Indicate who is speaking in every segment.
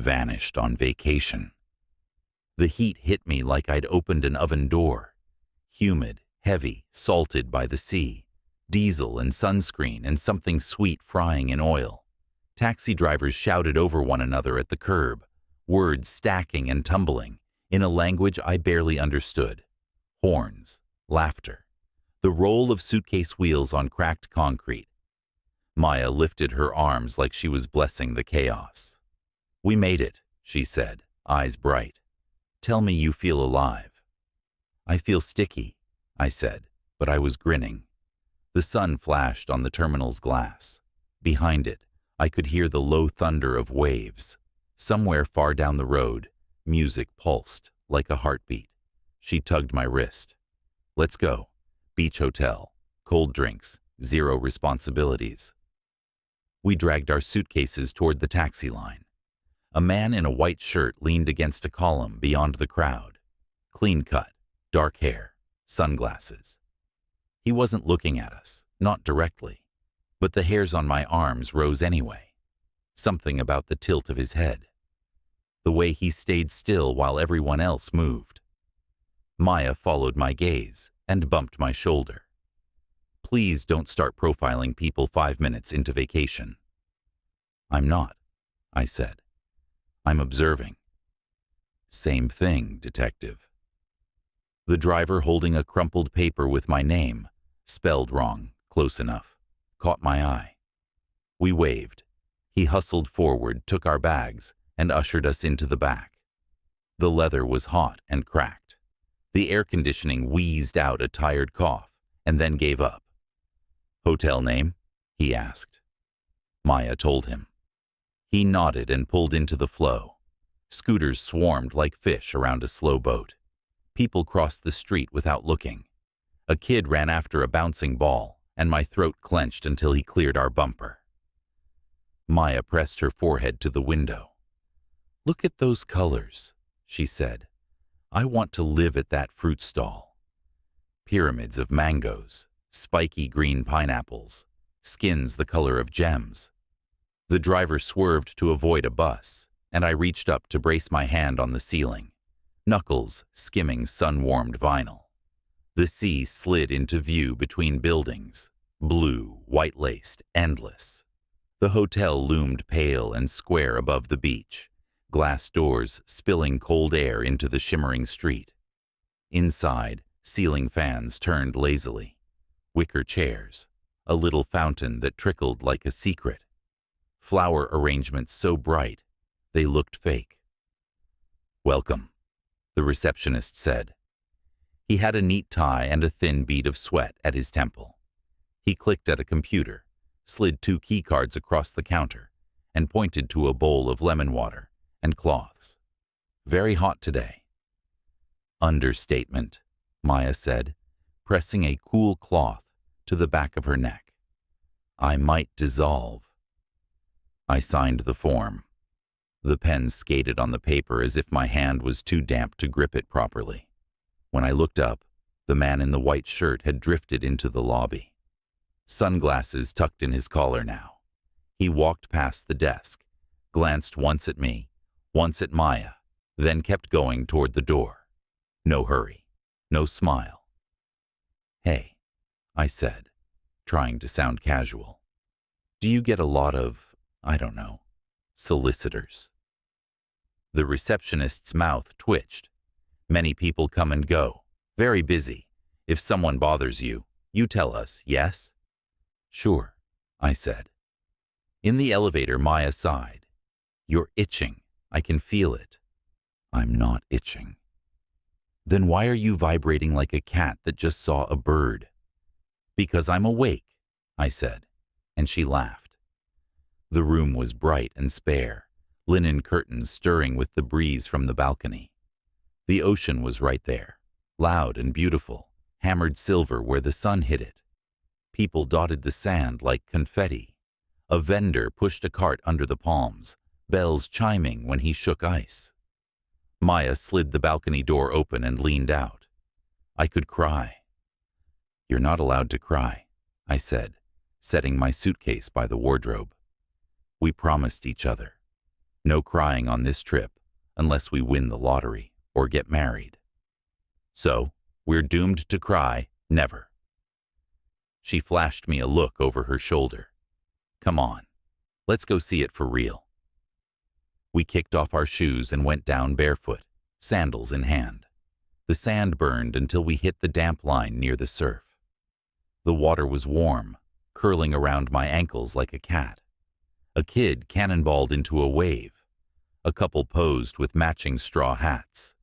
Speaker 1: vanished on vacation. The heat hit me like I'd opened an oven door. Humid, heavy, salted by the sea, diesel and sunscreen and something sweet frying in oil. Taxi drivers shouted over one another at the curb, words stacking and tumbling, in a language I barely understood. Horns, laughter, the roll of suitcase wheels on cracked concrete. Maya lifted her arms like she was blessing the chaos. "We made it," she said, eyes bright. "Tell me you feel alive." "I feel sticky," I said, but I was grinning. The sun flashed on the terminal's glass. Behind it, I could hear the low thunder of waves. Somewhere far down the road, music pulsed like a heartbeat. She tugged my wrist. "Let's go. Beach hotel, cold drinks, zero responsibilities." We dragged our suitcases toward the taxi line. A man in a white shirt leaned against a column beyond the crowd. Clean cut, dark hair, sunglasses. He wasn't looking at us, not directly, but the hairs on my arms rose anyway. Something about the tilt of his head. The way he stayed still while everyone else moved. Maya followed my gaze and bumped my shoulder. "Please don't start profiling people 5 minutes into vacation." "I'm not," I said. "I'm observing." "Same thing, detective." The driver holding a crumpled paper with my name, spelled wrong, close enough, caught my eye. We waved. He hustled forward, took our bags, and ushered us into the back. The leather was hot and cracked. The air conditioning wheezed out a tired cough and then gave up. "Hotel name?" he asked. Maya told him. He nodded and pulled into the flow. Scooters swarmed like fish around a slow boat. People crossed the street without looking. A kid ran after a bouncing ball, and my throat clenched until he cleared our bumper. Maya pressed her forehead to the window. "Look at those colors," she said. "I want to live at that fruit stall." Pyramids of mangoes, spiky green pineapples, skins the color of gems. The driver swerved to avoid a bus, and I reached up to brace my hand on the ceiling, knuckles skimming sun-warmed vinyl. The sea slid into view between buildings, blue, white-laced, endless. The hotel loomed pale and square above the beach, glass doors spilling cold air into the shimmering street. Inside, ceiling fans turned lazily. Wicker chairs, a little fountain that trickled like a secret. Flower arrangements so bright, they looked fake. "Welcome," the receptionist said. He had a neat tie and a thin bead of sweat at his temple. He clicked at a computer, slid 2 key cards across the counter, and pointed to a bowl of lemon water and cloths. "Very hot today." "Understatement," Maya said, pressing a cool cloth to the back of her neck. "I might dissolve." I signed the form. The pen skated on the paper as if my hand was too damp to grip it properly. When I looked up, the man in the white shirt had drifted into the lobby. Sunglasses tucked in his collar now. He walked past the desk, glanced once at me, once at Maya, then kept going toward the door. No hurry, no smile. "Hey," I said, trying to sound casual. "Do you get a lot of, I don't know, solicitors?" The receptionist's mouth twitched. "Many people come and go. Very busy. If someone bothers you, you tell us, yes?" "Sure," I said. In the elevator, Maya sighed. "You're itching. I can feel it." "I'm not itching." "Then why are you vibrating like a cat that just saw a bird?" "Because I'm awake," I said, and she laughed. The room was bright and spare, linen curtains stirring with the breeze from the balcony. The ocean was right there, loud and beautiful, hammered silver where the sun hit it. People dotted the sand like confetti. A vendor pushed a cart under the palms, bells chiming when he shook ice. Maya slid the balcony door open and leaned out. I could cry. "You're not allowed to cry," I said, setting my suitcase by the wardrobe. "We promised each other." No crying on this trip unless we win the lottery or get married. So, we're doomed to cry, never. She flashed me a look over her shoulder. Come on, let's go see it for real. We kicked off our shoes and went down barefoot, sandals in hand. The sand burned until we hit the damp line near the surf. The water was warm, curling around my ankles like a cat. A kid cannonballed into a wave. A couple posed with matching straw hats.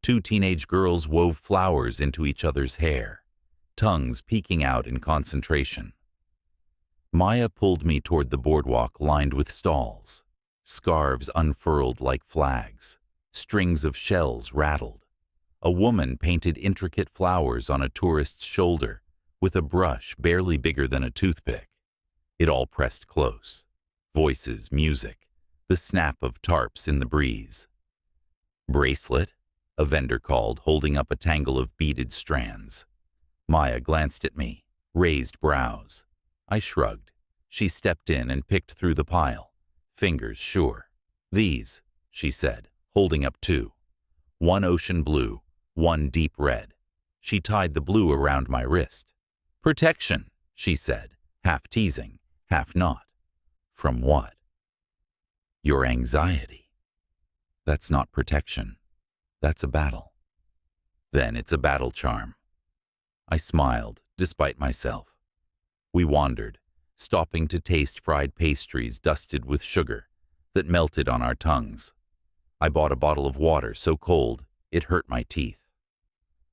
Speaker 1: Two teenage girls wove flowers into each other's hair, tongues peeking out in concentration. Maya pulled me toward the boardwalk lined with stalls. Scarves unfurled like flags. Strings of shells rattled. A woman painted intricate flowers on a tourist's shoulder with a brush barely bigger than a toothpick. It all pressed close. Voices, music, the snap of tarps in the breeze. Bracelet? A vendor called, holding up a tangle of beaded strands. Maya glanced at me, raised brows. I shrugged. She stepped in and picked through the pile. Fingers sure. These, she said, holding up two. One ocean blue, one deep red. She tied the blue around my wrist. Protection, she said, half teasing, half not. From what? Your anxiety. That's not protection. That's a battle. Then it's a battle charm. I smiled, despite myself. We wandered, stopping to taste fried pastries dusted with sugar that melted on our tongues. I bought a bottle of water so cold it hurt my teeth.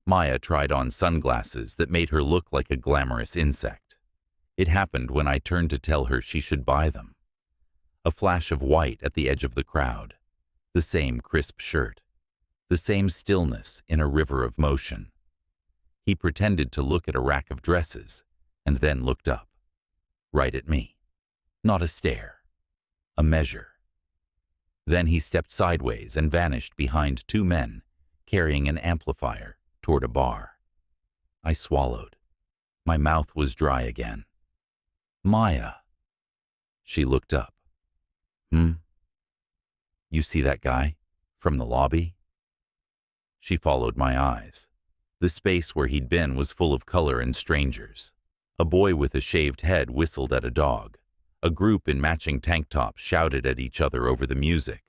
Speaker 1: Maya tried on sunglasses that made her look like a glamorous insect. It happened when I turned to tell her she should buy them. A flash of white at the edge of the crowd. The same crisp shirt. The same stillness in a river of motion. He pretended to look at a rack of dresses and then looked up. Right at me. Not a stare. A measure. Then he stepped sideways and vanished behind two men carrying an amplifier toward a bar. I swallowed. My mouth was dry again. Maya. She looked up. You see that guy? From the lobby? She followed my eyes. The space where he'd been was full of color and strangers. A boy with a shaved head whistled at a dog. A group in matching tank tops shouted at each other over the music.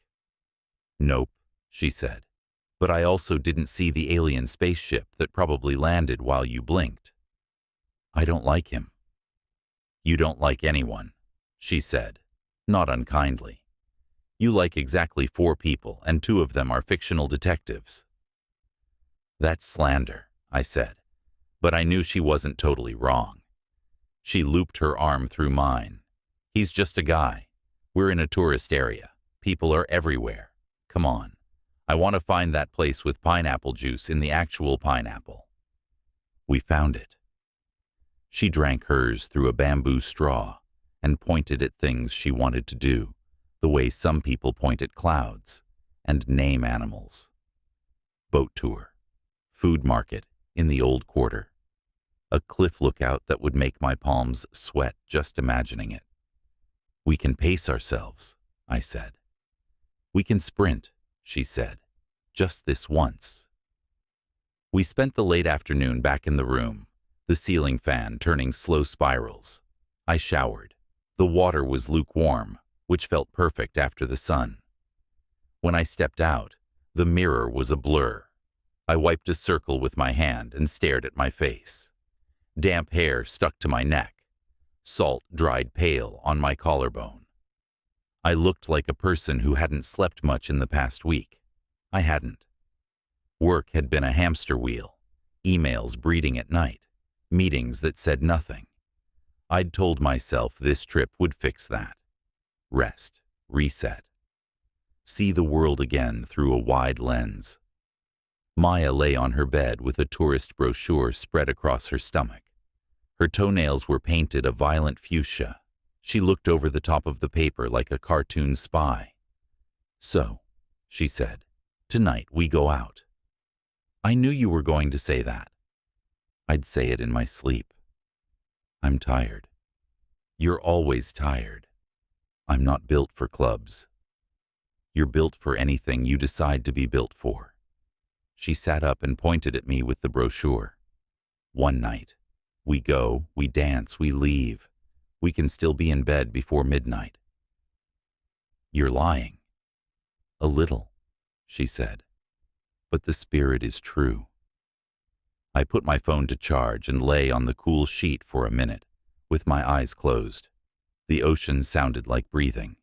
Speaker 1: Nope, she said. But I also didn't see the alien spaceship that probably landed while you blinked. I don't like him. You don't like anyone, she said, not unkindly. You like exactly 4 people, and 2 of them are fictional detectives. That's slander, I said, but I knew she wasn't totally wrong. She looped her arm through mine. He's just a guy. We're in a tourist area. People are everywhere. Come on. I want to find that place with pineapple juice in the actual pineapple. We found it. She drank hers through a bamboo straw and pointed at things she wanted to do, the way some people point at clouds and name animals. Boat tour. Food market in the old quarter. A cliff lookout that would make my palms sweat just imagining it. We can pace ourselves, I said. We can sprint, she said, just this once. We spent the late afternoon back in the room, the ceiling fan turning slow spirals. I showered. The water was lukewarm, which felt perfect after the sun. When I stepped out, the mirror was a blur. I wiped a circle with my hand and stared at my face. Damp hair stuck to my neck. Salt dried pale on my collarbone. I looked like a person who hadn't slept much in the past week. I hadn't. Work had been a hamster wheel, emails breeding at night, meetings that said nothing. I'd told myself this trip would fix that. Rest, reset. See the world again through a wide lens. Maya lay on her bed with a tourist brochure spread across her stomach. Her toenails were painted a violent fuchsia. She looked over the top of the paper like a cartoon spy. So, she said, tonight we go out. I knew you were going to say that. I'd say it in my sleep. I'm tired. You're always tired. I'm not built for clubs. You're built for anything you decide to be built for. She sat up and pointed at me with the brochure. One night. We go, we dance, we leave. We can still be in bed before midnight. You're lying. A little, she said. But the spirit is true. I put my phone to charge and lay on the cool sheet for a minute, with my eyes closed. The ocean sounded like breathing.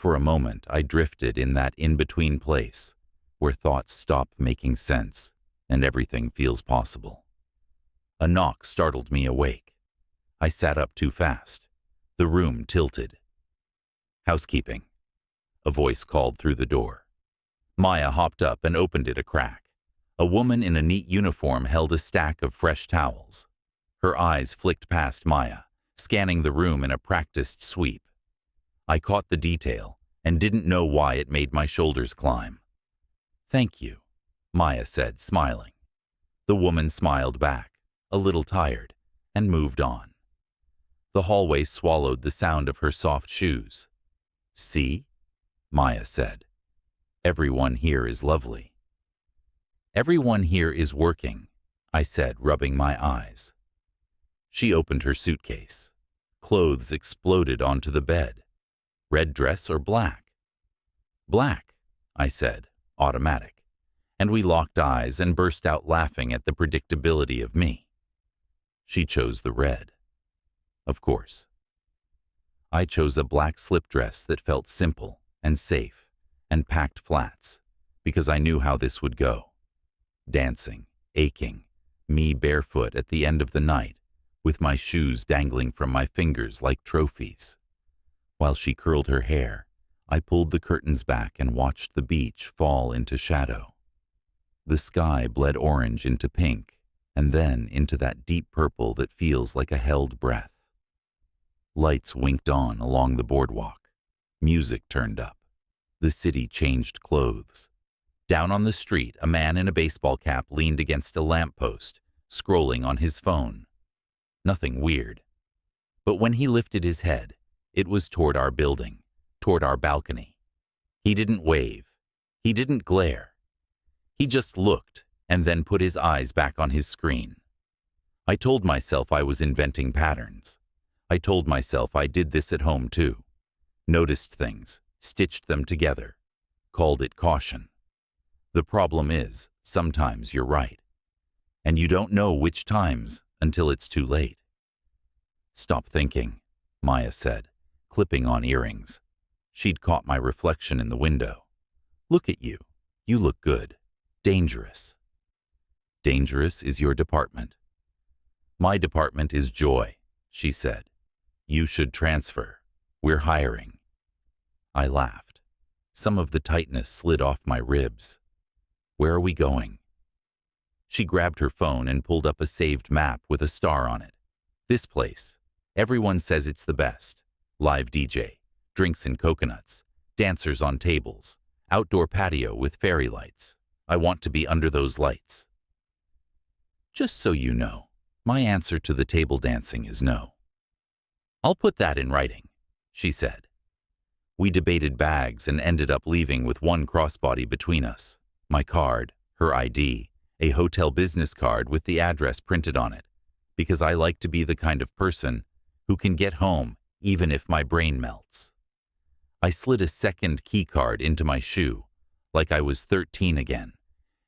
Speaker 1: For a moment, I drifted in that in-between place, where thoughts stop making sense and everything feels possible. A knock startled me awake. I sat up too fast. The room tilted. Housekeeping. A voice called through the door. Maya hopped up and opened it a crack. A woman in a neat uniform held a stack of fresh towels. Her eyes flicked past Maya, scanning the room in a practiced sweep. I caught the detail and didn't know why it made my shoulders climb. Thank you, Maya said, smiling. The woman smiled back, a little tired, and moved on. The hallway swallowed the sound of her soft shoes. See? Maya said. Everyone here is lovely. Everyone here is working, I said, rubbing my eyes. She opened her suitcase. Clothes exploded onto the bed. Red dress or black? Black, I said, automatic, and we locked eyes and burst out laughing at the predictability of me. She chose the red. Of course. I chose a black slip dress that felt simple and safe and packed flats, because I knew how this would go. Dancing, aching, me barefoot at the end of the night, with my shoes dangling from my fingers like trophies. While she curled her hair, I pulled the curtains back and watched the beach fall into shadow. The sky bled orange into pink, and then into that deep purple that feels like a held breath. Lights winked on along the boardwalk. Music turned up. The city changed clothes. Down on the street, a man in a baseball cap leaned against a lamppost, scrolling on his phone. Nothing weird. But when he lifted his head, it was toward our building, toward our balcony. He didn't wave. He didn't glare. He just looked and then put his eyes back on his screen. I told myself I was inventing patterns. I told myself I did this at home too. Noticed things, stitched them together, called it caution. The problem is, sometimes you're right. And you don't know which times until it's too late. Stop thinking, Maya said, clipping on earrings. She'd caught my reflection in the window. Look at you. You look good. Dangerous. Dangerous is your department. My department is joy, she said. You should transfer. We're hiring. I laughed. Some of the tightness slid off my ribs. Where are we going? She grabbed her phone and pulled up a saved map with a star on it. This place. Everyone says it's the best. Live DJ, drinks and coconuts, dancers on tables, outdoor patio with fairy lights. I want to be under those lights. Just so you know, my answer to the table dancing is no. I'll put that in writing, she said. We debated bags and ended up leaving with one crossbody between us. My card, her ID, a hotel business card with the address printed on it, because I like to be the kind of person who can get home even if my brain melts. I slid a second key card into my shoe, like I was 13 again,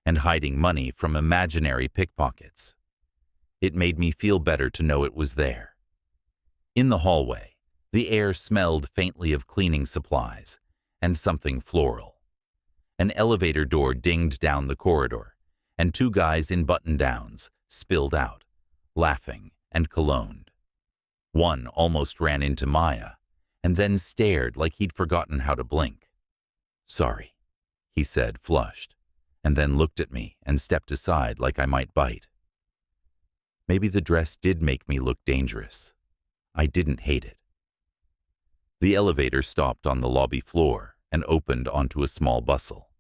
Speaker 1: and hiding money from imaginary pickpockets. It made me feel better to know it was there. In the hallway, the air smelled faintly of cleaning supplies and something floral. An elevator door dinged down the corridor, and two guys in button-downs spilled out, laughing and cologned. One almost ran into Maya, and then stared like he'd forgotten how to blink. Sorry, he said, flushed, and then looked at me and stepped aside like I might bite. Maybe the dress did make me look dangerous. I didn't hate it. The elevator stopped on the lobby floor and opened onto a small bustle.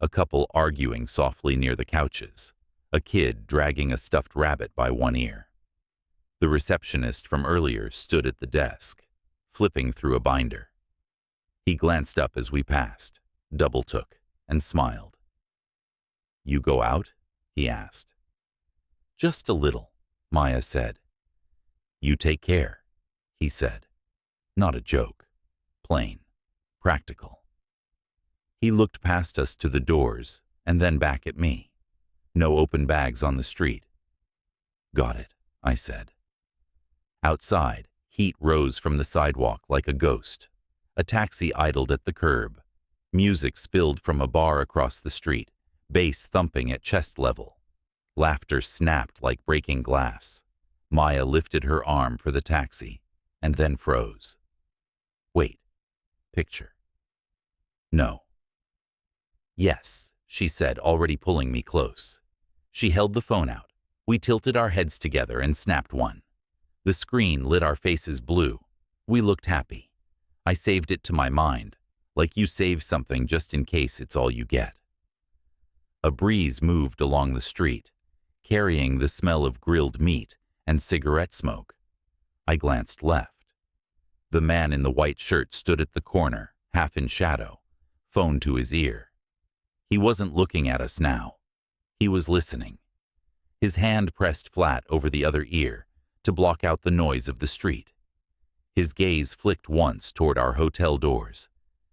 Speaker 1: A couple arguing softly near the couches, a kid dragging a stuffed rabbit by one ear. The receptionist from earlier stood at the desk, flipping through a binder. He glanced up as we passed, double-took, and smiled. "You go out?" he asked. "Just a little," Maya said. "You take care," he said. Not a joke. Plain. Practical. He looked past us to the doors and then back at me. No open bags on the street. "Got it," I said. Outside, heat rose from the sidewalk like a ghost. A taxi idled at the curb. Music spilled from a bar across the street, bass thumping at chest level. Laughter snapped like breaking glass. Maya lifted her arm for the taxi and then froze. "Wait. Picture." "No." "Yes," she said, already pulling me close. She held the phone out. We tilted our heads together and snapped one. The screen lit our faces blue. We looked happy. I saved it to my mind, like you save something just in case it's all you get. A breeze moved along the street, carrying the smell of grilled meat and cigarette smoke. I glanced left. The man in the white shirt stood at the corner, half in shadow, phone to his ear. He wasn't looking at us now. He was listening. His hand pressed flat over the other ear to block out the noise of the street. His gaze flicked once toward our hotel doors,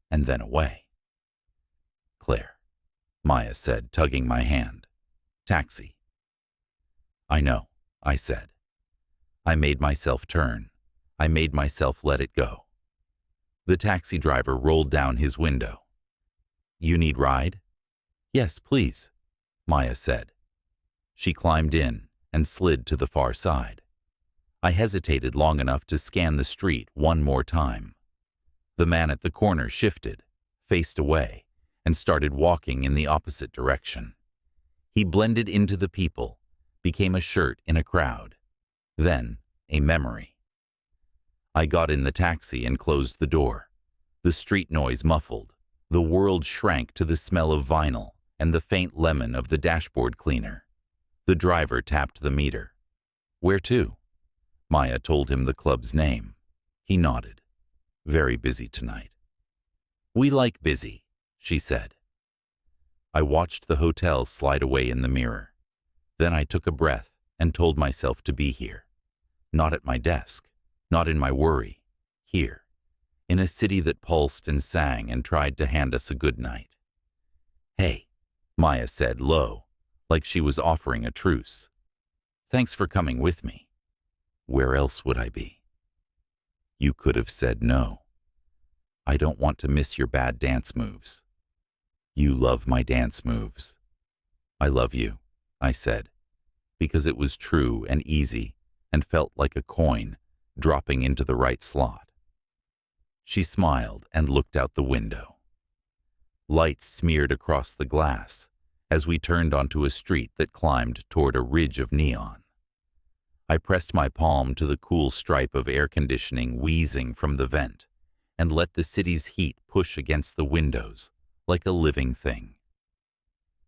Speaker 1: and then away. "Claire," Maya said, tugging my hand. "Taxi." "I know," I said. I made myself turn. I made myself let it go. The taxi driver rolled down his window. "You need ride?" "Yes, please," Maya said. She climbed in and slid to the far side. I hesitated long enough to scan the street one more time. The man at the corner shifted, faced away, and started walking in the opposite direction. He blended into the people, became a shirt in a crowd, then a memory. I got in the taxi and closed the door. The street noise muffled. The world shrank to the smell of vinyl and the faint lemon of the dashboard cleaner. The driver tapped the meter. "Where to?" Maya told him the club's name. He nodded. "Very busy tonight." "We like busy," she said. I watched the hotel slide away in the mirror. Then I took a breath and told myself to be here. Not at my desk, not in my worry. Here, in a city that pulsed and sang and tried to hand us a good night. "Hey," Maya said low, like she was offering a truce. "Thanks for coming with me." "Where else would I be?" "You could have said no." "I don't want to miss your bad dance moves." "You love my dance moves." "I love you," I said, because it was true and easy and felt like a coin dropping into the right slot. She smiled and looked out the window. Lights smeared across the glass as we turned onto a street that climbed toward a ridge of neon. I pressed my palm to the cool stripe of air conditioning wheezing from the vent and let the city's heat push against the windows like a living thing.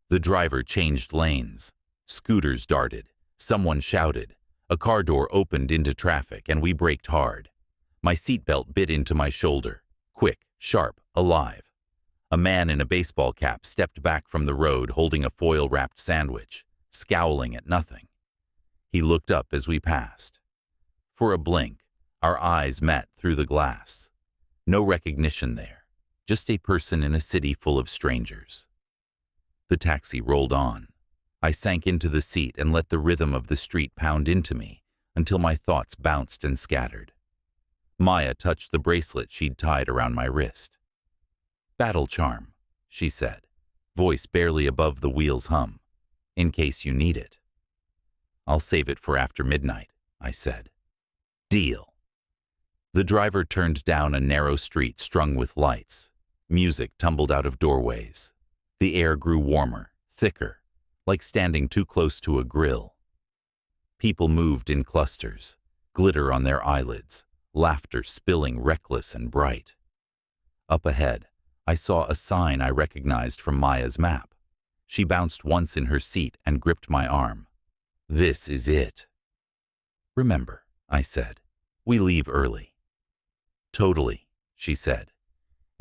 Speaker 1: The driver changed lanes. Scooters darted. Someone shouted. A car door opened into traffic and we braked hard. My seatbelt bit into my shoulder. Quick, sharp, alive. A man in a baseball cap stepped back from the road holding a foil-wrapped sandwich, scowling at nothing. He looked up as we passed. For a blink, our eyes met through the glass. No recognition there, just a person in a city full of strangers. The taxi rolled on. I sank into the seat and let the rhythm of the street pound into me until my thoughts bounced and scattered. Maya touched the bracelet she'd tied around my wrist. "Battle charm," she said, voice barely above the wheel's hum, "in case you need it." "I'll save it for after midnight," I said. "Deal." The driver turned down a narrow street strung with lights. Music tumbled out of doorways. The air grew warmer, thicker, like standing too close to a grill. People moved in clusters, glitter on their eyelids, laughter spilling reckless and bright. Up ahead, I saw a sign I recognized from Maya's map. She bounced once in her seat and gripped my arm. "This is it." "Remember," I said, "we leave early." "Totally," she said,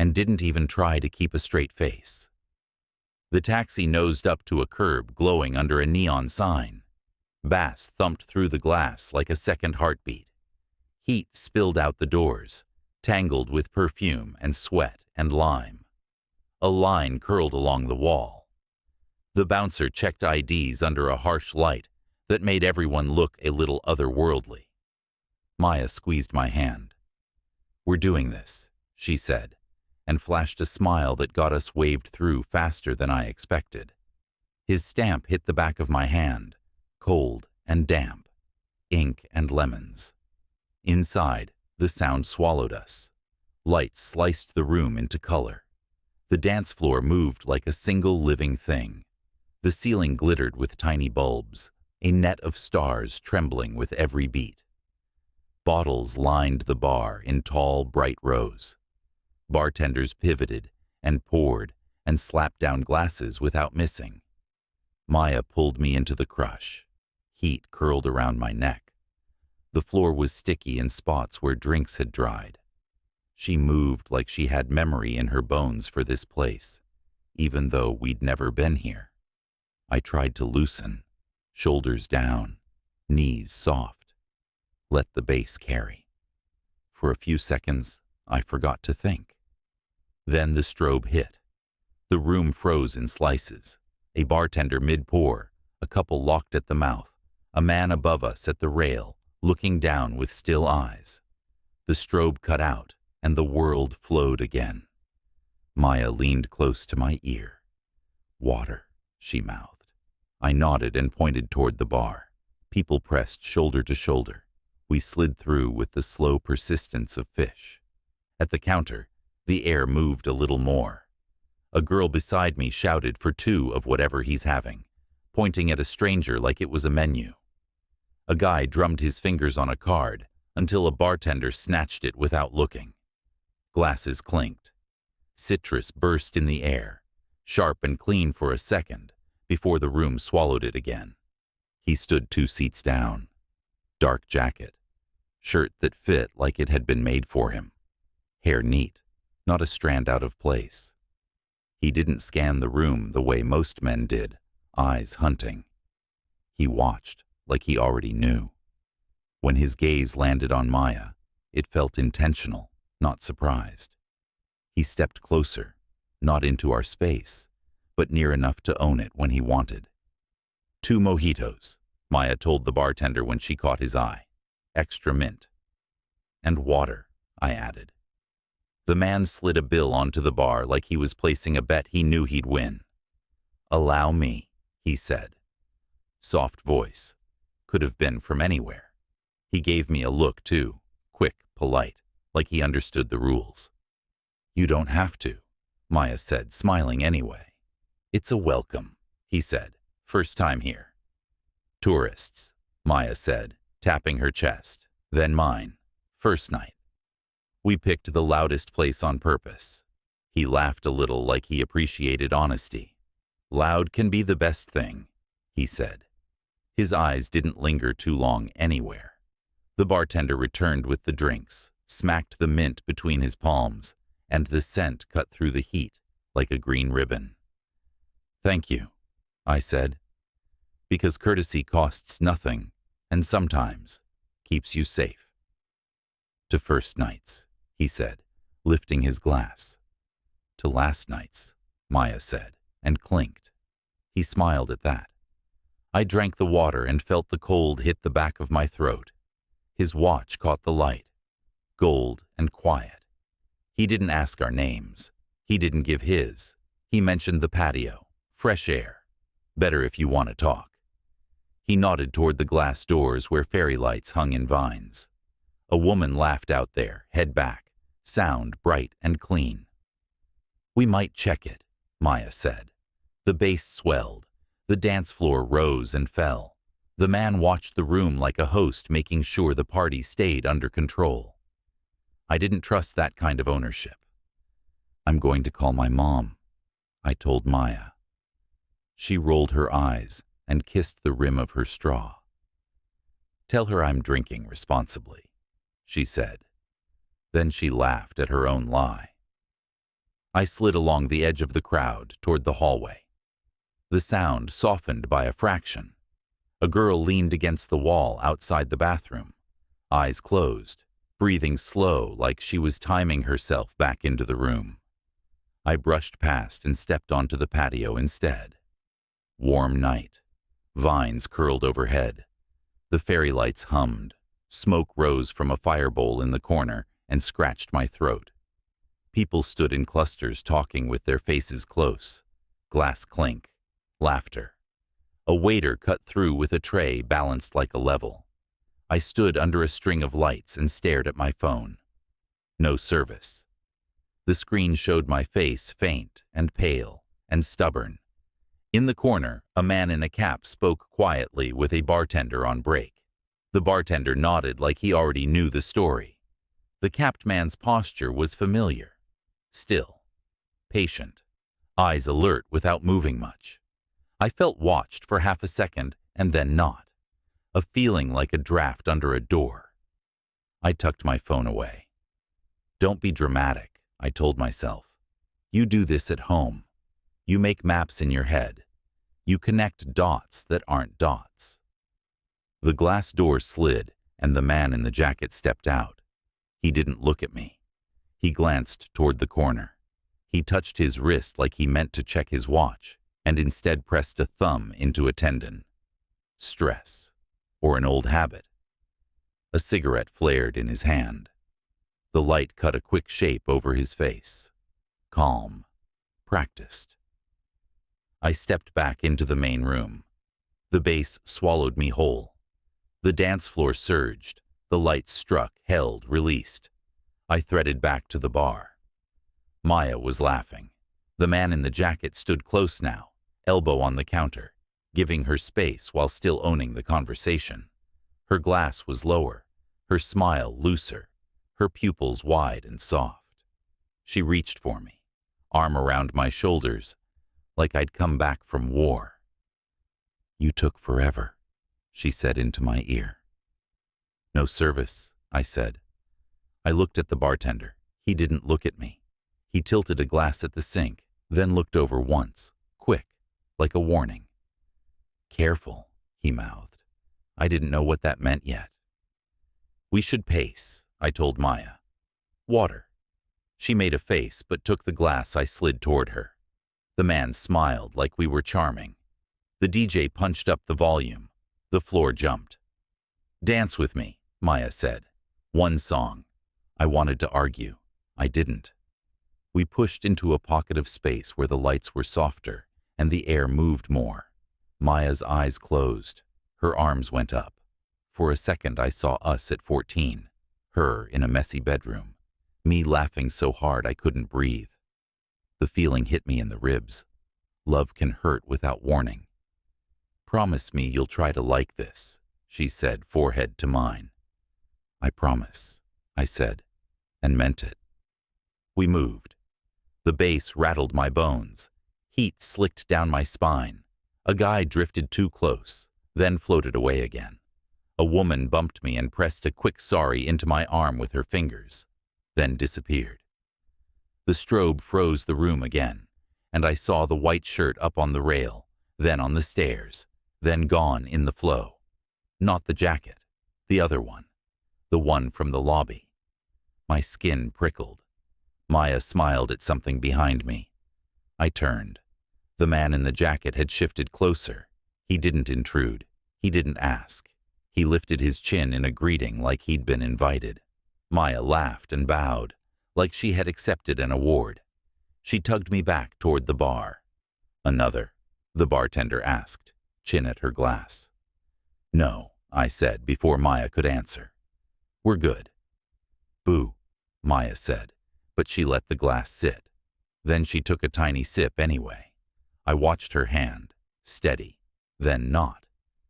Speaker 1: and didn't even try to keep a straight face. The taxi nosed up to a curb glowing under a neon sign. Bass thumped through the glass like a second heartbeat. Heat spilled out the doors, tangled with perfume and sweat and lime. A line curled along the wall. The bouncer checked IDs under a harsh light that made everyone look a little otherworldly. Maya squeezed my hand. "We're doing this," she said, and flashed a smile that got us waved through faster than I expected. His stamp hit the back of my hand, cold and damp, ink and lemons. Inside, the sound swallowed us. Lights sliced the room into color. The dance floor moved like a single living thing. The ceiling glittered with tiny bulbs, a net of stars trembling with every beat. Bottles lined the bar in tall, bright rows. Bartenders pivoted and poured and slapped down glasses without missing. Maya pulled me into the crush. Heat curled around my neck. The floor was sticky in spots where drinks had dried. She moved like she had memory in her bones for this place, even though we'd never been here. I tried to loosen, shoulders down, knees soft. Let the bass carry. For a few seconds, I forgot to think. Then the strobe hit. The room froze in slices. A bartender mid-pour, a couple locked at the mouth, a man above us at the rail, looking down with still eyes. The strobe cut out, and the world flowed again. Maya leaned close to my ear. "Water," she mouthed. I nodded and pointed toward the bar. People pressed shoulder to shoulder. We slid through with the slow persistence of fish. At the counter, the air moved a little more. A girl beside me shouted for 2 of whatever he's having, pointing at a stranger like it was a menu. A guy drummed his fingers on a card until a bartender snatched it without looking. Glasses clinked. Citrus burst in the air, sharp and clean for a second, before the room swallowed it again. He stood 2 seats down. Dark jacket. Shirt that fit like it had been made for him. Hair neat, not a strand out of place. He didn't scan the room the way most men did, eyes hunting. He watched like he already knew. When his gaze landed on Maya, it felt intentional, not surprised. He stepped closer, not into our space, but near enough to own it when he wanted. 2 mojitos, Maya told the bartender when she caught his eye. Extra mint. And water, I added. The man slid a bill onto the bar like he was placing a bet he knew he'd win. "Allow me," he said. Soft voice. Could have been from anywhere. He gave me a look, too, quick, polite, like he understood the rules. "You don't have to," Maya said, smiling anyway. "It's a welcome," he said. "First time here." "Tourists," Maya said, tapping her chest. Then mine. "First night." We picked the loudest place on purpose. He laughed a little like he appreciated honesty. "Loud can be the best thing," he said. His eyes didn't linger too long anywhere. The bartender returned with the drinks, smacked the mint between his palms, and the scent cut through the heat like a green ribbon. "Thank you," I said, because courtesy costs nothing and sometimes keeps you safe. "To first nights," he said, lifting his glass. "To last nights," Maya said, and clinked. He smiled at that. I drank the water and felt the cold hit the back of my throat. His watch caught the light. Gold and quiet. He didn't ask our names. He didn't give his. He mentioned the patio, fresh air. Better if you want to talk. He nodded toward the glass doors where fairy lights hung in vines. A woman laughed out there, head back, sound bright and clean. "We might check it," Maya said. The bass swelled. The dance floor rose and fell. The man watched the room like a host, making sure the party stayed under control. I didn't trust that kind of ownership. "I'm going to call my mom," I told Maya. She rolled her eyes and kissed the rim of her straw. "Tell her I'm drinking responsibly," she said. Then she laughed at her own lie. I slid along the edge of the crowd toward the hallway. The sound softened by a fraction. A girl leaned against the wall outside the bathroom, eyes closed, breathing slow like she was timing herself back into the room. I brushed past and stepped onto the patio instead. Warm night. Vines curled overhead. The fairy lights hummed. Smoke rose from a fire bowl in the corner and scratched my throat. People stood in clusters talking with their faces close. Glass clink. Laughter. A waiter cut through with a tray balanced like a level. I stood under a string of lights and stared at my phone. No service. The screen showed my face faint and pale and stubborn. In the corner, a man in a cap spoke quietly with a bartender on break. The bartender nodded like he already knew the story. The capped man's posture was familiar. Still. Patient. Eyes alert without moving much. I felt watched for half a second and then not. A feeling like a draft under a door. I tucked my phone away. Don't be dramatic, I told myself. You do this at home. You make maps in your head. You connect dots that aren't dots. The glass door slid, and the man in the jacket stepped out. He didn't look at me. He glanced toward the corner. He touched his wrist like he meant to check his watch, and instead pressed a thumb into a tendon. Stress. Or an old habit. A cigarette flared in his hand. The light cut a quick shape over his face. Calm. Practiced. I stepped back into the main room. The bass swallowed me whole. The dance floor surged. The lights struck, held, released. I threaded back to the bar. Maya was laughing. The man in the jacket stood close now, elbow on the counter, giving her space while still owning the conversation. Her glass was lower, her smile looser, her pupils wide and soft. She reached for me, arm around my shoulders, like I'd come back from war. "You took forever," she said into my ear. "No service," I said. I looked at the bartender. He didn't look at me. He tilted a glass at the sink, then looked over once, quick, like a warning. "Careful," he mouthed. I didn't know what that meant yet. "We should pace," I told Maya. "Water." She made a face but took the glass I slid toward her. The man smiled like we were charming. The DJ punched up the volume. The floor jumped. "Dance with me," Maya said. "One song." I wanted to argue. I didn't. We pushed into a pocket of space where the lights were softer and the air moved more. Maya's eyes closed. Her arms went up. For a second I saw us at 14, her in a messy bedroom, me laughing so hard I couldn't breathe. The feeling hit me in the ribs. Love can hurt without warning. "Promise me you'll try to like this," she said, forehead to mine. "I promise," I said, and meant it. We moved. The bass rattled my bones. Heat slicked down my spine. A guy drifted too close, then floated away again. A woman bumped me and pressed a quick sorry into my arm with her fingers, then disappeared. The strobe froze the room again, and I saw the white shirt up on the rail, then on the stairs, then gone in the flow. Not the jacket, the other one, the one from the lobby. My skin prickled. Maya smiled at something behind me. I turned. The man in the jacket had shifted closer. He didn't intrude. He didn't ask. He lifted his chin in a greeting like he'd been invited. Maya laughed and bowed, like she had accepted an award. She tugged me back toward the bar. "Another?" the bartender asked, chin at her glass. "No," I said before Maya could answer. "We're good." "Boo," Maya said, but she let the glass sit. Then she took a tiny sip anyway. I watched her hand, steady, then not.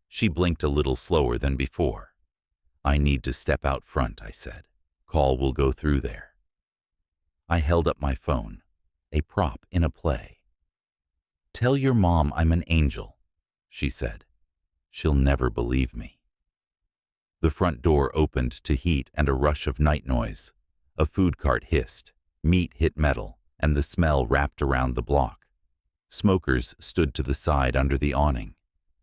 Speaker 1: She blinked a little slower than before. "I need to step out front," I said. "Call will go through there." I held up my phone, a prop in a play. "Tell your mom I'm an angel," she said. "She'll never believe me." The front door opened to heat and a rush of night noise. A food cart hissed. Meat hit metal, and the smell wrapped around the block. Smokers stood to the side under the awning.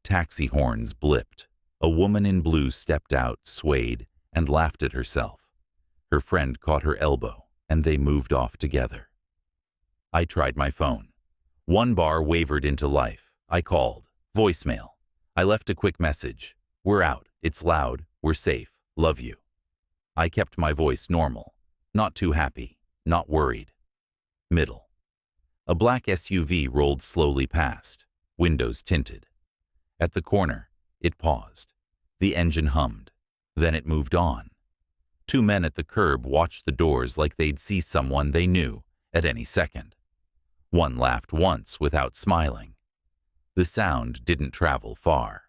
Speaker 1: Taxi horns blipped. A woman in blue stepped out, swayed, and laughed at herself. Her friend caught her elbow, and they moved off together. I tried my phone. One bar wavered into life. I called. Voicemail. I left a quick message. We're out. It's loud. We're safe. Love you. I kept my voice normal. Not too happy. Not worried. Middle. A black SUV rolled slowly past. Windows tinted. At the corner, it paused. The engine hummed. Then it moved on. Two men at the curb watched the doors like they'd see someone they knew at any second. One laughed once without smiling. The sound didn't travel far.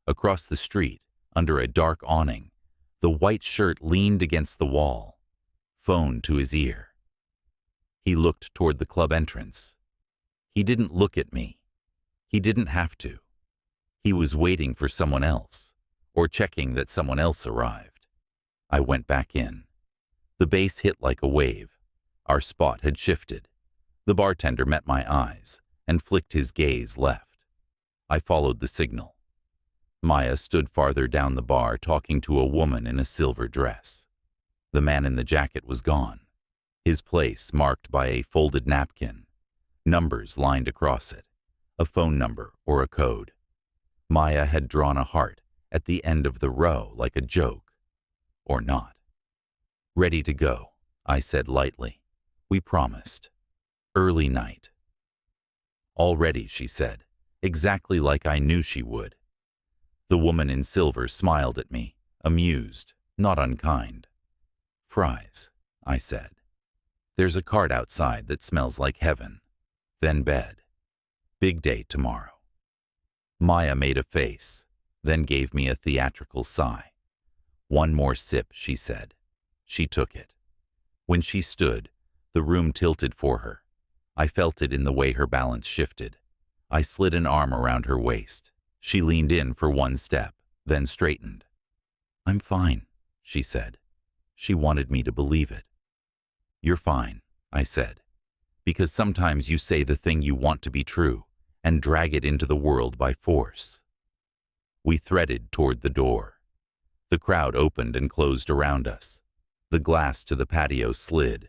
Speaker 1: Across the street, under a dark awning, the white shirt leaned against the wall, phone to his ear. He looked toward the club entrance. He didn't look at me. He didn't have to. He was waiting for someone else, or checking that someone else arrived. I went back in. The bass hit like a wave. Our spot had shifted. The bartender met my eyes and flicked his gaze left. I followed the signal. Maya stood farther down the bar talking to a woman in a silver dress. The man in the jacket was gone, his place marked by a folded napkin, numbers lined across it, a phone number or a code. Maya had drawn a heart at the end of the row like a joke, or not. Ready to go, I said lightly. We promised. Early night. All ready, she said, exactly like I knew she would. The woman in silver smiled at me, amused, not unkind. Fries, I said. There's a cart outside that smells like heaven. Then bed. Big day tomorrow. Maya made a face, then gave me a theatrical sigh. One more sip, she said. She took it. When she stood, the room tilted for her. I felt it in the way her balance shifted. I slid an arm around her waist. She leaned in for one step, then straightened. I'm fine, she said. She wanted me to believe it. You're fine, I said, because sometimes you say the thing you want to be true and drag it into the world by force. We threaded toward the door. The crowd opened and closed around us. The glass to the patio slid.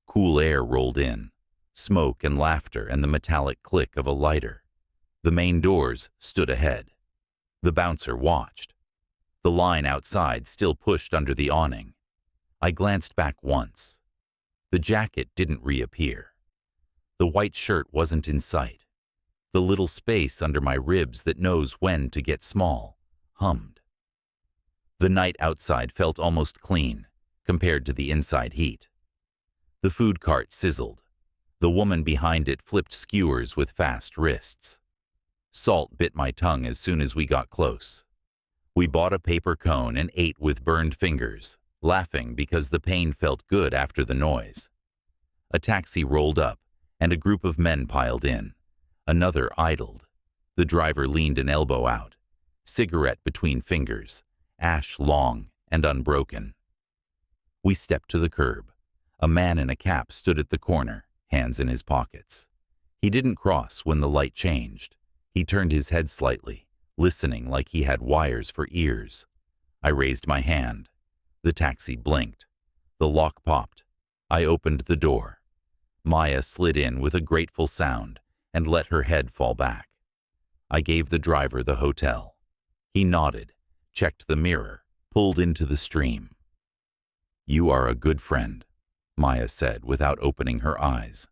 Speaker 1: Cool air rolled in, smoke and laughter and the metallic click of a lighter. The main doors stood ahead. The bouncer watched. The line outside still pushed under the awning. I glanced back once. The jacket didn't reappear. The white shirt wasn't in sight. The little space under my ribs that knows when to get small hummed. The night outside felt almost clean compared to the inside heat. The food cart sizzled. The woman behind it flipped skewers with fast wrists. Salt bit my tongue as soon as we got close. We bought a paper cone and ate with burned fingers, laughing because the pain felt good after the noise. A taxi rolled up, and a group of men piled in. Another idled. The driver leaned an elbow out, cigarette between fingers, ash long and unbroken. We stepped to the curb. A man in a cap stood at the corner, hands in his pockets. He didn't cross when the light changed. He turned his head slightly, listening like he had wires for ears. I raised my hand. The taxi blinked. The lock popped. I opened the door. Maya slid in with a grateful sound and let her head fall back. I gave the driver the hotel. He nodded, checked the mirror, pulled into the stream. You are a good friend, Maya said without opening her eyes.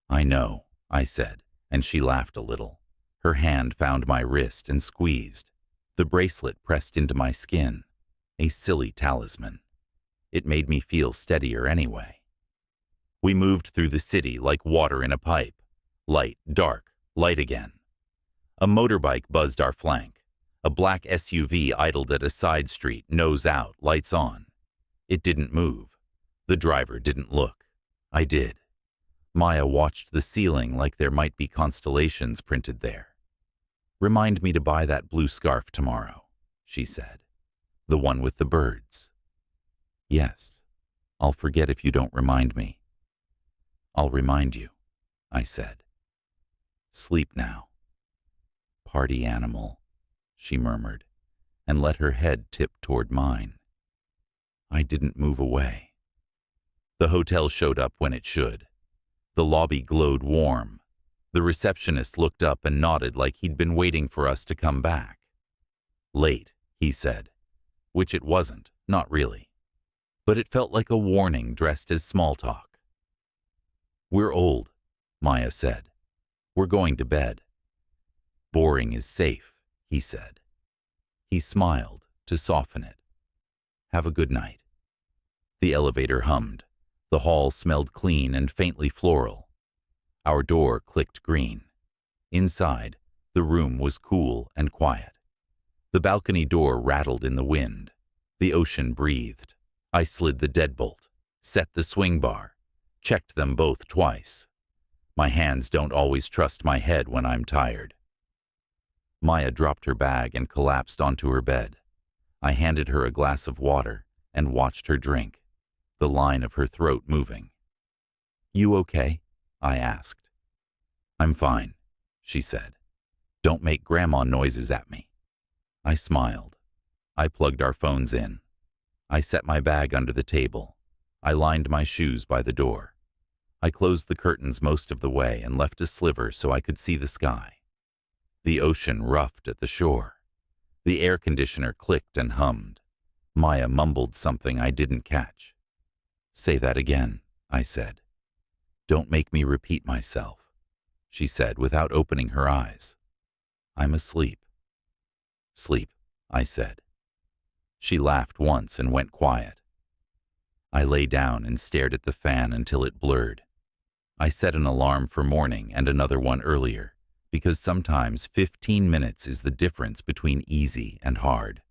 Speaker 1: I know, I said, and she laughed a little. Her hand found my wrist and squeezed. The bracelet pressed into my skin, a silly talisman. It made me feel steadier anyway. We moved through the city like water in a pipe. Light, dark, light again. A motorbike buzzed our flank. A black SUV idled at a side street, nose out, lights on. It didn't move. The driver didn't look. I did. Maya watched the ceiling like there might be constellations printed there. Remind me to buy that blue scarf tomorrow, she said. The one with the birds. Yes, I'll forget if you don't remind me. I'll remind you, I said. Sleep now. Party animal, she murmured, and let her head tip toward mine. I didn't move away. The hotel showed up when it should. The lobby glowed warm. The receptionist looked up and nodded like he'd been waiting for us to come back. Late, he said, which it wasn't, not really. But it felt like a warning dressed as small talk. We're old, Maya said. We're going to bed. Boring is safe, he said. He smiled to soften it. Have a good night. The elevator hummed. The hall smelled clean and faintly floral. Our door clicked green. Inside, the room was cool and quiet. The balcony door rattled in the wind. The ocean breathed. I slid the deadbolt, set the swing bar, checked them both twice. My hands don't always trust my head when I'm tired. Maya dropped her bag and collapsed onto her bed. I handed her a glass of water and watched her drink, the line of her throat moving. You okay? I asked. I'm fine, she said. Don't make grandma noises at me. I smiled. I plugged our phones in. I set my bag under the table. I lined my shoes by the door. I closed the curtains most of the way and left a sliver so I could see the sky. The ocean roughed at the shore. The air conditioner clicked and hummed. Maya mumbled something I didn't catch. Say that again, I said. Don't make me repeat myself, she said without opening her eyes. I'm asleep. Sleep, I said. She laughed once and went quiet. I lay down and stared at the fan until it blurred. I set an alarm for morning and another one earlier, because sometimes 15 minutes is the difference between easy and hard.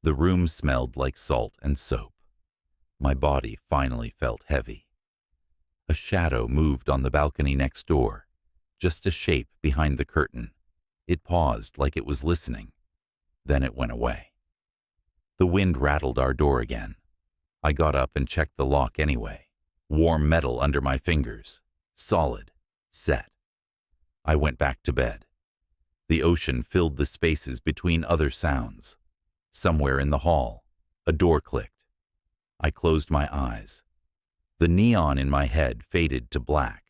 Speaker 1: The room smelled like salt and soap. My body finally felt heavy. A shadow moved on the balcony next door, just a shape behind the curtain. It paused like it was listening. Then it went away. The wind rattled our door again. I got up and checked the lock anyway. Warm metal under my fingers. Solid. Set. I went back to bed. The ocean filled the spaces between other sounds. Somewhere in the hall, a door clicked. I closed my eyes. The neon in my head faded to black.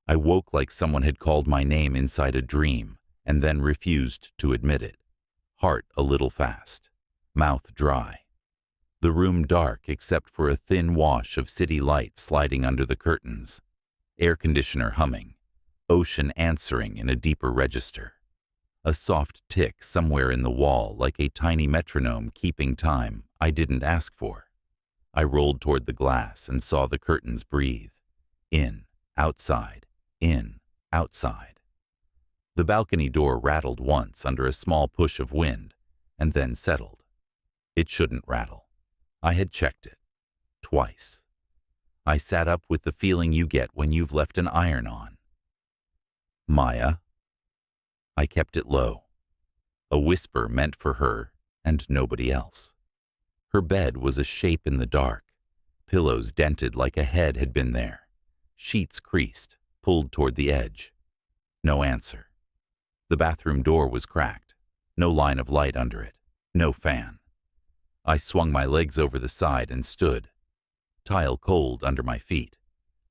Speaker 1: I woke like someone had called my name inside a dream and then refused to admit it. Heart a little fast. Mouth dry. The room dark except for a thin wash of city light sliding under the curtains. Air conditioner humming. Ocean answering in a deeper register. A soft tick somewhere in the wall like a tiny metronome keeping time I didn't ask for. I rolled toward the glass and saw the curtains breathe. In, outside, in, outside. The balcony door rattled once under a small push of wind and then settled. It shouldn't rattle. I had checked it. Twice. I sat up with the feeling you get when you've left an iron on. Maya? I kept it low. A whisper meant for her and nobody else. Her bed was a shape in the dark. Pillows dented like a head had been there. Sheets creased, pulled toward the edge. No answer. The bathroom door was cracked. No line of light under it. No fan. I swung my legs over the side and stood. Tile cold under my feet.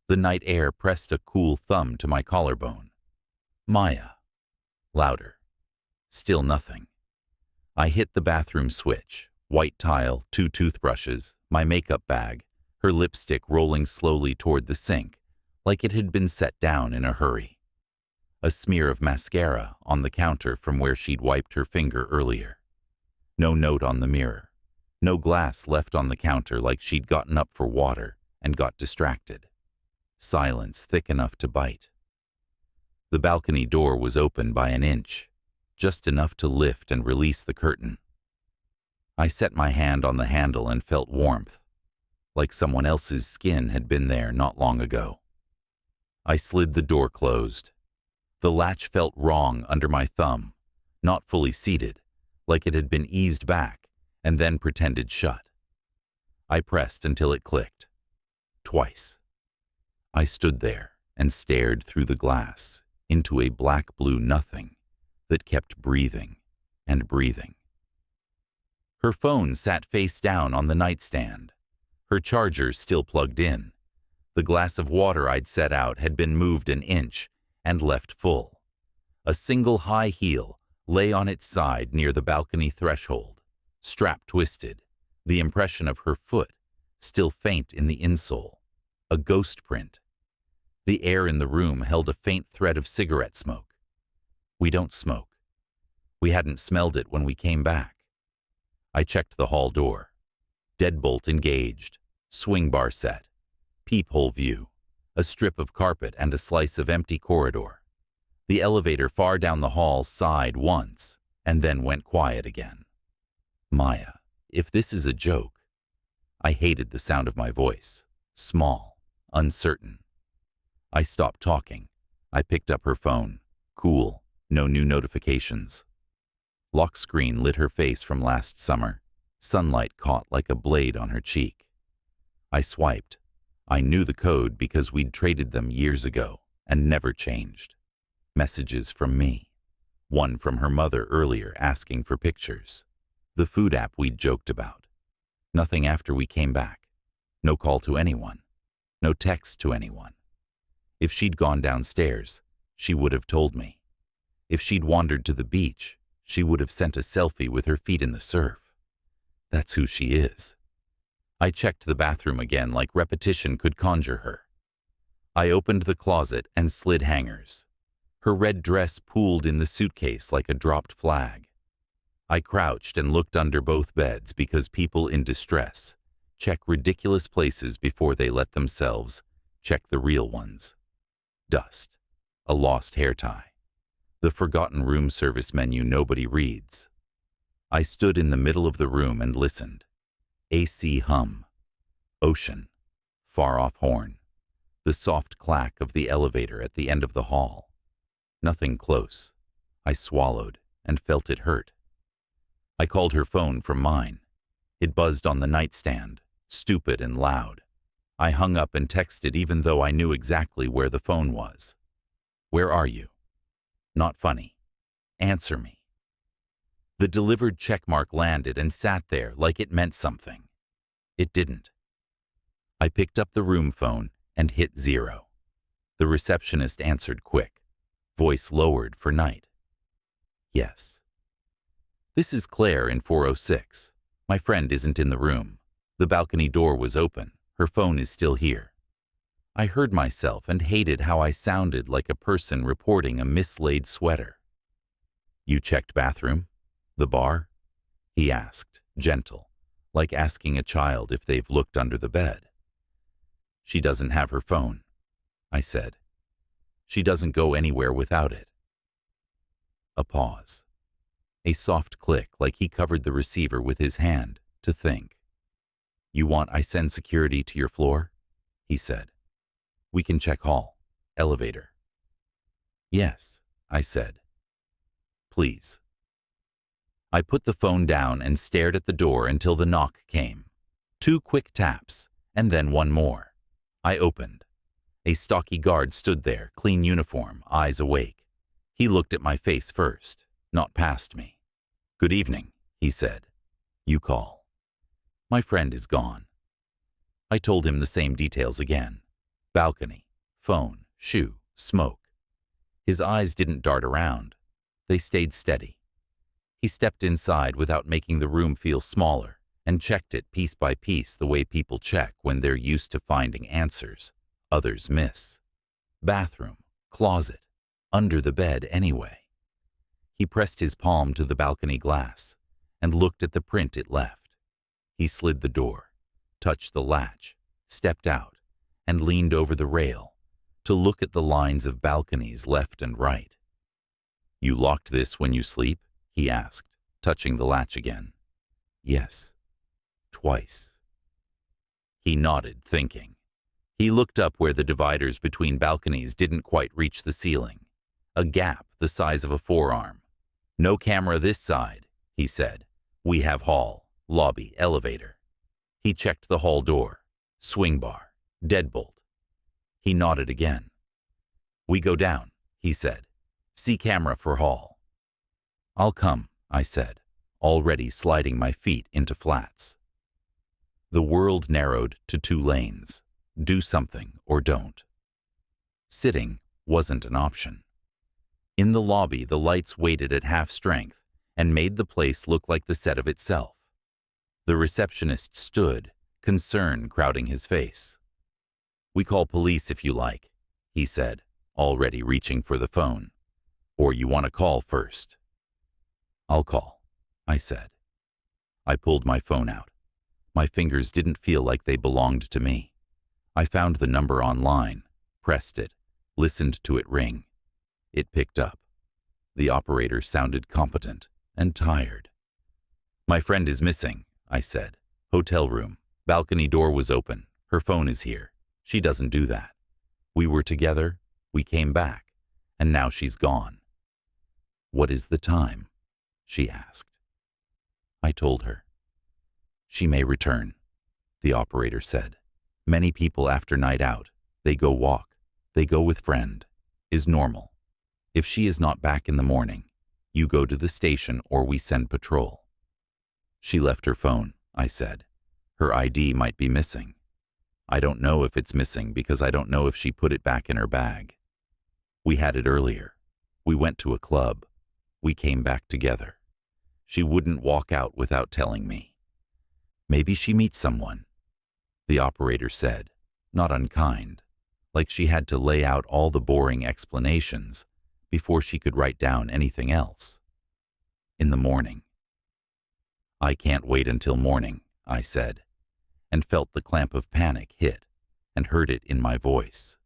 Speaker 1: The night air pressed a cool thumb to my collarbone. Maya. Louder. Still nothing. I hit the bathroom switch. White tile, 2 toothbrushes, my makeup bag, her lipstick rolling slowly toward the sink, like it had been set down in a hurry. A smear of mascara on the counter from where she'd wiped her finger earlier. No note on the mirror. No glass left on the counter like she'd gotten up for water and got distracted. Silence thick enough to bite. The balcony door was open by an inch, just enough to lift and release the curtain. I set my hand on the handle and felt warmth, like someone else's skin had been there not long ago. I slid the door closed. The latch felt wrong under my thumb, not fully seated, like it had been eased back and then pretended shut. I pressed until it clicked. Twice. I stood there and stared through the glass into a black-blue nothing that kept breathing and breathing. Her phone sat face down on the nightstand, her charger still plugged in. The glass of water I'd set out had been moved an inch and left full. A single high heel lay on its side near the balcony threshold, strap twisted, the impression of her foot still faint in the insole, a ghost print. The air in the room held a faint thread of cigarette smoke. We don't smoke. We hadn't smelled it when we came back. I checked the hall door. Deadbolt engaged, swing bar set, peephole view, a strip of carpet and a slice of empty corridor. The elevator far down the hall sighed once and then went quiet again. Maya, if this is a joke. I hated the sound of my voice, small, uncertain. I stopped talking. I picked up her phone. Cool, no new notifications. Lock screen lit her face from last summer. Sunlight caught like a blade on her cheek. I swiped. I knew the code because we'd traded them years ago and never changed. Messages from me. One from her mother earlier asking for pictures. The food app we'd joked about. Nothing after we came back. No call to anyone. No text to anyone. If she'd gone downstairs, she would have told me. If she'd wandered to the beach, she would have sent a selfie with her feet in the surf. That's who she is. I checked the bathroom again like repetition could conjure her. I opened the closet and slid hangers. Her red dress pooled in the suitcase like a dropped flag. I crouched and looked under both beds because people in distress check ridiculous places before they let themselves check the real ones. Dust. A lost hair tie. The forgotten room service menu nobody reads. I stood in the middle of the room and listened. AC hum. Ocean. Far-off horn. The soft clack of the elevator at the end of the hall. Nothing close. I swallowed and felt it hurt. I called her phone from mine. It buzzed on the nightstand, stupid and loud. I hung up and texted even though I knew exactly where the phone was. Where are you? Not funny. Answer me. The delivered checkmark landed and sat there like it meant something. It didn't. I picked up the room phone and hit 0. The receptionist answered quick, voice lowered for night. Yes. This is Claire in 406. My friend isn't in the room. The balcony door was open. Her phone is still here. I heard myself and hated how I sounded like a person reporting a mislaid sweater. You checked bathroom? The bar? He asked, gentle, like asking a child if they've looked under the bed. She doesn't have her phone, I said. She doesn't go anywhere without it. A pause. A soft click like he covered the receiver with his hand to think. You want I send security to your floor? He said. We can check hall, elevator. Yes, I said. Please. I put the phone down and stared at the door until the knock came. 2 quick taps, and then one more. I opened. A stocky guard stood there, clean uniform, eyes awake. He looked at my face first, not past me. Good evening, he said. You call. My friend is gone. I told him the same details again. Balcony, phone, shoe, smoke. His eyes didn't dart around. They stayed steady. He stepped inside without making the room feel smaller and checked it piece by piece the way people check when they're used to finding answers others miss. Bathroom, closet, under the bed anyway. He pressed his palm to the balcony glass and looked at the print it left. He slid the door, touched the latch, stepped out, and leaned over the rail to look at the lines of balconies left and right. You locked this when you sleep? He asked, touching the latch again. Yes, twice. He nodded, thinking. He looked up where the dividers between balconies didn't quite reach the ceiling. A gap the size of a forearm. No camera this side, he said. We have hall, lobby, elevator. He checked the hall door, swing bar, deadbolt. He nodded again. "We go down," he said. "See camera for hall." "I'll come," I said, already sliding my feet into flats. The world narrowed to 2 lanes. Do something or don't. Sitting wasn't an option. In the lobby, the lights waited at half strength and made the place look like the set of itself. The receptionist stood, concern crowding his face. "We call police if you like," he said, already reaching for the phone. "Or you want to call first?" "I'll call," I said. I pulled my phone out. My fingers didn't feel like they belonged to me. I found the number online, pressed it, listened to it ring. It picked up. The operator sounded competent and tired. "My friend is missing," I said. "Hotel room. Balcony door was open. Her phone is here. She doesn't do that. We were together, we came back, and now she's gone." "What is the time?" she asked. I told her. "She may return," the operator said. "Many people after night out, they go walk, they go with friend, is normal. If she is not back in the morning, you go to the station or we send patrol." "She left her phone," I said. "Her ID might be missing. I don't know if it's missing because I don't know if she put it back in her bag. We had it earlier. We went to a club. We came back together. She wouldn't walk out without telling me. Maybe she meets someone," the operator said, not unkind, like she had to lay out all the boring explanations before she could write down anything else. "In the morning." "I can't wait until morning," I said, and felt the clamp of panic hit and heard it in my voice.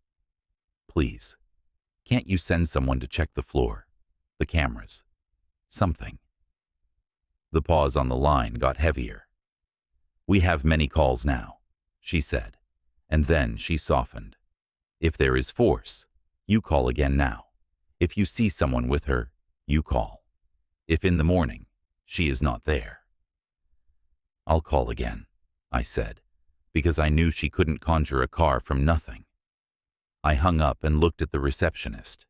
Speaker 1: "Please, can't you send someone to check the floor, the cameras, something?" The pause on the line got heavier. "We have many calls now," she said, and then she softened. "If there is force, you call again now. If you see someone with her, you call. If in the morning, she is not there." "I'll call again," I said, because I knew she couldn't conjure a car from nothing. I hung up and looked at the receptionist.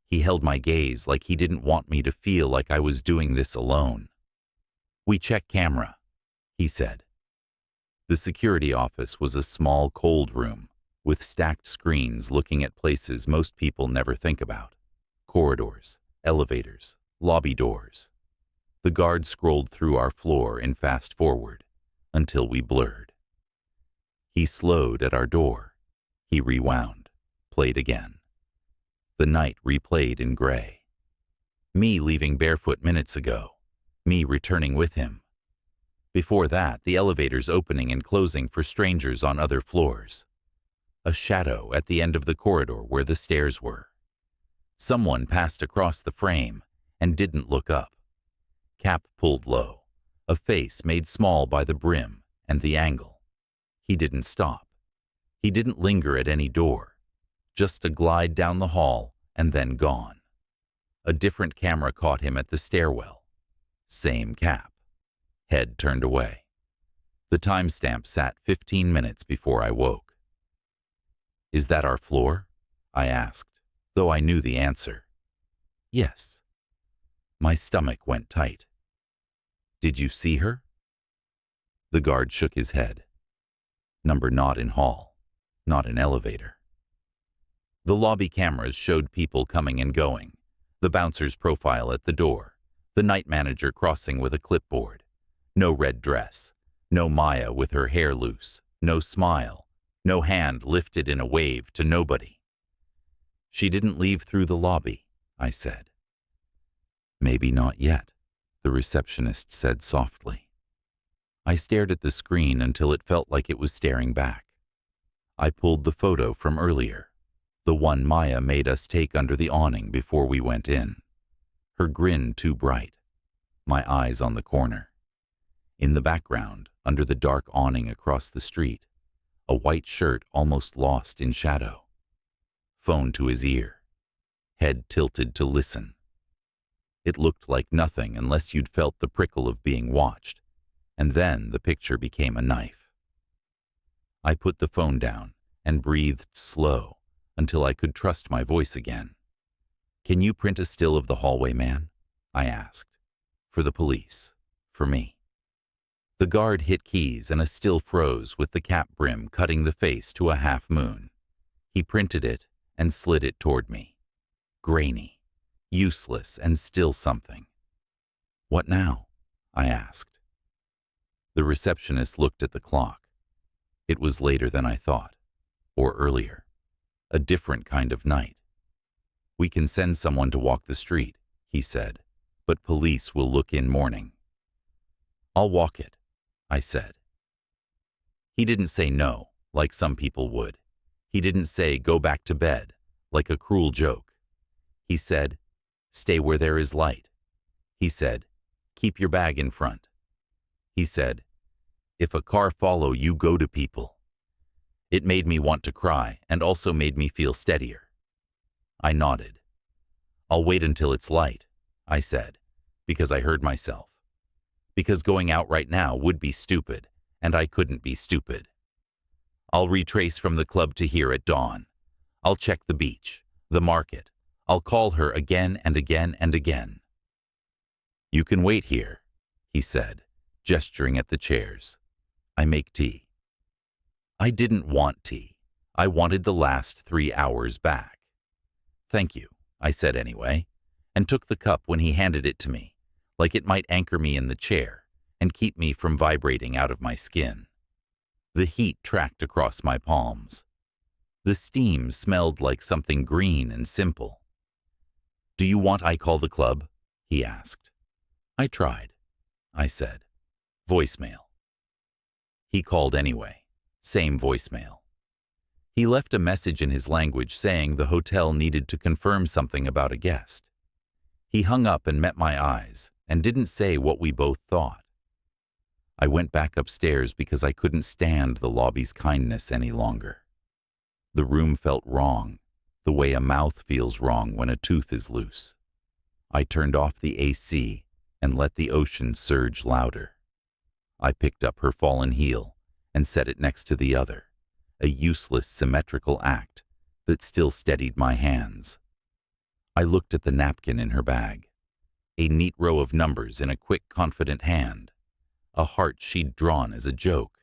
Speaker 1: He held my gaze like he didn't want me to feel like I was doing this alone. "We check camera," he said. The security office was a small, cold room with stacked screens looking at places most people never think about. Corridors, elevators, lobby doors. The guard scrolled through our floor in fast forward until we blurred. He slowed at our door. He rewound, played again. The night replayed in gray. Me leaving barefoot minutes ago. Me returning with him. Before that, the elevators opening and closing for strangers on other floors. A shadow at the end of the corridor where the stairs were. Someone passed across the frame and didn't look up. Cap pulled low, a face made small by the brim and the angle. He didn't stop. He didn't linger at any door. Just a glide down the hall and then gone. A different camera caught him at the stairwell. Same Cap. Head turned away. The timestamp sat 15 minutes before I woke. "Is that our floor?" I asked, though I knew the answer. "Yes." My stomach went tight. "Did you see her?" The guard shook his head. Number not in hall, not in elevator. The lobby cameras showed people coming and going, the bouncer's profile at the door, the night manager crossing with a clipboard. No red dress, no Maya with her hair loose, no smile, no hand lifted in a wave to nobody. "She didn't leave through the lobby," I said. "Maybe not yet," the receptionist said softly. I stared at the screen until it felt like it was staring back. I pulled the photo from earlier, the one Maya made us take under the awning before we went in. Her grin too bright, my eyes on the corner. In the background, under the dark awning across the street, a white shirt almost lost in shadow. Phone to his ear, head tilted to listen. It looked like nothing unless you'd felt the prickle of being watched, and then the picture became a knife. I put the phone down and breathed slow, until I could trust my voice again. "Can you print a still of the hallway man?" I asked. For the police. For me. The guard hit keys and a still froze with the cap brim cutting the face to a half moon. He printed it and slid it toward me. Grainy, useless, and still something. "What now?" I asked. The receptionist looked at the clock. It was later than I thought, or earlier. A different kind of night. "We can send someone to walk the street," he said, "but police will look in morning." "I'll walk it," I said. He didn't say no, like some people would. He didn't say go back to bed, like a cruel joke. He said, stay where there is light. He said, keep your bag in front. He said, if a car follow you, go to people. It made me want to cry and also made me feel steadier. I nodded. I'll wait until it's light, I said, because I heard myself. Because going out right now would be stupid, and I couldn't be stupid. I'll retrace from the club to here at dawn. I'll check the beach, the market. I'll call her again and again and again. You can wait here, he said, gesturing at the chairs. I make tea. I didn't want tea. I wanted the last 3 hours back. Thank you, I said anyway, and took the cup when he handed it to me, like it might anchor me in the chair and keep me from vibrating out of my skin. The heat tracked across my palms. The steam smelled like something green and simple. Do you want I call the club? He asked. I tried, I said. Voicemail. He called anyway. Same voicemail. He left a message in his language saying the hotel needed to confirm something about a guest. He hung up and met my eyes and didn't say what we both thought. I went back upstairs because I couldn't stand the lobby's kindness any longer. The room felt wrong, the way a mouth feels wrong when a tooth is loose. I turned off the AC and let the ocean surge louder. I picked up her fallen heel and set it next to the other, a useless symmetrical act that still steadied my hands. I looked at the napkin in her bag, a neat row of numbers in a quick, confident hand, a heart she'd drawn as a joke.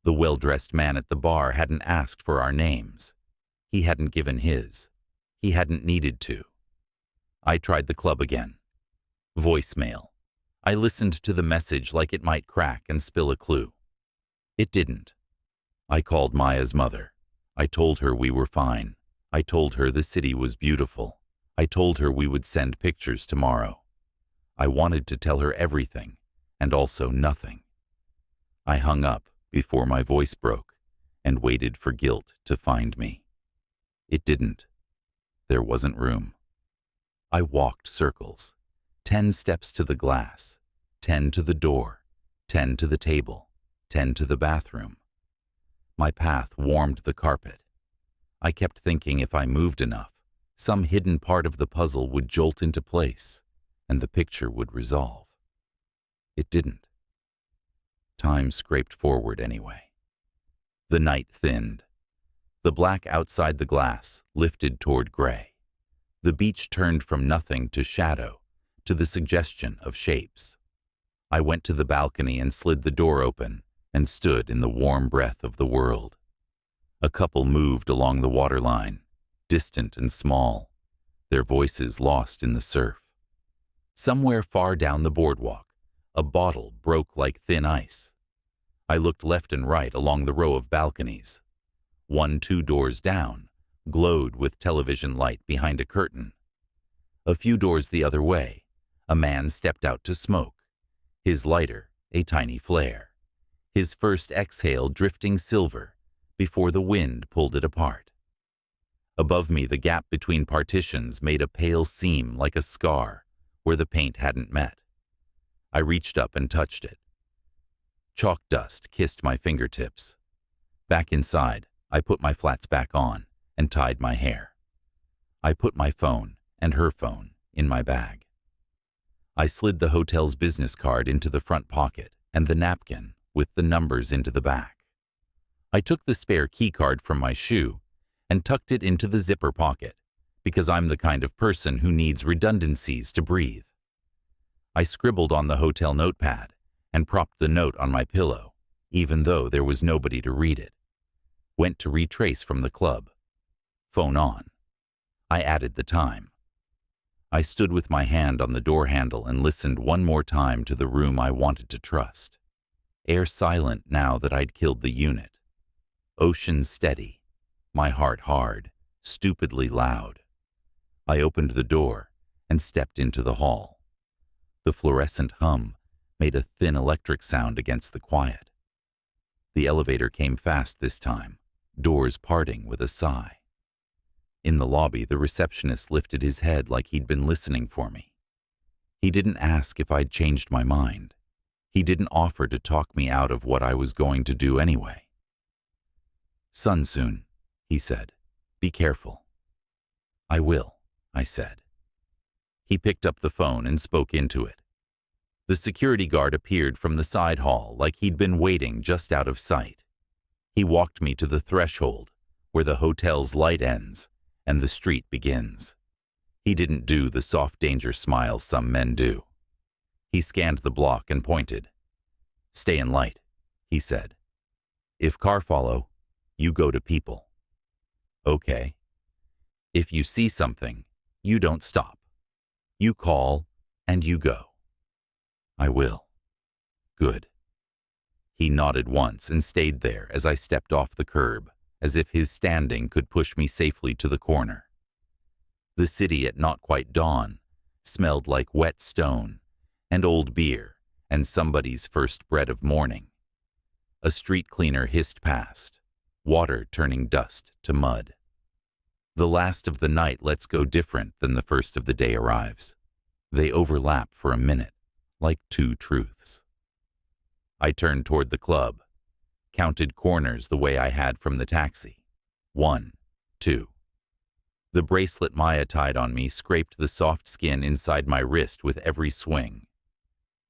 Speaker 1: The well-dressed man at the bar hadn't asked for our names. He hadn't given his. He hadn't needed to. I tried the club again. Voicemail. I listened to the message like it might crack and spill a clue. It didn't. I called Maya's mother. I told her we were fine. I told her the city was beautiful. I told her we would send pictures tomorrow. I wanted to tell her everything, and also nothing. I hung up before my voice broke and waited for guilt to find me. It didn't. There wasn't room. I walked circles, 10 steps to the glass, 10 to the door, 10 to the table, 10 to the bathroom. My path warmed the carpet. I kept thinking if I moved enough, some hidden part of the puzzle would jolt into place, and the picture would resolve. It didn't. Time scraped forward anyway. The night thinned. The black outside the glass lifted toward gray. The beach turned from nothing to shadow, to the suggestion of shapes. I went to the balcony and slid the door open and stood in the warm breath of the world. A couple moved along the waterline, distant and small, their voices lost in the surf. Somewhere far down the boardwalk, a bottle broke like thin ice. I looked left and right along the row of balconies. 1, 2 doors down glowed with television light behind a curtain. A few doors the other way, a man stepped out to smoke, his lighter a tiny flare, his first exhale drifting silver before the wind pulled it apart. Above me, the gap between partitions made a pale seam like a scar where the paint hadn't met. I reached up and touched it. Chalk dust kissed my fingertips. Back inside, I put my flats back on and tied my hair. I put my phone and her phone in my bag. I slid the hotel's business card into the front pocket and the napkin with the numbers into the back. I took the spare key card from my shoe and tucked it into the zipper pocket, because I'm the kind of person who needs redundancies to breathe. I scribbled on the hotel notepad and propped the note on my pillow, even though there was nobody to read it. Went to retrace from the club. Phone on. I added the time. I stood with my hand on the door handle and listened one more time to the room I wanted to trust. Air silent now that I'd killed the unit. Ocean steady. My heart hard, stupidly loud. I opened the door and stepped into the hall. The fluorescent hum made a thin electric sound against the quiet. The elevator came fast this time, doors parting with a sigh. In the lobby, the receptionist lifted his head like he'd been listening for me. He didn't ask if I'd changed my mind. He didn't offer to talk me out of what I was going to do anyway. "Sun soon," he said. "Be careful." "I will," I said. He picked up the phone and spoke into it. The security guard appeared from the side hall like he'd been waiting just out of sight. He walked me to the threshold, where the hotel's light ends and the street begins. He didn't do the soft danger smile some men do. He scanned the block and pointed. "Stay in light," he said. "If car follow, you go to people." "Okay. If you see something, you don't stop. You call and you go." "I will." "Good." He nodded once and stayed there as I stepped off the curb, as if his standing could push me safely to the corner. The city at not quite dawn smelled like wet stone and old beer and somebody's first bread of morning. A street cleaner hissed past, water turning dust to mud. The last of the night lets go different than the first of the day arrives. They overlap for a minute, like two truths. I turned toward the club, counted corners the way I had from the taxi. 1, 2. The bracelet Maya tied on me scraped the soft skin inside my wrist with every swing.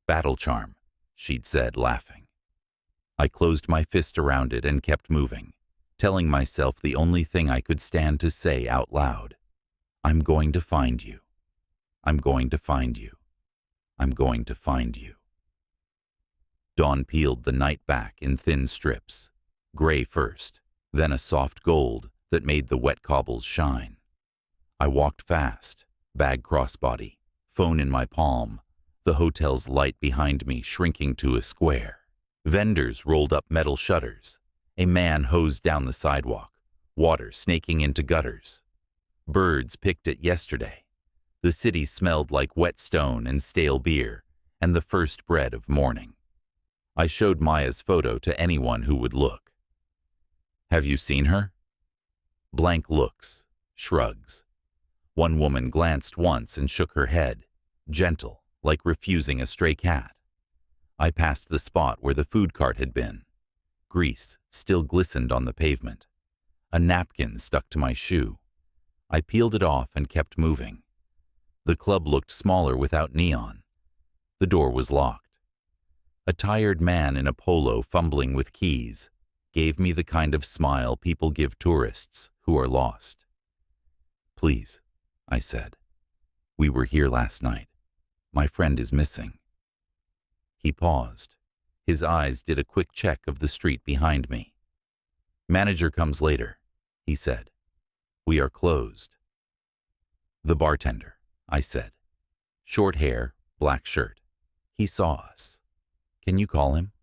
Speaker 1: "Battle charm," she'd said, laughing. I closed my fist around it and kept moving, telling myself the only thing I could stand to say out loud. "I'm going to find you. I'm going to find you. I'm going to find you." Dawn peeled the night back in thin strips, gray first, then a soft gold that made the wet cobbles shine. I walked fast, bag crossbody, phone in my palm, the hotel's light behind me shrinking to a square. Vendors rolled up metal shutters. A man hosed down the sidewalk, water snaking into gutters. Birds picked at yesterday. The city smelled like wet stone and stale beer and the first bread of morning. I showed Maya's photo to anyone who would look. "Have you seen her?" Blank looks, shrugs. One woman glanced once and shook her head, gentle, like refusing a stray cat. I passed the spot where the food cart had been. Grease still glistened on the pavement. A napkin stuck to my shoe. I peeled it off and kept moving. The club looked smaller without neon. The door was locked. A tired man in a polo fumbling with keys gave me the kind of smile people give tourists who are lost. "Please," I said. "We were here last night. My friend is missing." He paused. His eyes did a quick check of the street behind me. "Manager comes later," he said. "We are closed." "The bartender," I said. "Short hair, black shirt. He saw us. Can you call him?"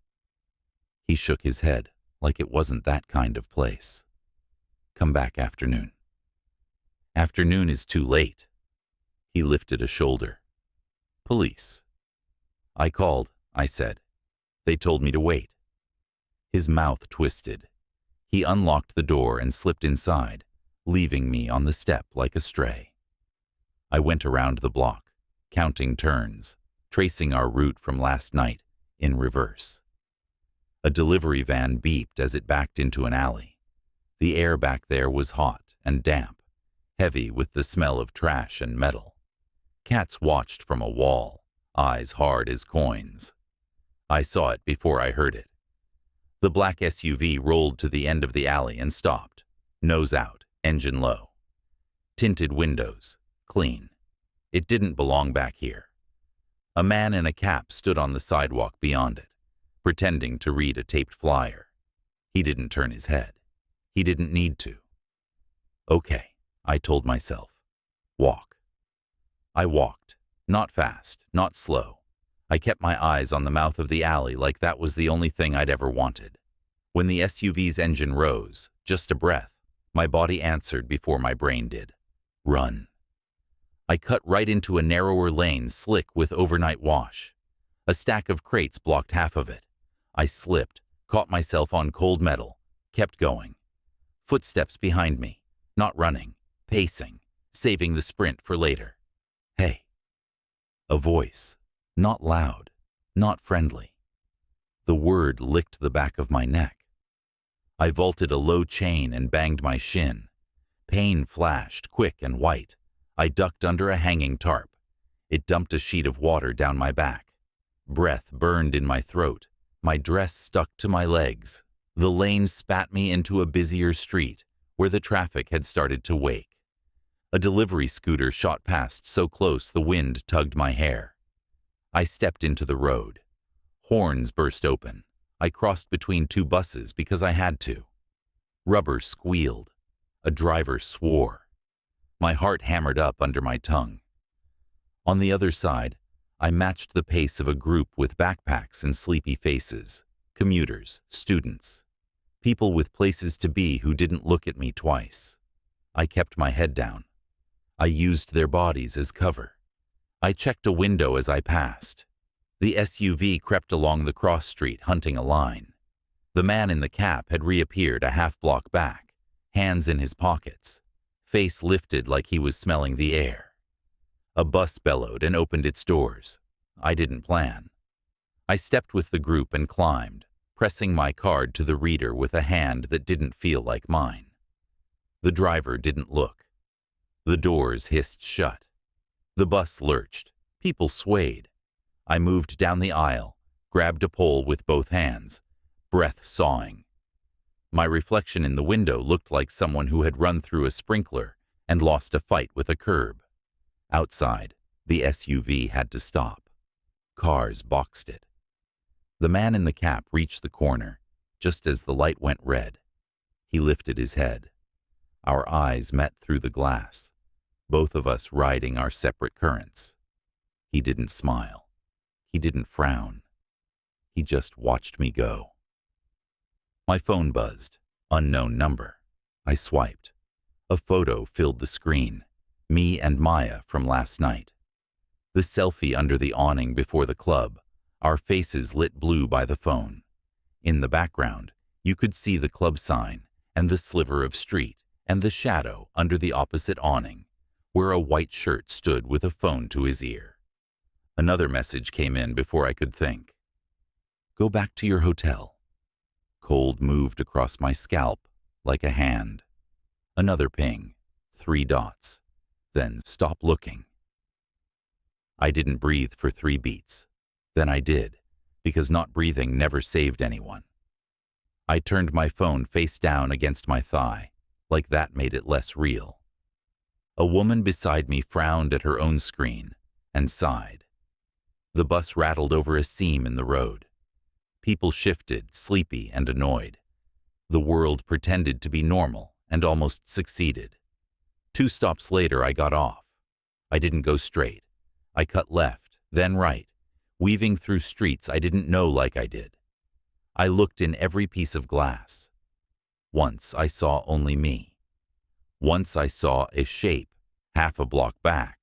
Speaker 1: He shook his head like it wasn't that kind of place. "Come back afternoon." "Afternoon is too late." He lifted a shoulder. "Police." "I called," I said. "They told me to wait." His mouth twisted. He unlocked the door and slipped inside, leaving me on the step like a stray. I went around the block, counting turns, tracing our route from last night in reverse. A delivery van beeped as it backed into an alley. The air back there was hot and damp, heavy with the smell of trash and metal. Cats watched from a wall, eyes hard as coins. I saw it before I heard it. The black SUV rolled to the end of the alley and stopped, nose out, Engine low. Tinted windows. Clean. It didn't belong back here. A man in a cap stood on the sidewalk beyond it, pretending to read a taped flyer. He didn't turn his head. He didn't need to. Okay, I told myself. Walk. I walked. Not fast, not slow. I kept my eyes on the mouth of the alley like that was the only thing I'd ever wanted. When the SUV's engine rose, just a breath, my body answered before my brain did. Run. I cut right into a narrower lane slick with overnight wash. A stack of crates blocked half of it. I slipped, caught myself on cold metal, kept going. Footsteps behind me, not running, pacing, saving the sprint for later. Hey. A voice, not loud, not friendly. The word licked the back of my neck. I vaulted a low chain and banged my shin. Pain flashed, quick and white. I ducked under a hanging tarp. It dumped a sheet of water down my back. Breath burned in my throat. My dress stuck to my legs. The lane spat me into a busier street, where the traffic had started to wake. A delivery scooter shot past so close the wind tugged my hair. I stepped into the road. Horns burst open. I crossed between two buses because I had to. Rubber squealed. A driver swore. My heart hammered up under my tongue. On the other side, I matched the pace of a group with backpacks and sleepy faces. Commuters, students, people with places to be who didn't look at me twice. I kept my head down. I used their bodies as cover. I checked a window as I passed. The SUV crept along the cross street, hunting a line. The man in the cap had reappeared a half-block back, hands in his pockets, face lifted like he was smelling the air. A bus bellowed and opened its doors. I didn't plan. I stepped with the group and climbed, pressing my card to the reader with a hand that didn't feel like mine. The driver didn't look. The doors hissed shut. The bus lurched. People swayed. I moved down the aisle, grabbed a pole with both hands, breath sawing. My reflection in the window looked like someone who had run through a sprinkler and lost a fight with a curb. Outside, the SUV had to stop. Cars boxed it. The man in the cap reached the corner, just as the light went red. He lifted his head. Our eyes met through the glass, both of us riding our separate currents. He didn't smile. He didn't frown. He just watched me go. My phone buzzed. Unknown number. I swiped. A photo filled the screen. Me and Maya from last night. The selfie under the awning before the club, our faces lit blue by the phone. In the background, you could see the club sign and the sliver of street and the shadow under the opposite awning, where a white shirt stood with a phone to his ear. Another message came in before I could think. Go back to your hotel. Cold moved across my scalp like a hand. Another ping, 3 dots, then stop looking. I didn't breathe for 3 beats. Then I did, because not breathing never saved anyone. I turned my phone face down against my thigh, like that made it less real. A woman beside me frowned at her own screen and sighed. The bus rattled over a seam in the road. People shifted, sleepy and annoyed. The world pretended to be normal and almost succeeded. 2 stops later, I got off. I didn't go straight. I cut left, then right, weaving through streets I didn't know like I did. I looked in every piece of glass. Once I saw only me. Once I saw a shape, half a block back,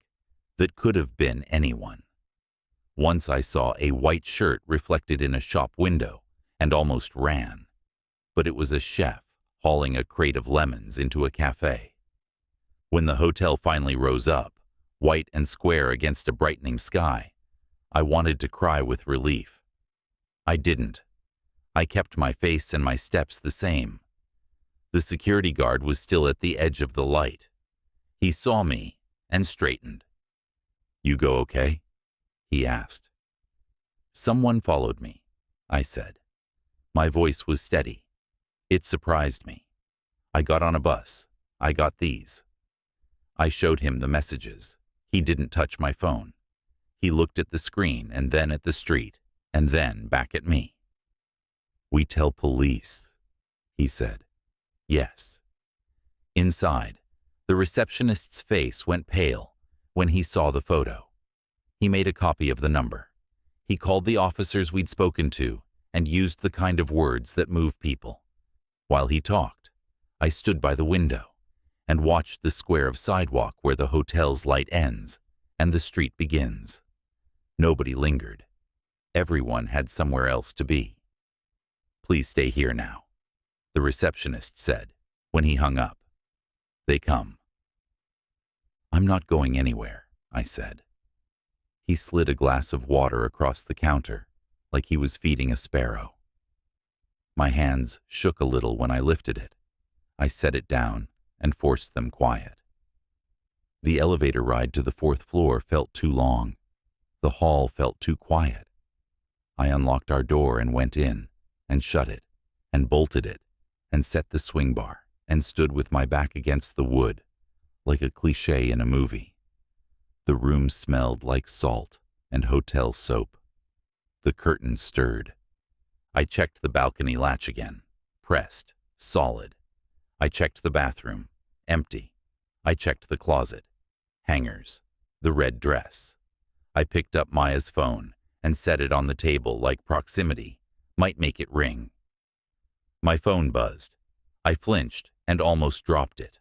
Speaker 1: that could have been anyone. Once I saw a white shirt reflected in a shop window and almost ran. But it was a chef hauling a crate of lemons into a cafe. When the hotel finally rose up, white and square against a brightening sky, I wanted to cry with relief. I didn't. I kept my face and my steps the same. The security guard was still at the edge of the light. He saw me and straightened. You go okay? He asked. Someone followed me, I said. My voice was steady. It surprised me. I got on a bus, I got these. I showed him the messages. He didn't touch my phone. He looked at the screen and then at the street and then back at me. We tell police, he said. Yes. Inside, the receptionist's face went pale when he saw the photo. He made a copy of the number. He called the officers we'd spoken to and used the kind of words that move people. While he talked, I stood by the window and watched the square of sidewalk where the hotel's light ends and the street begins. Nobody lingered. Everyone had somewhere else to be. Please stay here now, the receptionist said when he hung up. They come. I'm not going anywhere, I said. He slid a glass of water across the counter like he was feeding a sparrow. My hands shook a little when I lifted it. I set it down and forced them quiet. The elevator ride to the 4th floor felt too long. The hall felt too quiet. I unlocked our door and went in, and shut it, and bolted it, and set the swing bar, and stood with my back against the wood, like a cliché in a movie. The room smelled like salt and hotel soap. The curtain stirred. I checked the balcony latch again, pressed, solid. I checked the bathroom, empty. I checked the closet, hangers, the red dress. I picked up Maya's phone and set it on the table like proximity might make it ring. My phone buzzed. I flinched and almost dropped it.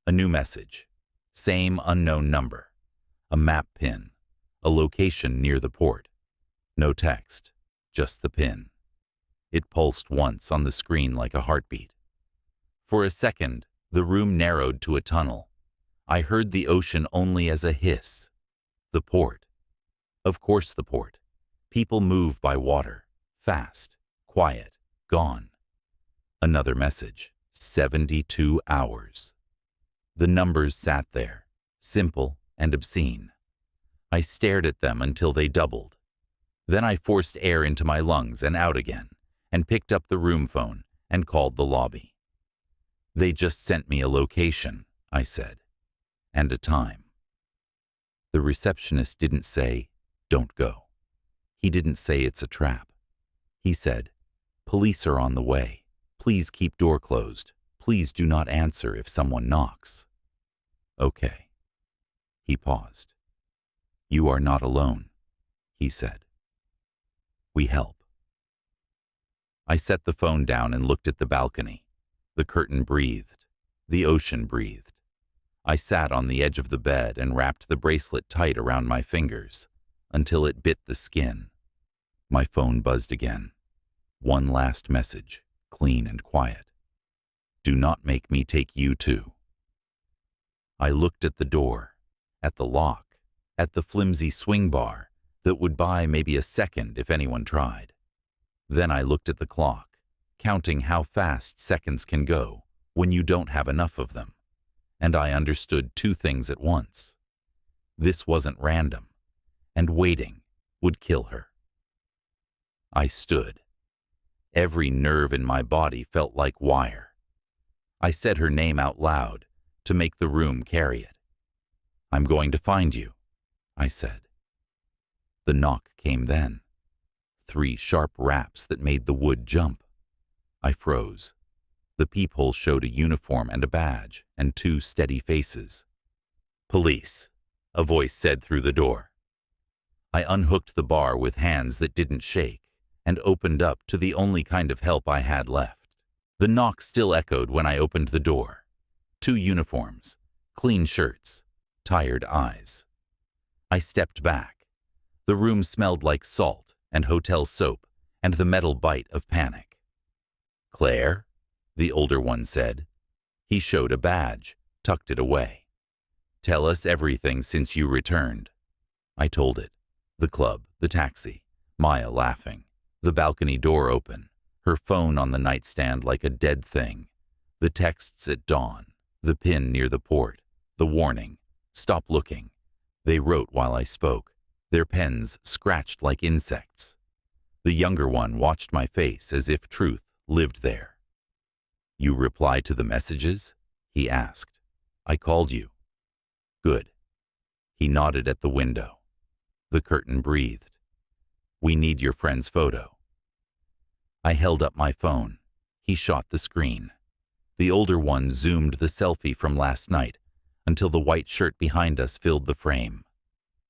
Speaker 1: A new message. Same unknown number. A map pin. A location near the port. No text, just the pin. It pulsed once on the screen like a heartbeat. For a second, the room narrowed to a tunnel. I heard the ocean only as a hiss. The port. Of course the port. People move by water. Fast. Quiet. Gone. Another message. 72 hours. The numbers sat there, simple and obscene. I stared at them until they doubled. Then I forced air into my lungs and out again, and picked up the room phone and called the lobby. They just sent me a location, I said, and a time. The receptionist didn't say, don't go. He didn't say it's a trap. He said, police are on the way. Please keep door closed. Please do not answer if someone knocks. Okay. He paused. You are not alone, he said. We help. I set the phone down and looked at the balcony. The curtain breathed. The ocean breathed. I sat on the edge of the bed and wrapped the bracelet tight around my fingers until it bit the skin. My phone buzzed again. One last message, clean and quiet. Do not make me take you too. I looked at the door, at the lock, at the flimsy swing bar that would buy maybe a second if anyone tried. Then I looked at the clock, counting how fast seconds can go when you don't have enough of them, and I understood two things at once. This wasn't random, and waiting would kill her. I stood. Every nerve in my body felt like wire. I said her name out loud to make the room carry it. I'm going to find you, I said. The knock came then. 3 sharp raps that made the wood jump. I froze. The peephole showed a uniform and a badge and 2 steady faces. Police, a voice said through the door. I unhooked the bar with hands that didn't shake and opened up to the only kind of help I had left. The knock still echoed when I opened the door. 2 uniforms, clean shirts, tired eyes. I stepped back. The room smelled like salt and hotel soap and the metal bite of panic. Claire, the older one said. He showed a badge, tucked it away. Tell us everything since you returned. I told it. The club, the taxi, Maya laughing, the balcony door open, her phone on the nightstand like a dead thing, the texts at dawn, the pin near the port, the warning, stop looking. They wrote while I spoke, their pens scratched like insects. The younger one watched my face as if truth lived there. You reply to the messages? He asked. I called you. Good. He nodded at the window. The curtain breathed. We need your friend's photo. I held up my phone. He shot the screen. The older one zoomed the selfie from last night until the white shirt behind us filled the frame.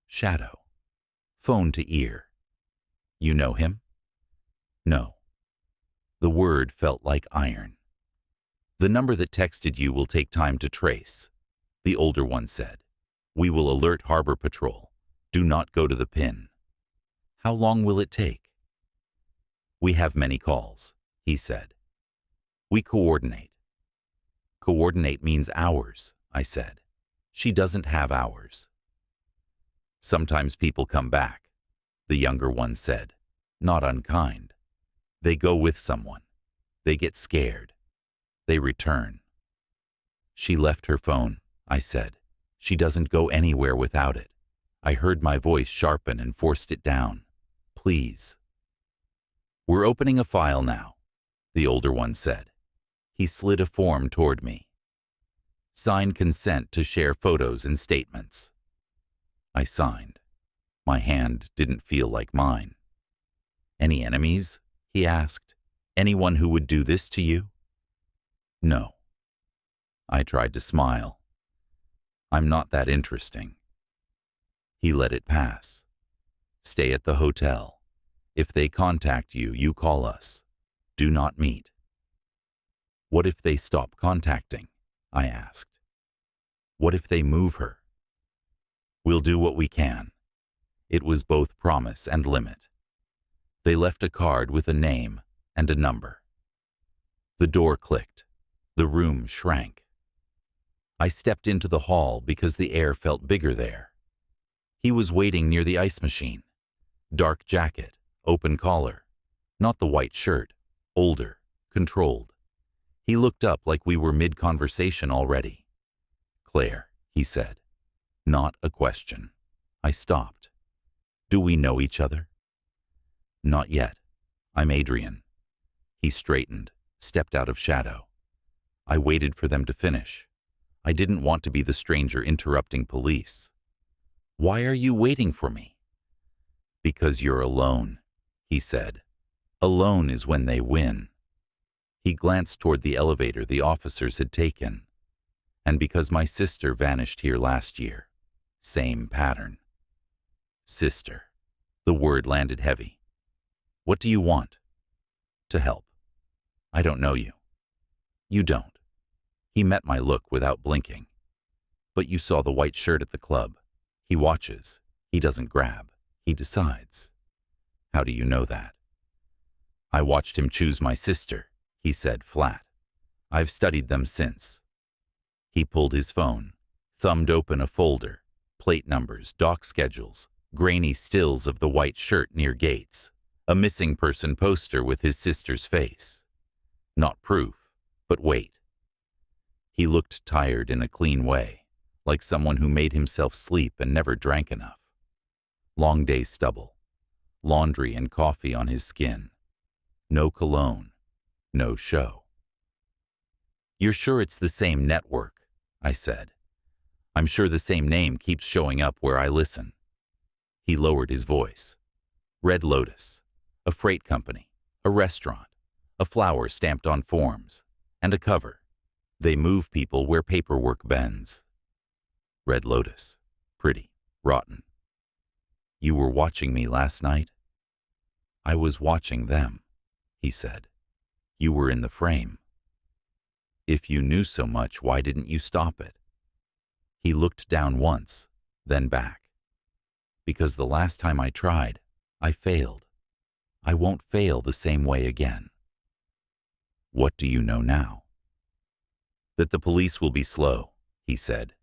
Speaker 1: Shadow. Phone to ear. You know him? No. The word felt like iron. The number that texted you will take time to trace, the older one said. We will alert Harbor Patrol. Do not go to the pin. How long will it take? We have many calls, he said. We coordinate. Coordinate means hours, I said. She doesn't have hours. Sometimes people come back, the younger one said, not unkind. They go with someone. They get scared. They return. She left her phone, I said. She doesn't go anywhere without it. I heard my voice sharpen and forced it down. Please. We're opening a file now, the older one said. He slid a form toward me. Sign consent to share photos and statements. I signed. My hand didn't feel like mine. Any enemies? He asked. Anyone who would do this to you? No. I tried to smile. I'm not that interesting. He let it pass. Stay at the hotel. If they contact you, you call us. Do not meet. What if they stop contacting? I asked. What if they move her? We'll do what we can. It was both promise and limit. They left a card with a name and a number. The door clicked. The room shrank. I stepped into the hall because the air felt bigger there. He was waiting near the ice machine. Dark jacket, open collar. Not the white shirt. Older, controlled. He looked up like we were mid-conversation already. Claire, he said. Not a question. I stopped. Do we know each other? Not yet. I'm Adrian. He straightened, stepped out of shadow. I waited for them to finish. I didn't want to be the stranger interrupting police. Why are you waiting for me? Because you're alone, he said. Alone is when they win. He glanced toward the elevator the officers had taken. And because my sister vanished here last year. Same pattern. Sister. The word landed heavy. What do you want? To help. I don't know you. You don't. He met my look without blinking. But you saw the white shirt at the club. He watches. He doesn't grab. He decides. How do you know that? I watched him choose my sister, he said flat. I've studied them since. He pulled his phone, thumbed open a folder, plate numbers, dock schedules, grainy stills of the white shirt near gates, a missing person poster with his sister's face. Not proof, but wait. He looked tired in a clean way, like someone who made himself sleep and never drank enough. Long day stubble, laundry and coffee on his skin. No cologne, no show. You're sure it's the same network? I said. I'm sure the same name keeps showing up where I listen. He lowered his voice. Red Lotus, a freight company, a restaurant, a flower stamped on forms, and a cover. They move people where paperwork bends. Red Lotus, pretty, rotten. You were watching me last night? I was watching them, he said. You were in the frame. If you knew so much, why didn't you stop it? He looked down once, then back. Because the last time I tried, I failed. I won't fail the same way again. What do you know now? That the police will be slow, he said.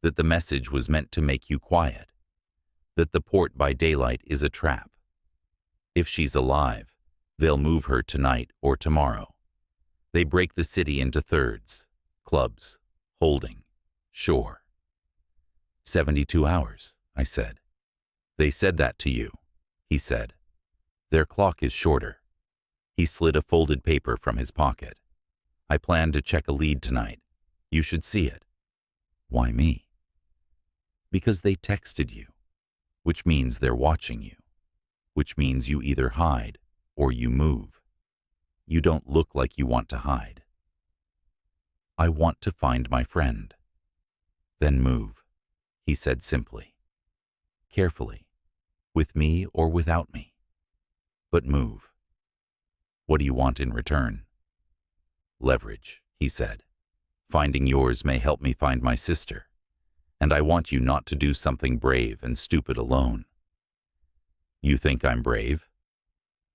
Speaker 1: That the message was meant to make you quiet. That the port by daylight is a trap. If she's alive, they'll move her tonight or tomorrow. They break the city into thirds, clubs, holding, shore. 72 hours, I said. They said that to you, he said. Their clock is shorter. He slid a folded paper from his pocket. I plan to check a lead tonight. You should see it. Why me? Because they texted you, which means they're watching you, which means you either hide or you move. You don't look like you want to hide. I want to find my friend. Then move, he said simply. Carefully, with me or without me. But move. What do you want in return? Leverage, he said. Finding yours may help me find my sister, and I want you not to do something brave and stupid alone. You think I'm brave?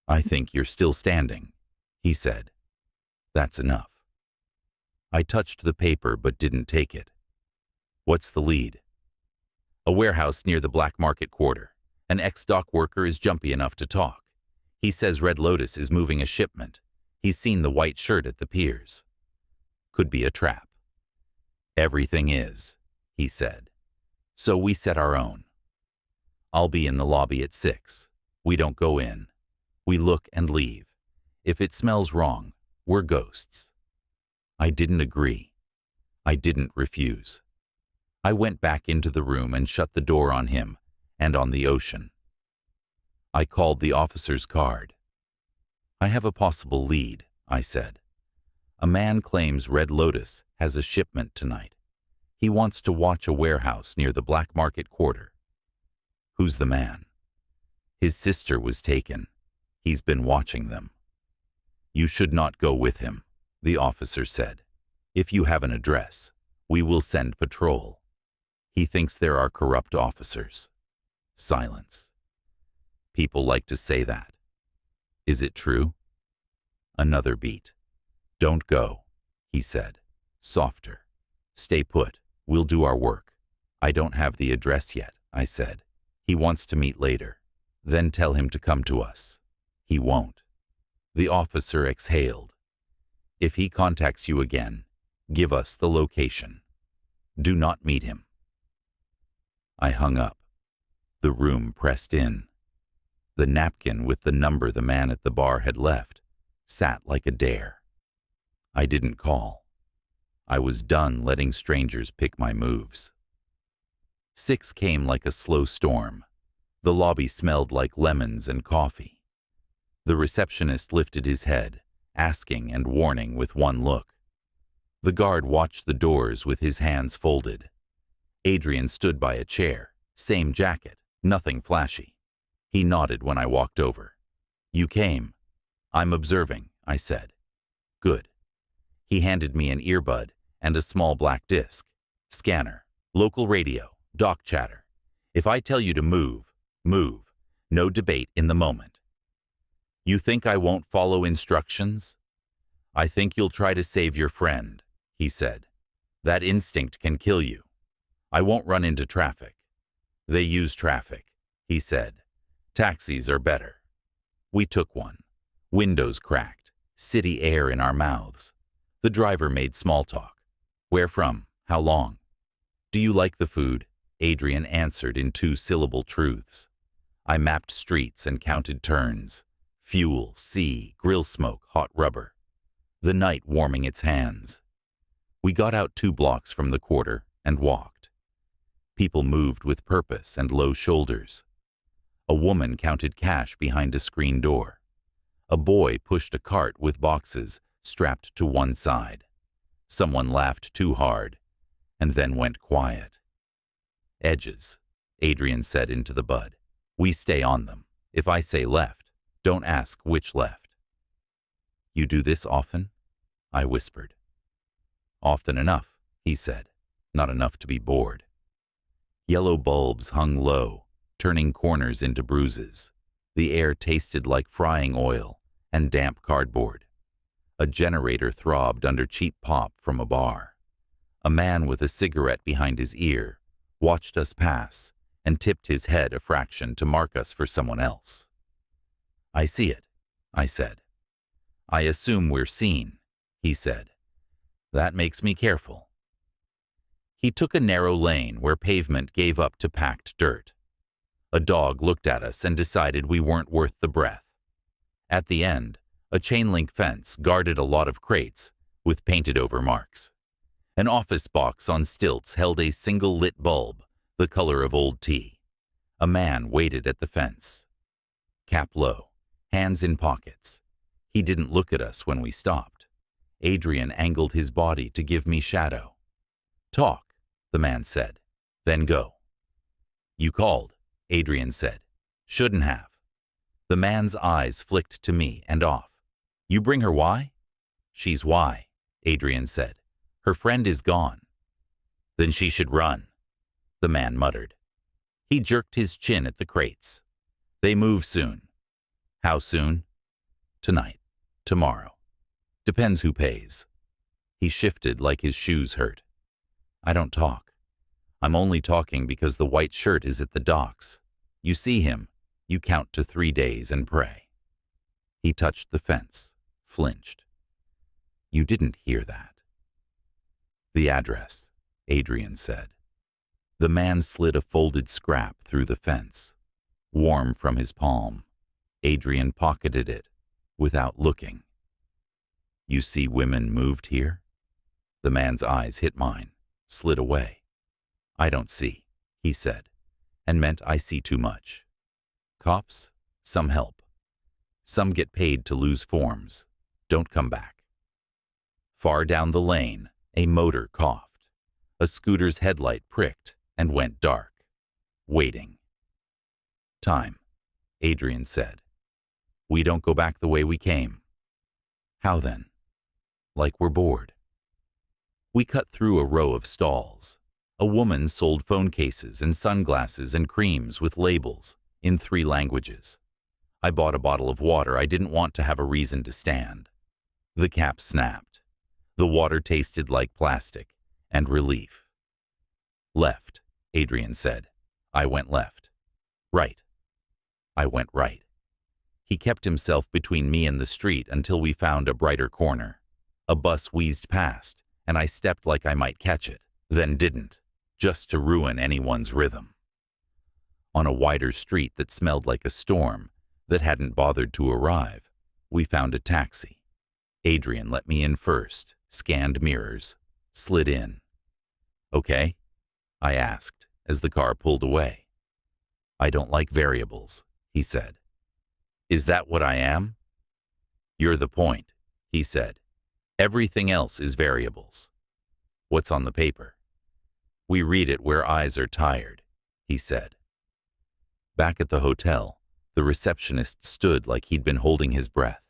Speaker 1: I think you're still standing, he said. That's enough. I touched the paper but didn't take it. What's the lead? A warehouse near the Black Market Quarter. An ex-dock worker is jumpy enough to talk. He says Red Lotus is moving a shipment. He's seen the white shirt at the piers. Could be a trap. Everything is, he said. So we set our own. I'll be in the lobby at 6. We don't go in. We look and leave. If it smells wrong, we're ghosts. I didn't agree. I didn't refuse. I went back into the room and shut the door on him and on the ocean. I called the officer's card. I have a possible lead, I said. A man claims Red Lotus has a shipment tonight. He wants to watch a warehouse near the Black Market Quarter. Who's the man? His sister was taken. He's been watching them. You should not go with him, the officer said. If you have an address, we will send patrol. He thinks there are corrupt officers. Silence. People like to say that. Is it true? Another beat. Don't go, he said. Softer. Stay put. We'll do our work. I don't have the address yet, I said. He wants to meet later. Then tell him to come to us. He won't. The officer exhaled. If he contacts you again, give us the location. Do not meet him. I hung up. The room pressed in. The napkin with the number the man at the bar had left sat like a dare. I didn't call. I was done letting strangers pick my moves. 6 came like a slow storm. The lobby smelled like lemons and coffee. The receptionist lifted his head, asking and warning with one look. The guard watched the doors with his hands folded. Adrian stood by a chair, same jacket, nothing flashy. He nodded when I walked over. You came. I'm observing, I said. Good. He handed me an earbud and a small black disc. Scanner, local radio, dock chatter. If I tell you to move, move. No debate in the moment. You think I won't follow instructions? I think you'll try to save your friend, he said. That instinct can kill you. I won't run into traffic. They use traffic, he said. Taxis are better. We took one. Windows cracked, city air in our mouths. The driver made small talk. Where from? How long? Do you like the food? Adrian answered in 2-syllable truths. I mapped streets and counted turns. Fuel, sea, grill smoke, hot rubber. The night warming its hands. We got out 2 blocks from the quarter and walked. People moved with purpose and low shoulders. A woman counted cash behind a screen door. A boy pushed a cart with boxes strapped to one side. Someone laughed too hard and then went quiet. Edges, Adrian said into the bud. We stay on them. If I say left, don't ask which left. You do this often? I whispered. Often enough, he said. Not enough to be bored. Yellow bulbs hung low, turning corners into bruises. The air tasted like frying oil and damp cardboard. A generator throbbed under cheap pop from a bar. A man with a cigarette behind his ear watched us pass and tipped his head a fraction to mark us for someone else. I see it, I said. I assume we're seen, he said. That makes me careful. He took a narrow lane where pavement gave up to packed dirt. A dog looked at us and decided we weren't worth the breath. At the end, a chain-link fence guarded a lot of crates with painted-over marks. An office box on stilts held a single lit bulb, the color of old tea. A man waited at the fence. Cap low, hands in pockets. He didn't look at us when we stopped. Adrian angled his body to give me shadow. "Talk," the man said, "then go." "You called," Adrian said. "Shouldn't have." The man's eyes flicked to me and off. "You bring her why?" "She's why," Adrian said. "Her friend is gone." "Then she should run," the man muttered. He jerked his chin at the crates. "They move soon." "How soon?" "Tonight. Tomorrow. Depends who pays." He shifted like his shoes hurt. "I don't talk. I'm only talking because the white shirt is at the docks. You see him, you count to 3 days and pray." He touched the fence, flinched. "You didn't hear that." "The address," Adrian said. The man slid a folded scrap through the fence, warm from his palm. Adrian pocketed it, without looking. "You see women moved here?" The man's eyes hit mine, slid away. "I don't see," he said, and meant I see too much. "Cops, some help. Some get paid to lose forms. Don't come back." Far down the lane, a motor coughed. A scooter's headlight pricked and went dark. Waiting. "Time," Adrian said. "We don't go back the way we came." "How then?" "Like we're bored." We cut through a row of stalls. A woman sold phone cases and sunglasses and creams with labels in 3 languages. I bought a bottle of water. I didn't want to have a reason to stand. The cap snapped. The water tasted like plastic and relief. "Left," Adrian said. I went left. "Right." I went right. He kept himself between me and the street until we found a brighter corner. A bus wheezed past, and I stepped like I might catch it, then didn't, just to ruin anyone's rhythm. On a wider street that smelled like a storm that hadn't bothered to arrive, we found a taxi. Adrian let me in first, scanned mirrors, slid in. "Okay?" I asked as the car pulled away. "I don't like variables," he said. "Is that what I am?" "You're the point," he said. "Everything else is variables." "What's on the paper?" "We read it where eyes are tired," he said. Back at the hotel, the receptionist stood like he'd been holding his breath.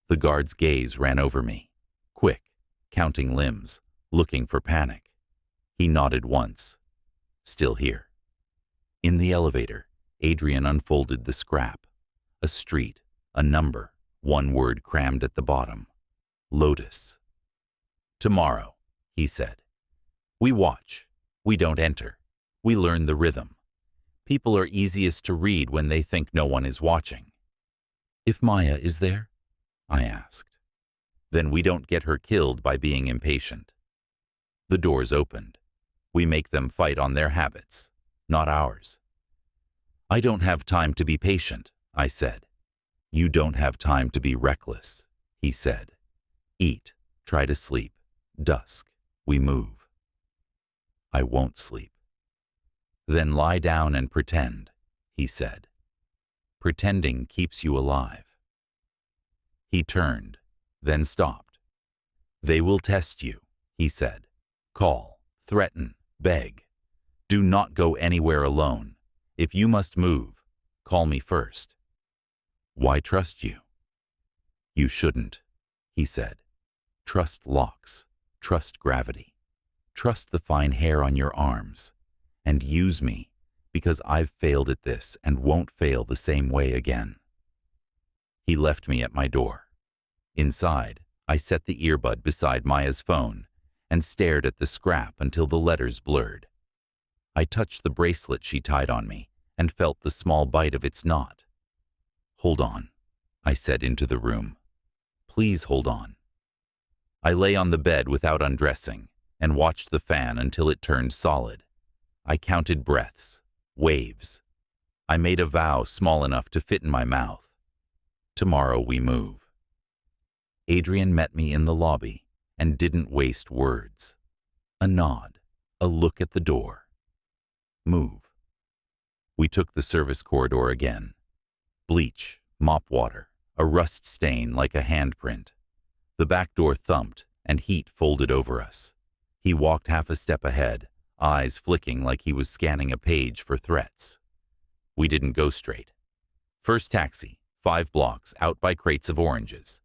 Speaker 1: The guard's gaze ran over me, quick, counting limbs, looking for panic. He nodded once. "Still here." In the elevator, Adrian unfolded the scrap. A street, a number, 1 word crammed at the bottom. Lotus. "Tomorrow," he said. "We watch. We don't enter. We learn the rhythm. People are easiest to read when they think no one is watching." "If Maya is there?" I asked. "Then we don't get her killed by being impatient." The doors opened. We make them fight on their habits, not ours. "I don't have time to be patient," I said. "You don't have time to be reckless," he said. "Eat, try to sleep. Dusk, we move." "I won't sleep." "Then lie down and pretend," he said. "Pretending keeps you alive." He turned, then stopped. "They will test you," he said. "Call, threaten, beg. Do not go anywhere alone. If you must move, call me first." "Why trust you?" "You shouldn't," he said. "Trust locks, trust gravity, trust the fine hair on your arms, and use me because I've failed at this and won't fail the same way again." He left me at my door. Inside, I set the earbud beside Maya's phone and stared at the scrap until the letters blurred. I touched the bracelet she tied on me and felt the small bite of its knot. "Hold on," I said into the room. "Please hold on." I lay on the bed without undressing and watched the fan until it turned solid. I counted breaths, waves. I made a vow small enough to fit in my mouth. "Tomorrow we move." Adrian met me in the lobby and didn't waste words. A nod, a look at the door. Move. We took the service corridor again. Bleach, mop water, a rust stain like a handprint. The back door thumped, and heat folded over us. He walked half a step ahead, eyes flicking like he was scanning a page for threats. We didn't go straight. First taxi, 5 blocks, out by crates of oranges.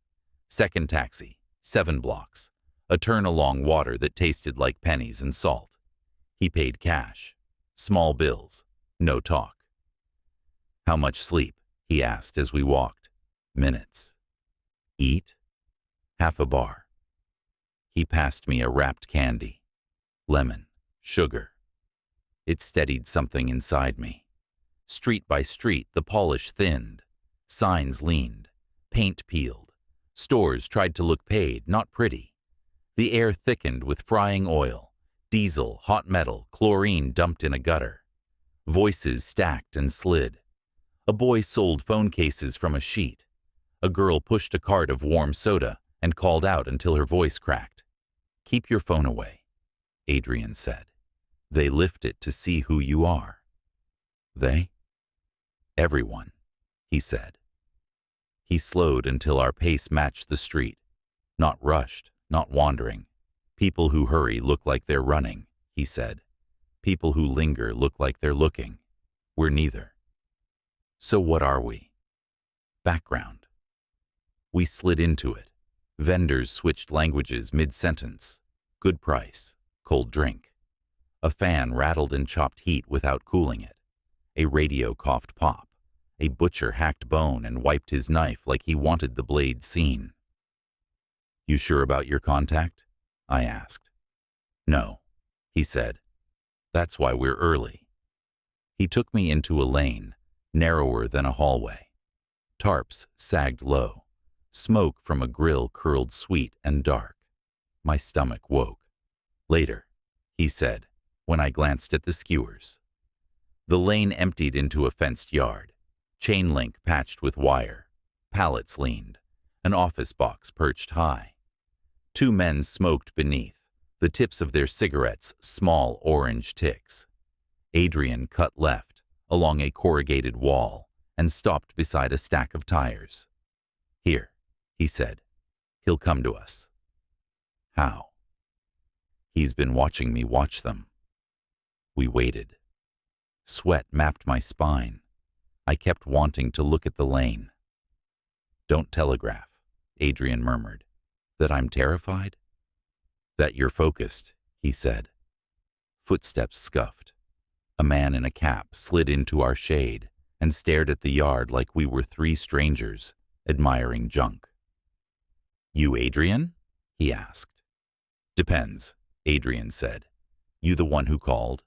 Speaker 1: Second taxi, 7 blocks, a turn along water that tasted like pennies and salt. He paid cash. Small bills, no talk. How much sleep? He asked as we walked. Minutes. Eat? Half a bar. He passed me a wrapped candy. Lemon, sugar. It steadied something inside me. Street by street, the polish thinned. Signs leaned. Paint peeled. Stores tried to look paid, not pretty. The air thickened with frying oil. Diesel, hot metal, chlorine dumped in a gutter. Voices stacked and slid. A boy sold phone cases from a sheet. A girl pushed a cart of warm soda and called out until her voice cracked. Keep your phone away, Adrian said. They lift it to see who you are. They? Everyone, he said. He slowed until our pace matched the street. Not rushed, not wandering. People who hurry look like they're running, he said. People who linger look like they're looking. We're neither. So what are we? Background. We slid into it. Vendors switched languages mid-sentence. Good price. Cold drink. A fan rattled and chopped heat without cooling it. A radio coughed pop. A butcher hacked bone and wiped his knife like he wanted the blade seen. You sure about your contact? I asked. No, he said. That's why we're early. He took me into a lane, narrower than a hallway. Tarps sagged low. Smoke from a grill curled sweet and dark. My stomach woke. Later, he said, when I glanced at the skewers. The lane emptied into a fenced yard. Chain link patched with wire. Pallets leaned. An office box perched high. 2 men smoked beneath, the tips of their cigarettes small orange ticks. Adrian cut left, along a corrugated wall, and stopped beside a stack of tires. Here, he said. He'll come to us. How? He's been watching me watch them. We waited. Sweat mapped my spine. I kept wanting to look at the lane. Don't telegraph, Adrian murmured. That I'm terrified? That you're focused, he said. Footsteps scuffed. A man in a cap slid into our shade and stared at the yard like we were 3 strangers, admiring junk. You Adrian? He asked. Depends, Adrian said. You the one who called?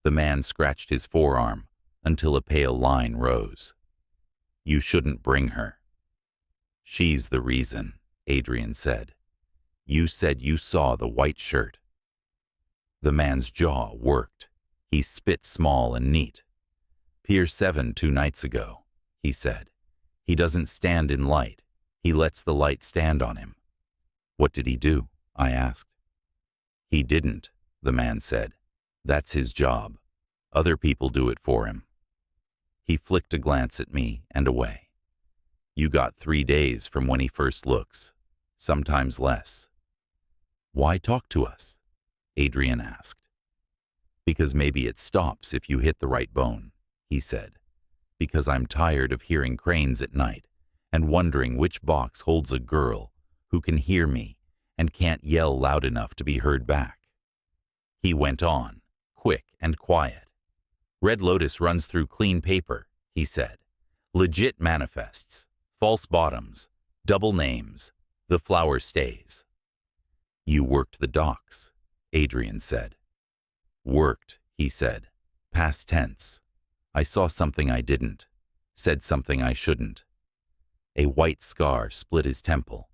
Speaker 1: The man scratched his forearm until a pale line rose. You shouldn't bring her. She's the reason, Adrian said. You said you saw the white shirt. The man's jaw worked. He spit small and neat. Pier 7 2 nights ago, he said. He doesn't stand in light. He lets the light stand on him. What did he do? I asked. He didn't, the man said. That's his job. Other people do it for him. He flicked a glance at me and away. You got 3 days from when he first looks, sometimes less. Why talk to us? Adrian asked. Because maybe it stops if you hit the right bone, he said. Because I'm tired of hearing cranes at night and wondering which box holds a girl who can hear me and can't yell loud enough to be heard back. He went on, quick and quiet. Red Lotus runs through clean paper, he said. Legit manifests, false bottoms, double names, the flower stays. You worked the docks, Adrian said. Worked, he said. Past tense. I saw something I didn't, said something I shouldn't. A white scar split his temple.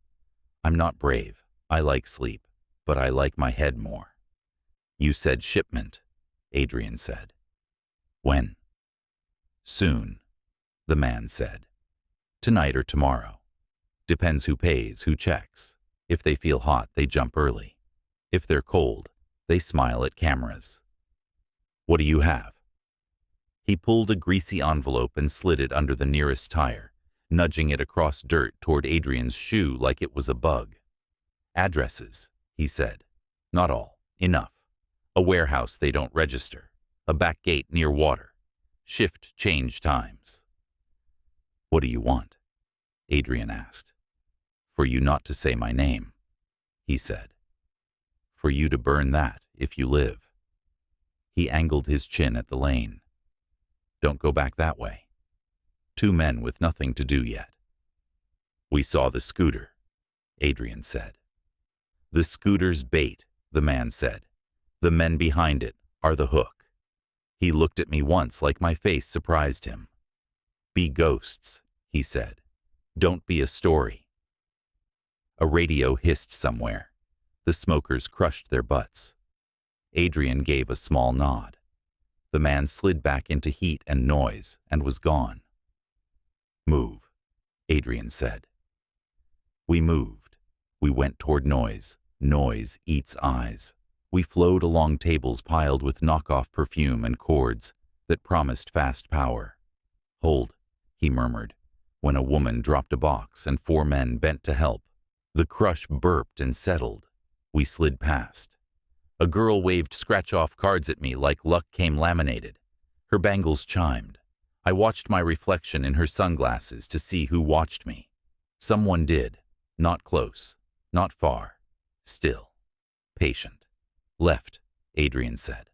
Speaker 1: I'm not brave. I like sleep, but I like my head more. You said shipment, Adrian said. When? Soon, the man said. Tonight or tomorrow. Depends who pays, who checks. If they feel hot, they jump early. If they're cold, they smile at cameras. What do you have? He pulled a greasy envelope and slid it under the nearest tire, nudging it across dirt toward Adrian's shoe like it was a bug. Addresses, he said. Not all. Enough. A warehouse they don't register. A back gate near water. Shift change times. What do you want? Adrian asked. For you not to say my name, he said. For you to burn that if you live. He angled his chin at the lane. Don't go back that way. Two men with nothing to do yet. We saw the scooter, Adrian said. The scooter's bait, the man said. The men behind it are the hook. He looked at me once like my face surprised him. Be ghosts, he said. Don't be a story. A radio hissed somewhere. The smokers crushed their butts. Adrian gave a small nod. The man slid back into heat and noise and was gone. Move, Adrian said. We moved. We went toward noise. Noise eats eyes. We flowed along tables piled with knockoff perfume and cords that promised fast power. Hold, he murmured, when a woman dropped a box and four men bent to help. The crush burped and settled. We slid past. A girl waved scratch-off cards at me like luck came laminated. Her bangles chimed. I watched my reflection in her sunglasses to see who watched me. Someone did. Not close. Not far. Still. Patient. Left, Adrian said.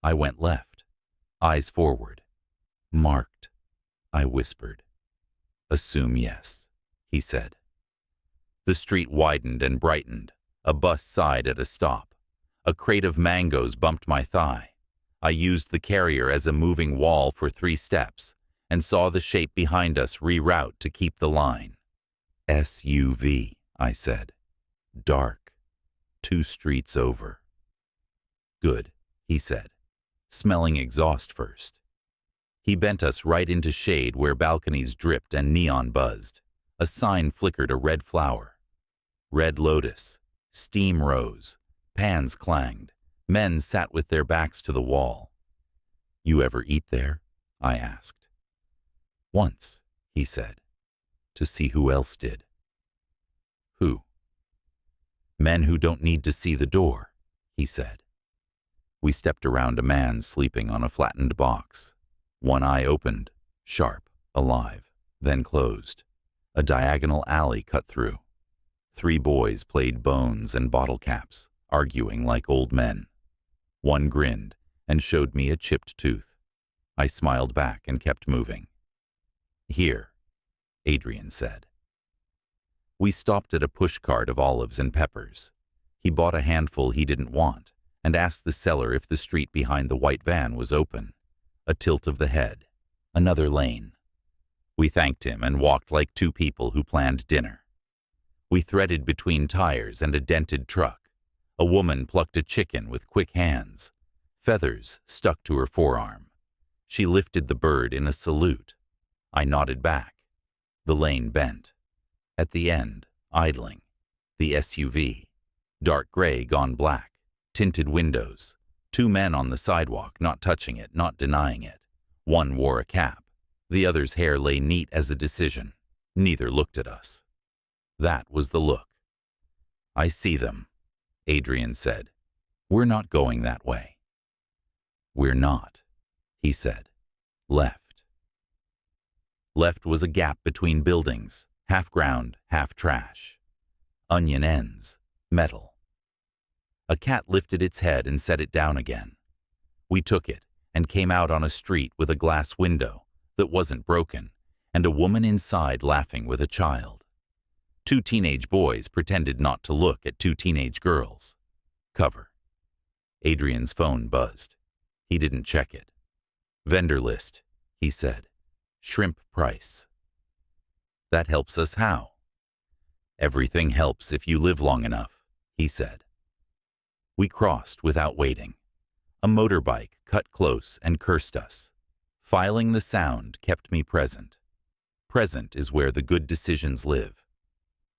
Speaker 1: I went left. Eyes forward. Marked. I whispered. Assume yes, he said. The street widened and brightened. A bus sighed at a stop. A crate of mangoes bumped my thigh. I used the carrier as a moving wall for 3 steps and saw the shape behind us reroute to keep the line. SUV, I said. Dark. 2 streets over. Good, he said, smelling exhaust first. He bent us right into shade where balconies dripped and neon buzzed. A sign flickered a red flower. Red lotus. Steam rose. Pans clanged. Men sat with their backs to the wall. You ever eat there? I asked. Once, he said, to see who else did. Who? Men who don't need to see the door, he said. We stepped around a man sleeping on a flattened box. One eye opened, sharp, alive, then closed. A diagonal alley cut through. 3 boys played bones and bottle caps, arguing like old men. One grinned and showed me a chipped tooth. I smiled back and kept moving. Here, Adrian said. We stopped at a pushcart of olives and peppers. He bought a handful he didn't want and asked the seller if the street behind the white van was open. A tilt of the head. Another lane. We thanked him and walked like 2 people who planned dinner. We threaded between tires and a dented truck. A woman plucked a chicken with quick hands. Feathers stuck to her forearm. She lifted the bird in a salute. I nodded back. The lane bent. At the end, idling, the SUV. Dark gray gone black. Tinted windows. 2 men on the sidewalk, not touching it, not denying it. One wore a cap. The other's hair lay neat as a decision. Neither looked at us. That was the look. I see them, Adrian said. We're not going that way. We're not, he said. Left. Left was a gap between buildings, half ground, half trash. Onion ends, metal. A cat lifted its head and set it down again. We took it and came out on a street with a glass window that wasn't broken and a woman inside laughing with a child. 2 teenage boys pretended not to look at 2 teenage girls. Cover. Adrian's phone buzzed. He didn't check it. Vendor list, he said. Shrimp price. That helps us how? Everything helps if you live long enough, he said. We crossed without waiting. A motorbike cut close and cursed us. Filing the sound kept me present. Present is where the good decisions live.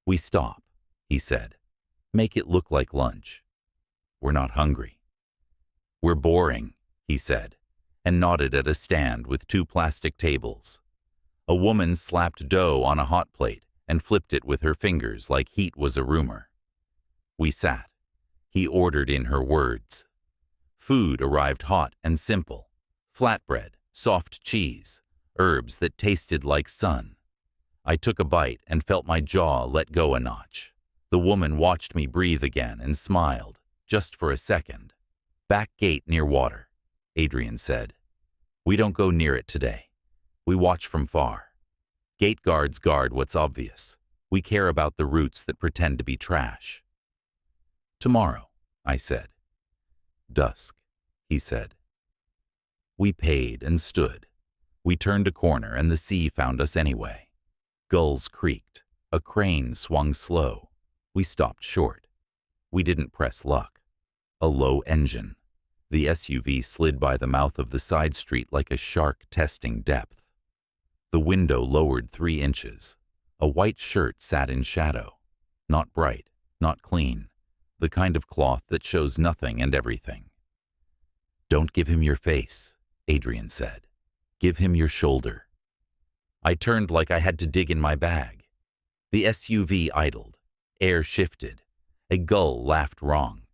Speaker 1: We stop, he said. Make it look like lunch. we're not hungry." "We're boring," he said, and nodded at a stand with 2 plastic tables. A woman slapped dough on a hot plate and flipped it with her fingers like heat was a rumor. We sat. He ordered in her words. Food arrived hot and simple. Flatbread, soft cheese, herbs that tasted like sun. I took a bite and felt my jaw let go a notch. The woman watched me breathe again and smiled, just for a second. "Back gate near water," Adrian said. "We don't go near it today. We watch from far. Gate guards guard what's obvious. We care about the routes that pretend to be trash." "Tomorrow," I said. "Dusk," he said. We paid and stood. We turned a corner and the sea found us anyway. Gulls creaked. A crane swung slow. We stopped short. We didn't press luck. A low engine. The SUV slid by the mouth of the side street like a shark testing depth. The window lowered 3 inches. A white shirt sat in shadow. Not bright, not clean. The kind of cloth that shows nothing and everything. "Don't give him your face," Adrian said. "Give him your shoulder." I turned like I had to dig in my bag. The SUV idled. Air shifted. A gull laughed wrong.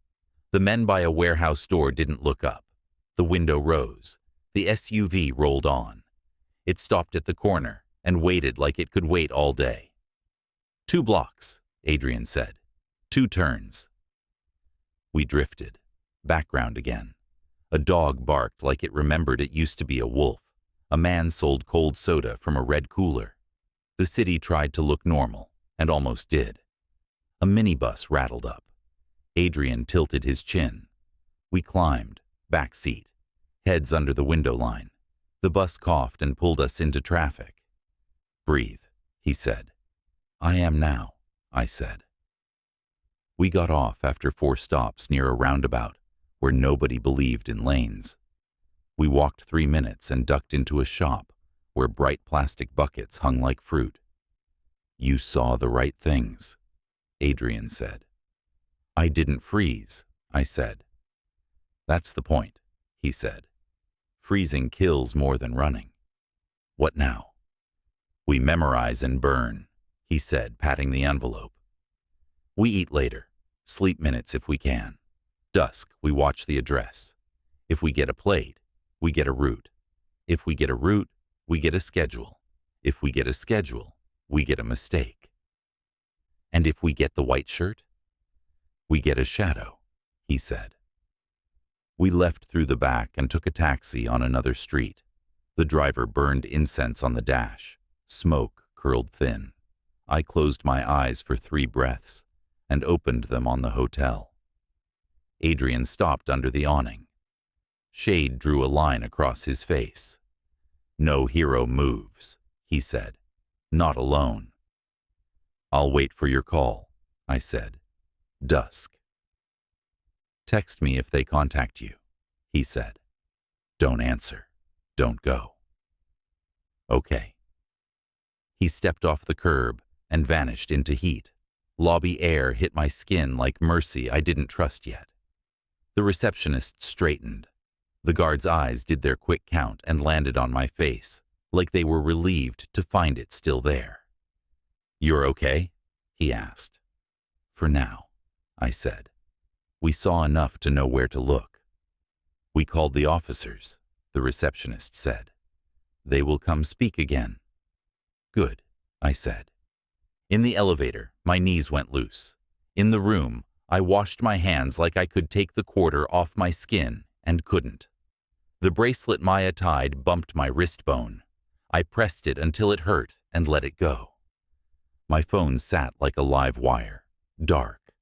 Speaker 1: The men by a warehouse door didn't look up. The window rose. The SUV rolled on. It stopped at the corner and waited like it could wait all day. 2 blocks, Adrian said. 2 turns. We drifted. Background again. A dog barked like it remembered it used to be a wolf. A man sold cold soda from a red cooler. The city tried to look normal, and almost did. A minibus rattled up. Adrian tilted his chin. We climbed, back seat, heads under the window line. The bus coughed and pulled us into traffic. "Breathe," he said. "I am now," I said. We got off after 4 stops near a roundabout where nobody believed in lanes. We walked 3 minutes and ducked into a shop where bright plastic buckets hung like fruit. "You saw the right things," Adrian said. "I didn't freeze," I said. "That's the point," he said. "Freezing kills more than running." "What now?" "We memorize and burn," he said, patting the envelope. "We eat later, sleep minutes if we can. Dusk, we watch the address. If we get a plate, we get a route. If we get a route, we get a schedule. If we get a schedule, we get a mistake. And if we get the white shirt, we get a shadow," he said. We left through the back and took a taxi on another street. The driver burned incense on the dash. Smoke curled thin. I closed my eyes for 3 breaths and opened them on the hotel. Adrian stopped under the awning. Shade drew a line across his face. "No hero moves," he said. "Not alone." "I'll wait for your call," I said. Dusk. "Text me if they contact you," he said. "Don't answer. Don't go." "Okay." He stepped off the curb and vanished into heat. Lobby air hit my skin like mercy I didn't trust yet. The receptionist straightened. The guard's eyes did their quick count and landed on my face, like they were relieved to find it still there. "You're okay?" he asked. "For now," I said. "We saw enough to know where to look." "We called the officers," the receptionist said. "They will come speak again." "Good," I said. In the elevator, my knees went loose. In the room, I washed my hands like I could take the quarter off my skin and couldn't. The bracelet Maya tied bumped my wrist bone. I pressed it until it hurt and let it go. My phone sat like a live wire, dark.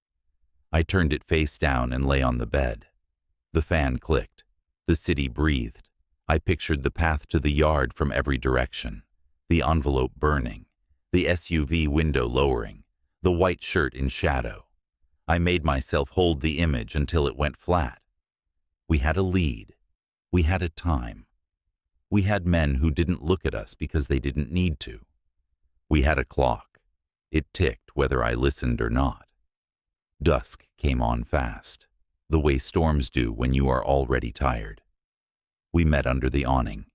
Speaker 1: I turned it face down and lay on the bed. The fan clicked. The city breathed. I pictured the path to the yard from every direction, the envelope burning, the SUV window lowering, the white shirt in shadow. I made myself hold the image until it went flat. We had a lead. We had a time. We had men who didn't look at us because they didn't need to. We had a clock. It ticked whether I listened or not. Dusk came on fast. the way storms do when you are already tired. We met under the awning.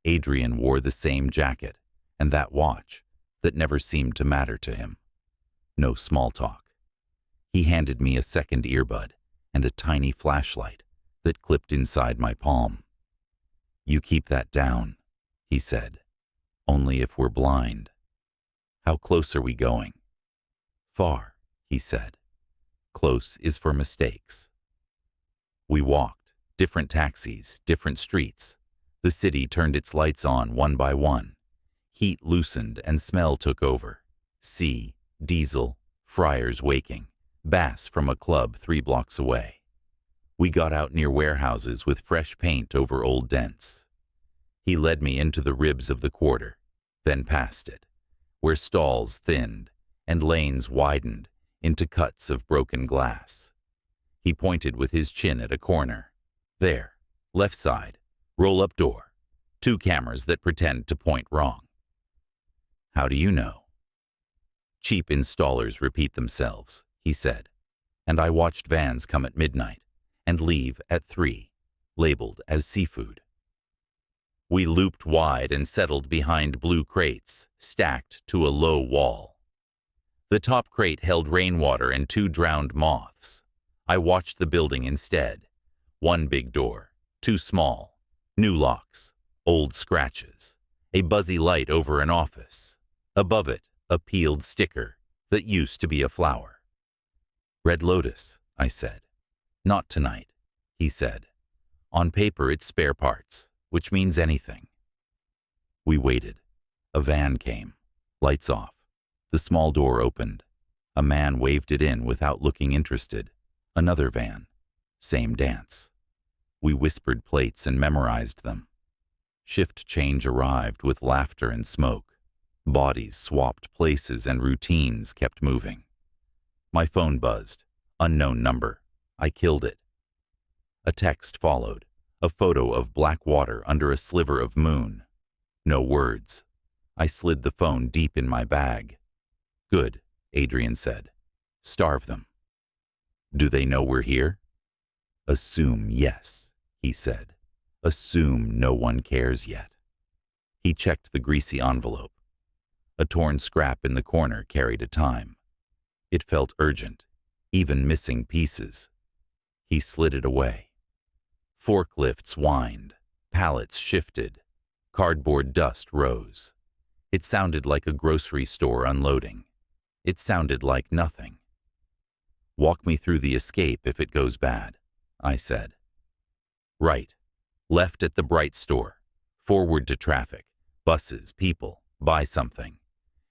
Speaker 1: Adrian wore the same jacket and that watch that never seemed to matter to him. No small talk. He handed me a second earbud and a tiny flashlight that clipped inside my palm. "You keep that down," he said. "Only if we're blind." "How close are we going?" "Far," he said. "Close is for mistakes." We walked, different taxis, different streets. The city turned its lights on one by one. Heat loosened and smell took over. Sea, diesel, friars waking, bass from a club 3 blocks away. We got out near warehouses with fresh paint over old dents. He led me into the ribs of the quarter, then past it, where stalls thinned and lanes widened into cuts of broken glass. He pointed with his chin at a corner. "There, left side, roll-up door, 2 cameras that pretend to point wrong." "How do you know?" "Cheap installers repeat themselves," he said, and I watched vans come at midnight and leave at 3, labeled as seafood. We looped wide and settled behind blue crates, stacked to a low wall. The top crate held rainwater and 2 drowned moths. I watched the building instead. 1 big door, 2 small, new locks, old scratches, a buzzy light over an office. Above it, a peeled sticker that used to be a flower. "Red Lotus," I said. "Not tonight," he said. "On paper it's spare parts, which means anything." We waited. A van came. Lights off. The small door opened. A man waved it in without looking interested. Another van. Same dance. We whispered plates and memorized them. Shift change arrived with laughter and smoke. Bodies swapped places and routines kept moving. My phone buzzed. Unknown number. I killed it. A text followed. A photo of black water under a sliver of moon. No words. I slid the phone deep in my bag. "Good," Adrian said. "Starve them." "Do they know we're here?" "Assume yes," he said. "Assume no one cares yet." He checked the greasy envelope. A torn scrap in the corner carried a time. It felt urgent, even missing pieces. He slid it away. Forklifts whined, pallets shifted, cardboard dust rose. It sounded like a grocery store unloading. It sounded like nothing. "Walk me through the escape if it goes bad," I said. "Right. Left at the Bright store. Forward to traffic, buses, people, buy something.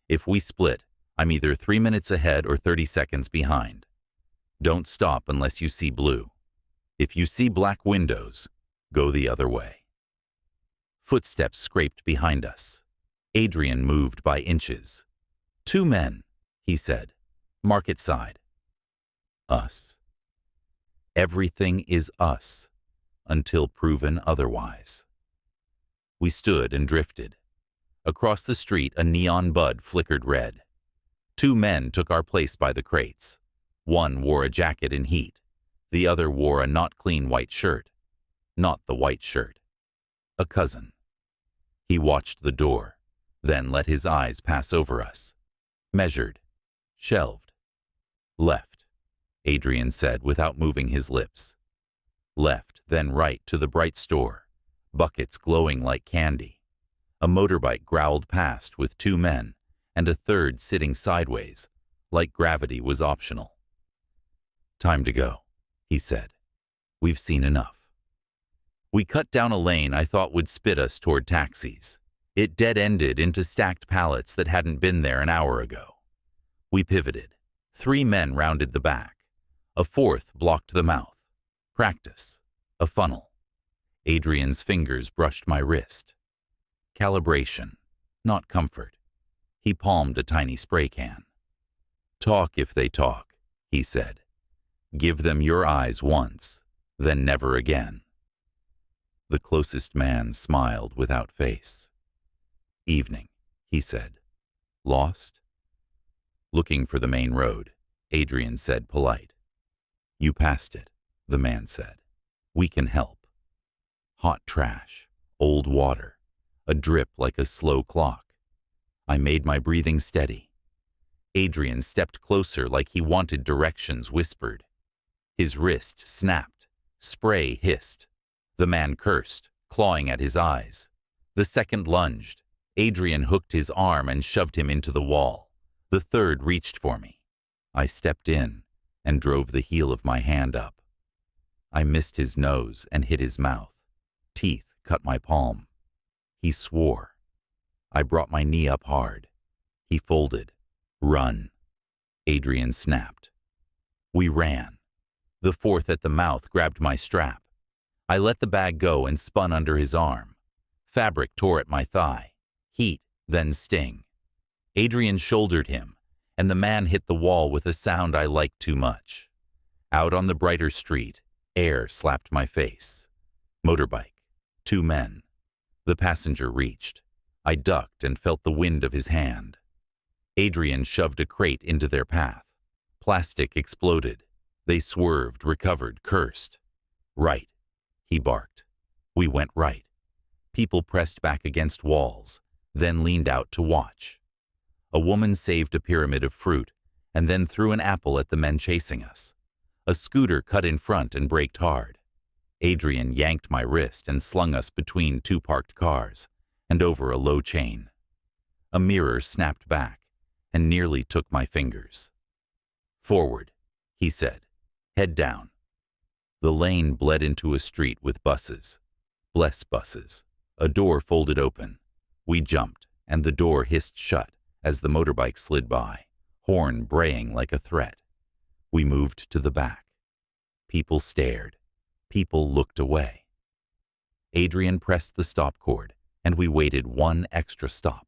Speaker 1: If we split, I'm either 3 minutes ahead or 30 seconds behind. Don't stop unless you see blue. If you see black windows, go the other way." Footsteps scraped behind us. Adrian moved by inches. "2 men," he said. "Market side." Us. Everything is us, until proven otherwise. We stood and drifted. Across the street, a neon bud flickered red. 2 men took our place by the crates. One wore a jacket in heat. The other wore a not clean white shirt. Not the white shirt. A cousin. He watched the door, then let his eyes pass over us. Measured. Shelved. "Left," Adrian said without moving his lips. Left, then right to the Bright store. Buckets glowing like candy. A motorbike growled past with 2 men, and a third sitting sideways, like gravity was optional. "Time to go," he said. "We've seen enough." We cut down a lane I thought would spit us toward taxis. It dead-ended into stacked pallets that hadn't been there an hour ago. We pivoted. 3 men rounded the back. A 4th blocked the mouth. Practice. A funnel. Adrian's fingers brushed my wrist. Calibration, not comfort. He palmed a tiny spray can. "Talk if they talk," he said. "Give them your eyes once, then never again." The closest man smiled without face. "Evening," he said. "Lost?" "Looking for the main road," Adrian said, polite. "You passed it. the man said. We can help. Hot trash, old water, a drip like a slow clock. I made my breathing steady. Adrian stepped closer like he wanted directions whispered. His wrist snapped. Spray hissed. The man cursed, clawing at his eyes. The second lunged. Adrian hooked his arm and shoved him into the wall. The third reached for me. I stepped in and drove the heel of my hand up. I missed his nose and hit his mouth. Teeth cut my palm. He swore. I brought my knee up hard. He folded. Run. Adrian snapped. We ran. The fourth at the mouth grabbed my strap. I let the bag go and spun under his arm. Fabric tore at my thigh. Heat, then sting. Adrian shouldered him, and the man hit the wall with a sound I liked too much. Out on the brighter street, air slapped my face. Motorbike. 2 men. The passenger reached. I ducked and felt the wind of his hand. Adrian shoved a crate into their path. Plastic exploded. They swerved, recovered, cursed. Right, he barked. We went right. People pressed back against walls, then leaned out to watch. A woman saved a pyramid of fruit and then threw an apple at the men chasing us. A scooter cut in front and braked hard. Adrian yanked my wrist and slung us between 2 parked cars and over a low chain. A mirror snapped back and nearly took my fingers. Forward, he said. Head down. The lane bled into a street with buses. Bless buses. A door folded open. We jumped, and the door hissed shut as the motorbike slid by, horn braying like a threat. We moved to the back. People stared. People looked away. Adrian pressed the stop cord, and we waited 1 extra stop.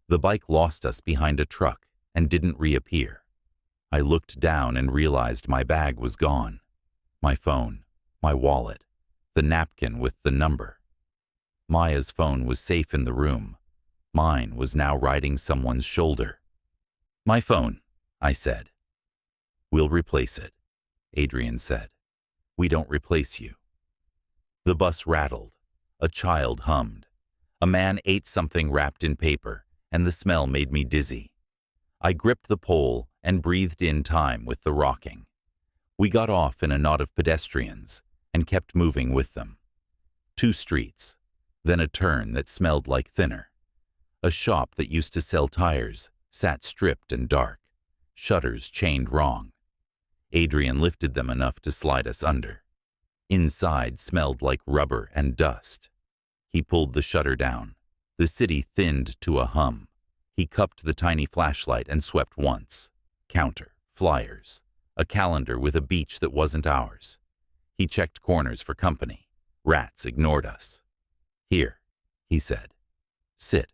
Speaker 1: The bike lost us behind a truck and didn't reappear. I looked down and realized my bag was gone. My phone, my wallet, the napkin with the number. Maya's phone was safe in the room. Mine was now riding someone's shoulder. My phone, I said. We'll replace it, Adrian said. We don't replace you. The bus rattled. A child hummed. A man ate something wrapped in paper, and the smell made me dizzy. I gripped the pole and breathed in time with the rocking. We got off in a knot of pedestrians and kept moving with them. 2 streets, then a turn that smelled like thinner. A shop that used to sell tires sat stripped and dark, shutters chained wrong. Adrian lifted them enough to slide us under. Inside smelled like rubber and dust. He pulled the shutter down. The city thinned to a hum. He cupped the tiny flashlight and swept once. Counter, flyers, a calendar with a beach that wasn't ours. He checked corners for company. Rats ignored us. Here, he said. Sit.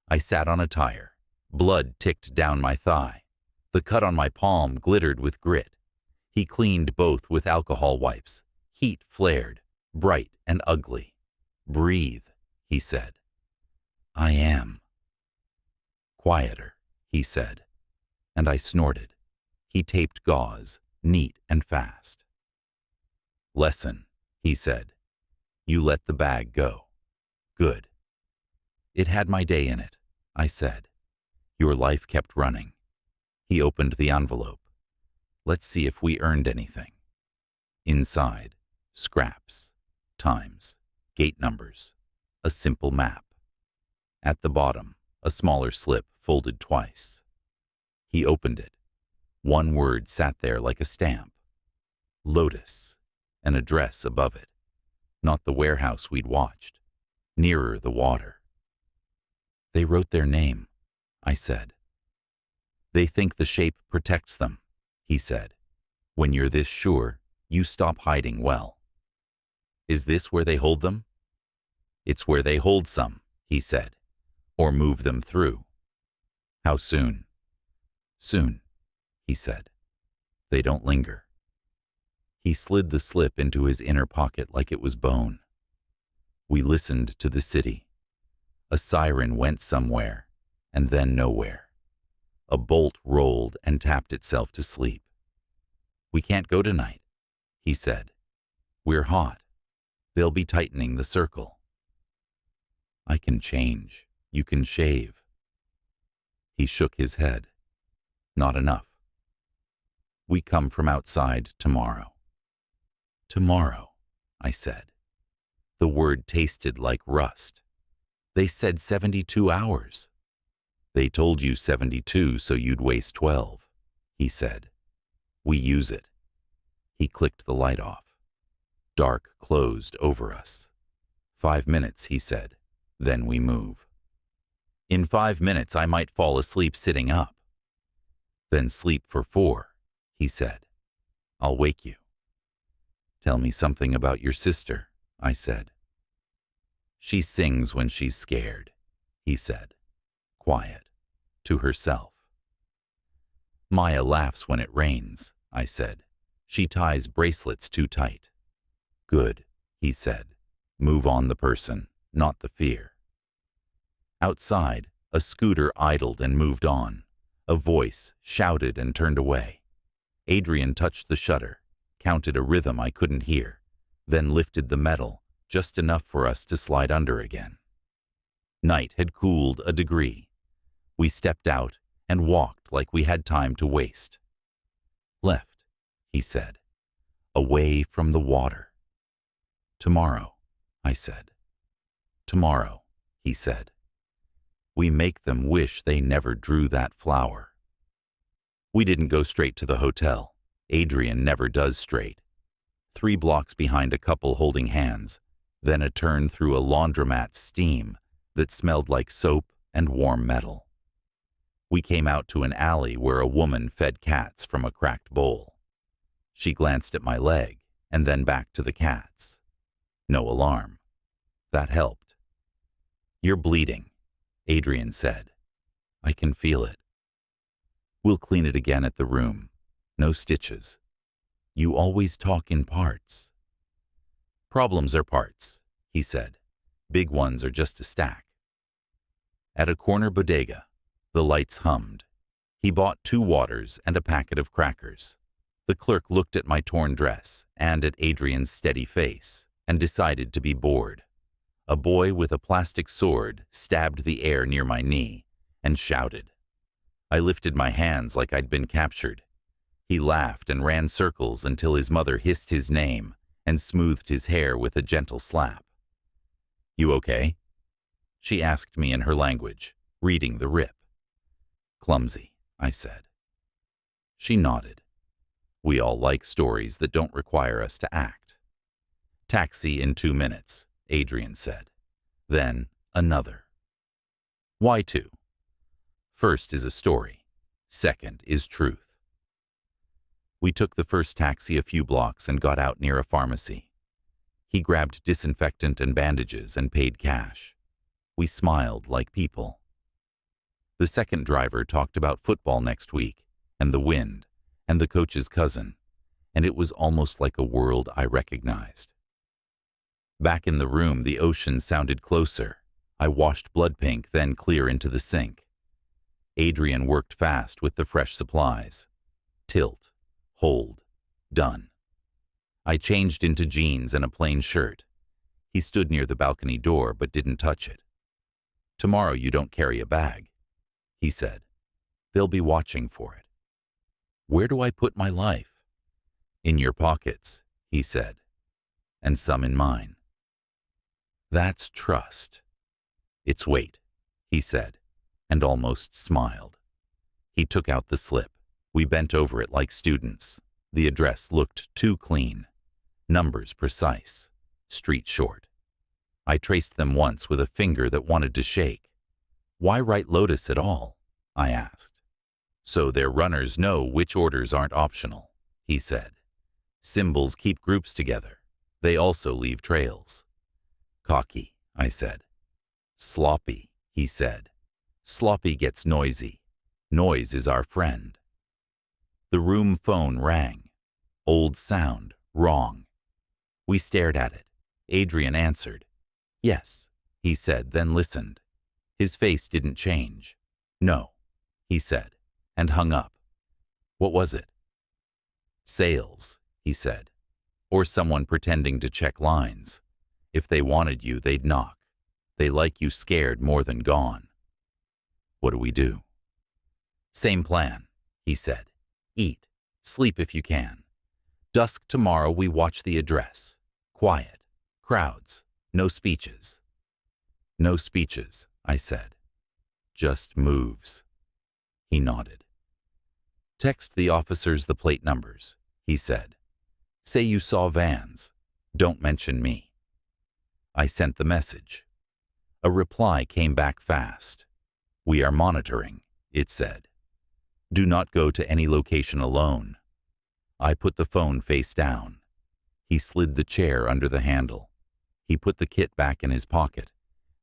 Speaker 1: I sat on a tire. Blood ticked down my thigh. The cut on my palm glittered with grit. He cleaned both with alcohol wipes. Heat flared, bright and ugly. Breathe, he said. I am. Quieter, he said, and I snorted. He taped gauze, neat and fast. Lesson, he said. You let the bag go. Good. It had my day in it, I said. Your life kept running. He opened the envelope. Let's see if we earned anything. Inside, scraps, times, gate numbers, a simple map. At the bottom, a smaller slip folded twice. He opened it. 1 word sat there like a stamp. Lotus, an address above it. Not the warehouse we'd watched. Nearer the water. They wrote their name, I said. They think the shape protects them, he said. When you're this sure, you stop hiding well. Is this where they hold them? It's where they hold some, he said, or move them through. How soon? Soon, he said. They don't linger. He slid the slip into his inner pocket like it was bone. We listened to the city. A siren went somewhere, and then nowhere. A bolt rolled and tapped itself to sleep. We can't go tonight, he said. We're hot. They'll be tightening the circle. I can change. You can shave. He shook his head. Not enough. We come from outside tomorrow. Tomorrow, I said. The word tasted like rust. They said 72 hours. They told you 72 so you'd waste 12, he said. We use it. He clicked the light off. Dark closed over us. 5 minutes, he said. Then we move. In 5 minutes I might fall asleep sitting up. Then sleep for 4, he said. I'll wake you. Tell me something about your sister, I said. She sings when she's scared, he said. Quiet, to herself. Maya laughs when it rains, I said. She ties bracelets too tight. Good, he said. Move on the person, not the fear. Outside, a scooter idled and moved on. A voice shouted and turned away. Adrian touched the shutter, counted a rhythm I couldn't hear, then lifted the metal, just enough for us to slide under again. Night had cooled a degree. We stepped out and walked like we had time to waste. Left, he said. Away from the water. Tomorrow, I said. Tomorrow, he said. We make them wish they never drew that flower. We didn't go straight to the hotel. Adrian never does straight. 3 blocks behind a couple holding hands, then a turn through a laundromat steam that smelled like soap and warm metal. We came out to an alley where a woman fed cats from a cracked bowl. She glanced at my leg and then back to the cats. No alarm. That helped. You're bleeding, Adrian said. I can feel it. We'll clean it again at the room. No stitches. You always talk in parts. Problems are parts, he said. Big ones are just a stack. At a corner bodega, the lights hummed. He bought 2 waters and a packet of crackers. The clerk looked at my torn dress and at Adrian's steady face and decided to be bored. A boy with a plastic sword stabbed the air near my knee and shouted. I lifted my hands like I'd been captured. He laughed and ran circles until his mother hissed his name and smoothed his hair with a gentle slap. You okay? She asked me in her language, reading the rip. Clumsy, I said. She nodded. We all like stories that don't require us to act. Taxi in 2 minutes, Adrian said. Then another. Why 2? First is a story. Second is truth. We took the first taxi a few blocks and got out near a pharmacy. He grabbed disinfectant and bandages and paid cash. We smiled like people. The second driver talked about football next week, and the wind, and the coach's cousin, and it was almost like a world I recognized. Back in the room, the ocean sounded closer. I washed blood pink, then clear into the sink. Adrian worked fast with the fresh supplies. Tilt, hold, done. I changed into jeans and a plain shirt. He stood near the balcony door but didn't touch it. Tomorrow you don't carry a bag, he said. They'll be watching for it. Where do I put my life? In your pockets, he said, and some in mine. That's trust. It's weight, he said, and almost smiled. He took out the slip. We bent over it like students. The address looked too clean. Numbers precise. Street short. I traced them once with a finger that wanted to shake. Why write Lotus at all? I asked. So their runners know which orders aren't optional, he said. Symbols keep groups together. They also leave trails. Cocky, I said. Sloppy, he said. Sloppy gets noisy. Noise is our friend. The room phone rang. Old sound, wrong. We stared at it. Adrian answered. Yes, he said, then listened. His face didn't change. No, he said, and hung up. What was it? Sales, he said. or someone pretending to check lines. If they wanted you, they'd knock. They like you scared more than gone. What do we do? Same plan, he said. Eat. Sleep if you can. Dusk tomorrow we watch the address. Quiet. Crowds. No speeches. No speeches, I said. Just moves. He nodded. Text the officers the plate numbers, he said. Say you saw vans. Don't mention me. I sent the message. A reply came back fast. We are monitoring, it said. Do not go to any location alone. I put the phone face down. He slid the chair under the handle. He put the kit back in his pocket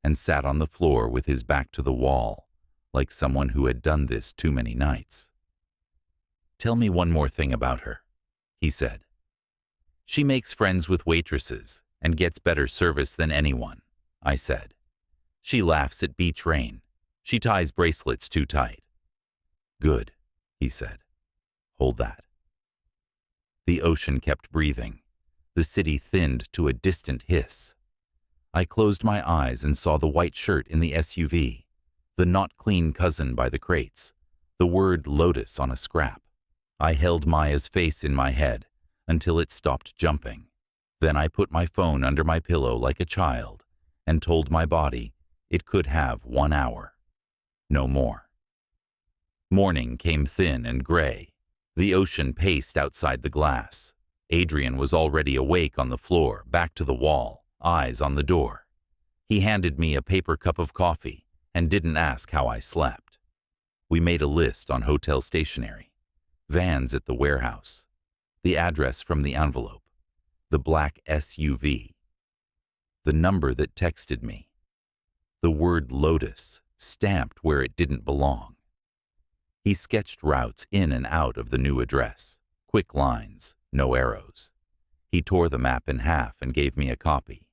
Speaker 1: and sat on the floor with his back to the wall, like someone who had done this too many nights. Tell me one more thing about her, he said. She makes friends with waitresses and gets better service than anyone, I said. She laughs at beach rain. She ties bracelets too tight. Good, he said. Hold that. The ocean kept breathing. The city thinned to a distant hiss. I closed my eyes and saw the white shirt in the SUV, the not-clean cousin by the crates, the word Lotus on a scrap. I held Maya's face in my head until it stopped jumping. Then I put my phone under my pillow like a child and told my body it could have 1 hour. No more. Morning came thin and gray. The ocean paced outside the glass. Adrian was already awake on the floor, back to the wall, eyes on the door. He handed me a paper cup of coffee and didn't ask how I slept. We made a list on hotel stationery, vans at the warehouse, the address from the envelope, the black SUV, the number that texted me, the word Lotus stamped where it didn't belong. He sketched routes in and out of the new address, quick lines, no arrows. He tore the map in half and gave me a copy.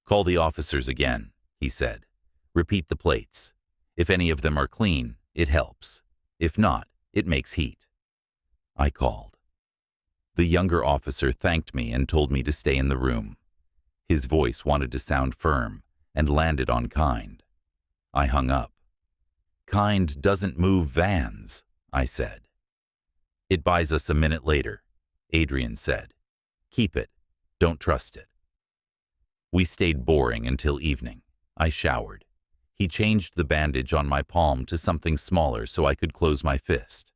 Speaker 1: Call the officers again, he said. Repeat the plates. If any of them are clean, it helps. If not, it makes heat. I called. The younger officer thanked me and told me to stay in the room. His voice wanted to sound firm and landed on kind. I hung up. Kind doesn't move vans, I said. It buys us a minute later, Adrian said. Keep it. Don't trust it. We stayed boring until evening. I showered. He changed the bandage on my palm to something smaller so I could close my fist.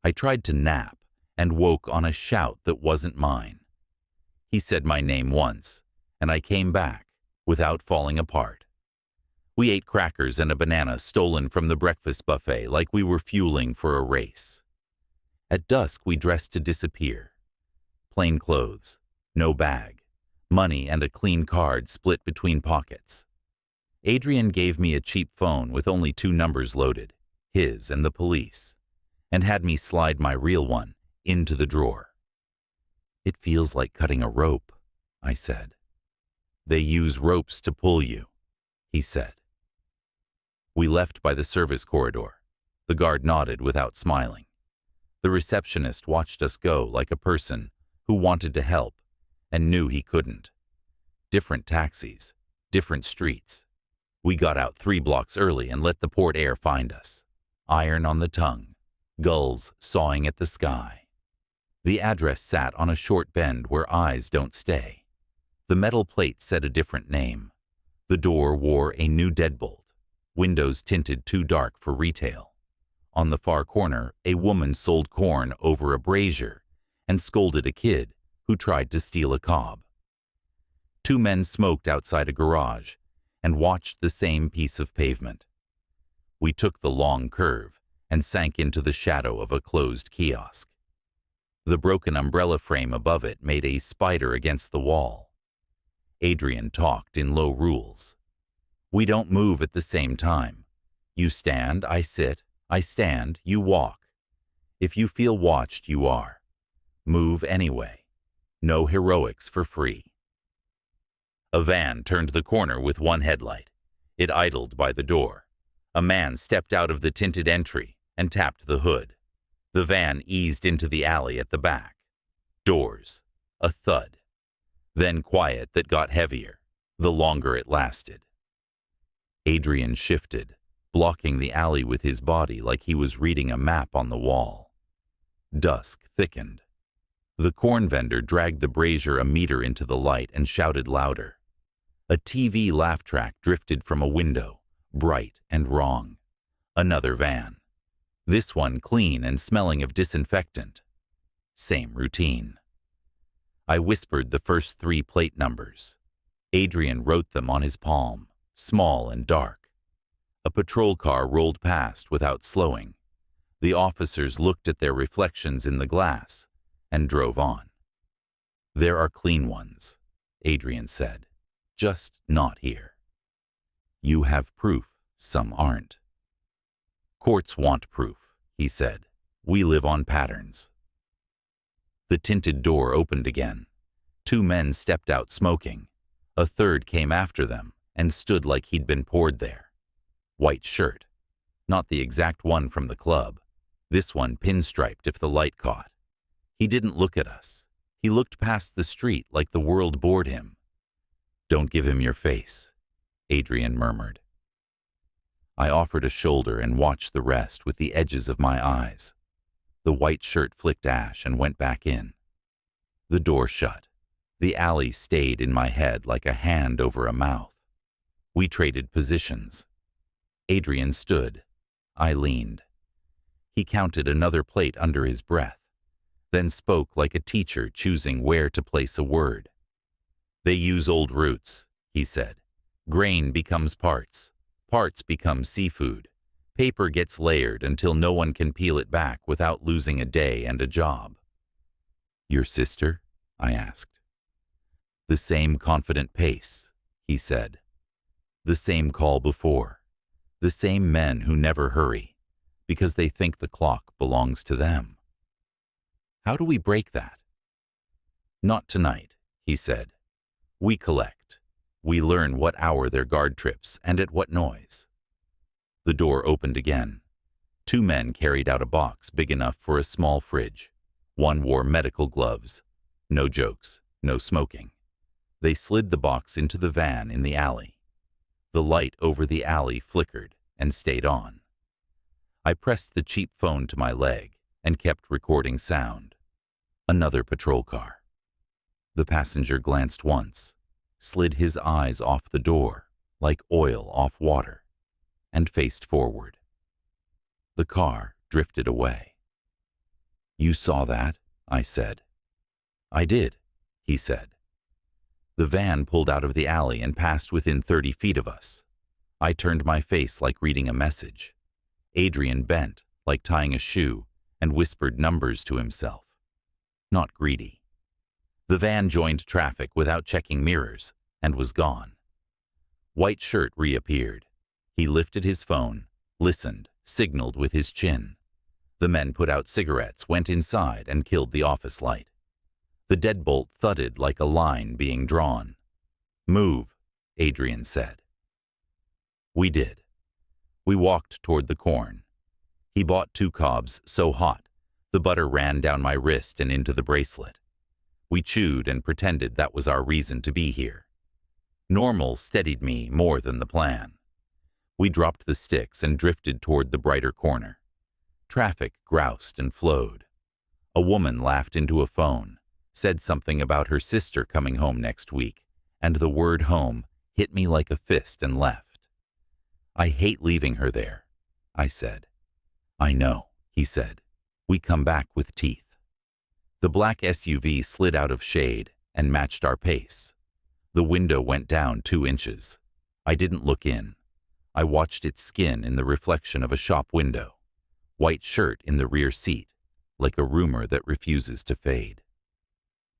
Speaker 1: I tried to nap and woke on a shout that wasn't mine. He said my name once, and I came back without falling apart. We ate crackers and a banana stolen from the breakfast buffet like we were fueling for a race. At dusk, we dressed to disappear. Plain clothes, no bag, money and a clean card split between pockets. Adrian gave me a cheap phone with only 2 numbers loaded, his and the police, and had me slide my real one into the drawer. It feels like cutting a rope, I said. They use ropes to pull you, he said. We left by the service corridor. The guard nodded without smiling. The receptionist watched us go like a person who wanted to help and knew he couldn't. Different taxis, different streets. We got out 3 blocks early and let the port air find us. Iron on the tongue, gulls sawing at the sky. The address sat on a short bend where eyes don't stay. The metal plate said a different name. The door wore a new deadbolt. Windows tinted too dark for retail. On the far corner, a woman sold corn over a brazier and scolded a kid who tried to steal a cob. 2 men smoked outside a garage and watched the same piece of pavement. We took the long curve and sank into the shadow of a closed kiosk. The broken umbrella frame above it made a spider against the wall. Adrian talked in low rules. We don't move at the same time. You stand, I sit. I stand, you walk. If you feel watched, you are. Move anyway. No heroics for free. A van turned the corner with 1 headlight. It idled by the door. A man stepped out of the tinted entry and tapped the hood. The van eased into the alley at the back. Doors. A thud. Then quiet that got heavier, the longer it lasted. Adrian shifted, blocking the alley with his body like he was reading a map on the wall. Dusk thickened. The corn vendor dragged the brazier a meter into the light and shouted louder. A TV laugh track drifted from a window, bright and wrong. Another van. This one clean and smelling of disinfectant. Same routine. I whispered the first 3 plate numbers. Adrian wrote them on his palm, small and dark. A patrol car rolled past without slowing. The officers looked at their reflections in the glass and drove on. There are clean ones, Adrian said, just not here. You have proof, some aren't. Courts want proof, he said. We live on patterns. The tinted door opened again. 2 men stepped out smoking. A third came after them and stood like he'd been poured there. White shirt. Not the exact one from the club. This one pinstriped if the light caught. He didn't look at us. He looked past the street like the world bored him. Don't give him your face, Adrian murmured. I offered a shoulder and watched the rest with the edges of my eyes. The white shirt flicked ash and went back in. The door shut. The alley stayed in my head like a hand over a mouth. We traded positions. Adrian stood. I leaned. He counted another plate under his breath, then spoke like a teacher choosing where to place a word. They use old roots, he said. Grain becomes parts. Parts become seafood. Paper gets layered until no one can peel it back without losing a day and a job. Your sister? I asked. The same confident pace, he said. The same call before. The same men who never hurry, because they think the clock belongs to them. How do we break that? Not tonight, he said. We collect. We learn what hour their guard trips and at what noise. The door opened again. 2 men carried out a box big enough for a small fridge. One wore medical gloves. No jokes, no smoking. They slid the box into the van in the alley. The light over the alley flickered and stayed on. I pressed the cheap phone to my leg and kept recording sound. Another patrol car. The passenger glanced once, slid his eyes off the door like oil off water, and faced forward. The car drifted away. You saw that? I said. I did, he said. The van pulled out of the alley and passed within 30 feet of us. I turned my face like reading a message. Adrian bent, like tying a shoe, and whispered numbers to himself. Not greedy. The van joined traffic without checking mirrors and was gone. White shirt reappeared. He lifted his phone, listened, signaled with his chin. The men put out cigarettes, went inside, and killed the office light. The deadbolt thudded like a line being drawn. Move, Adrian said. We did. We walked toward the corn. He bought 2 cobs so hot, the butter ran down my wrist and into the bracelet. We chewed and pretended that was our reason to be here. Normal steadied me more than the plan. We dropped the sticks and drifted toward the brighter corner. Traffic groused and flowed. A woman laughed into a phone, said something about her sister coming home next week, and the word home hit me like a fist and left. I hate leaving her there, I said. I know, he said. We come back with teeth. The black SUV slid out of shade and matched our pace. The window went down 2 inches. I didn't look in. I watched its skin in the reflection of a shop window. White shirt in the rear seat, like a rumor that refuses to fade.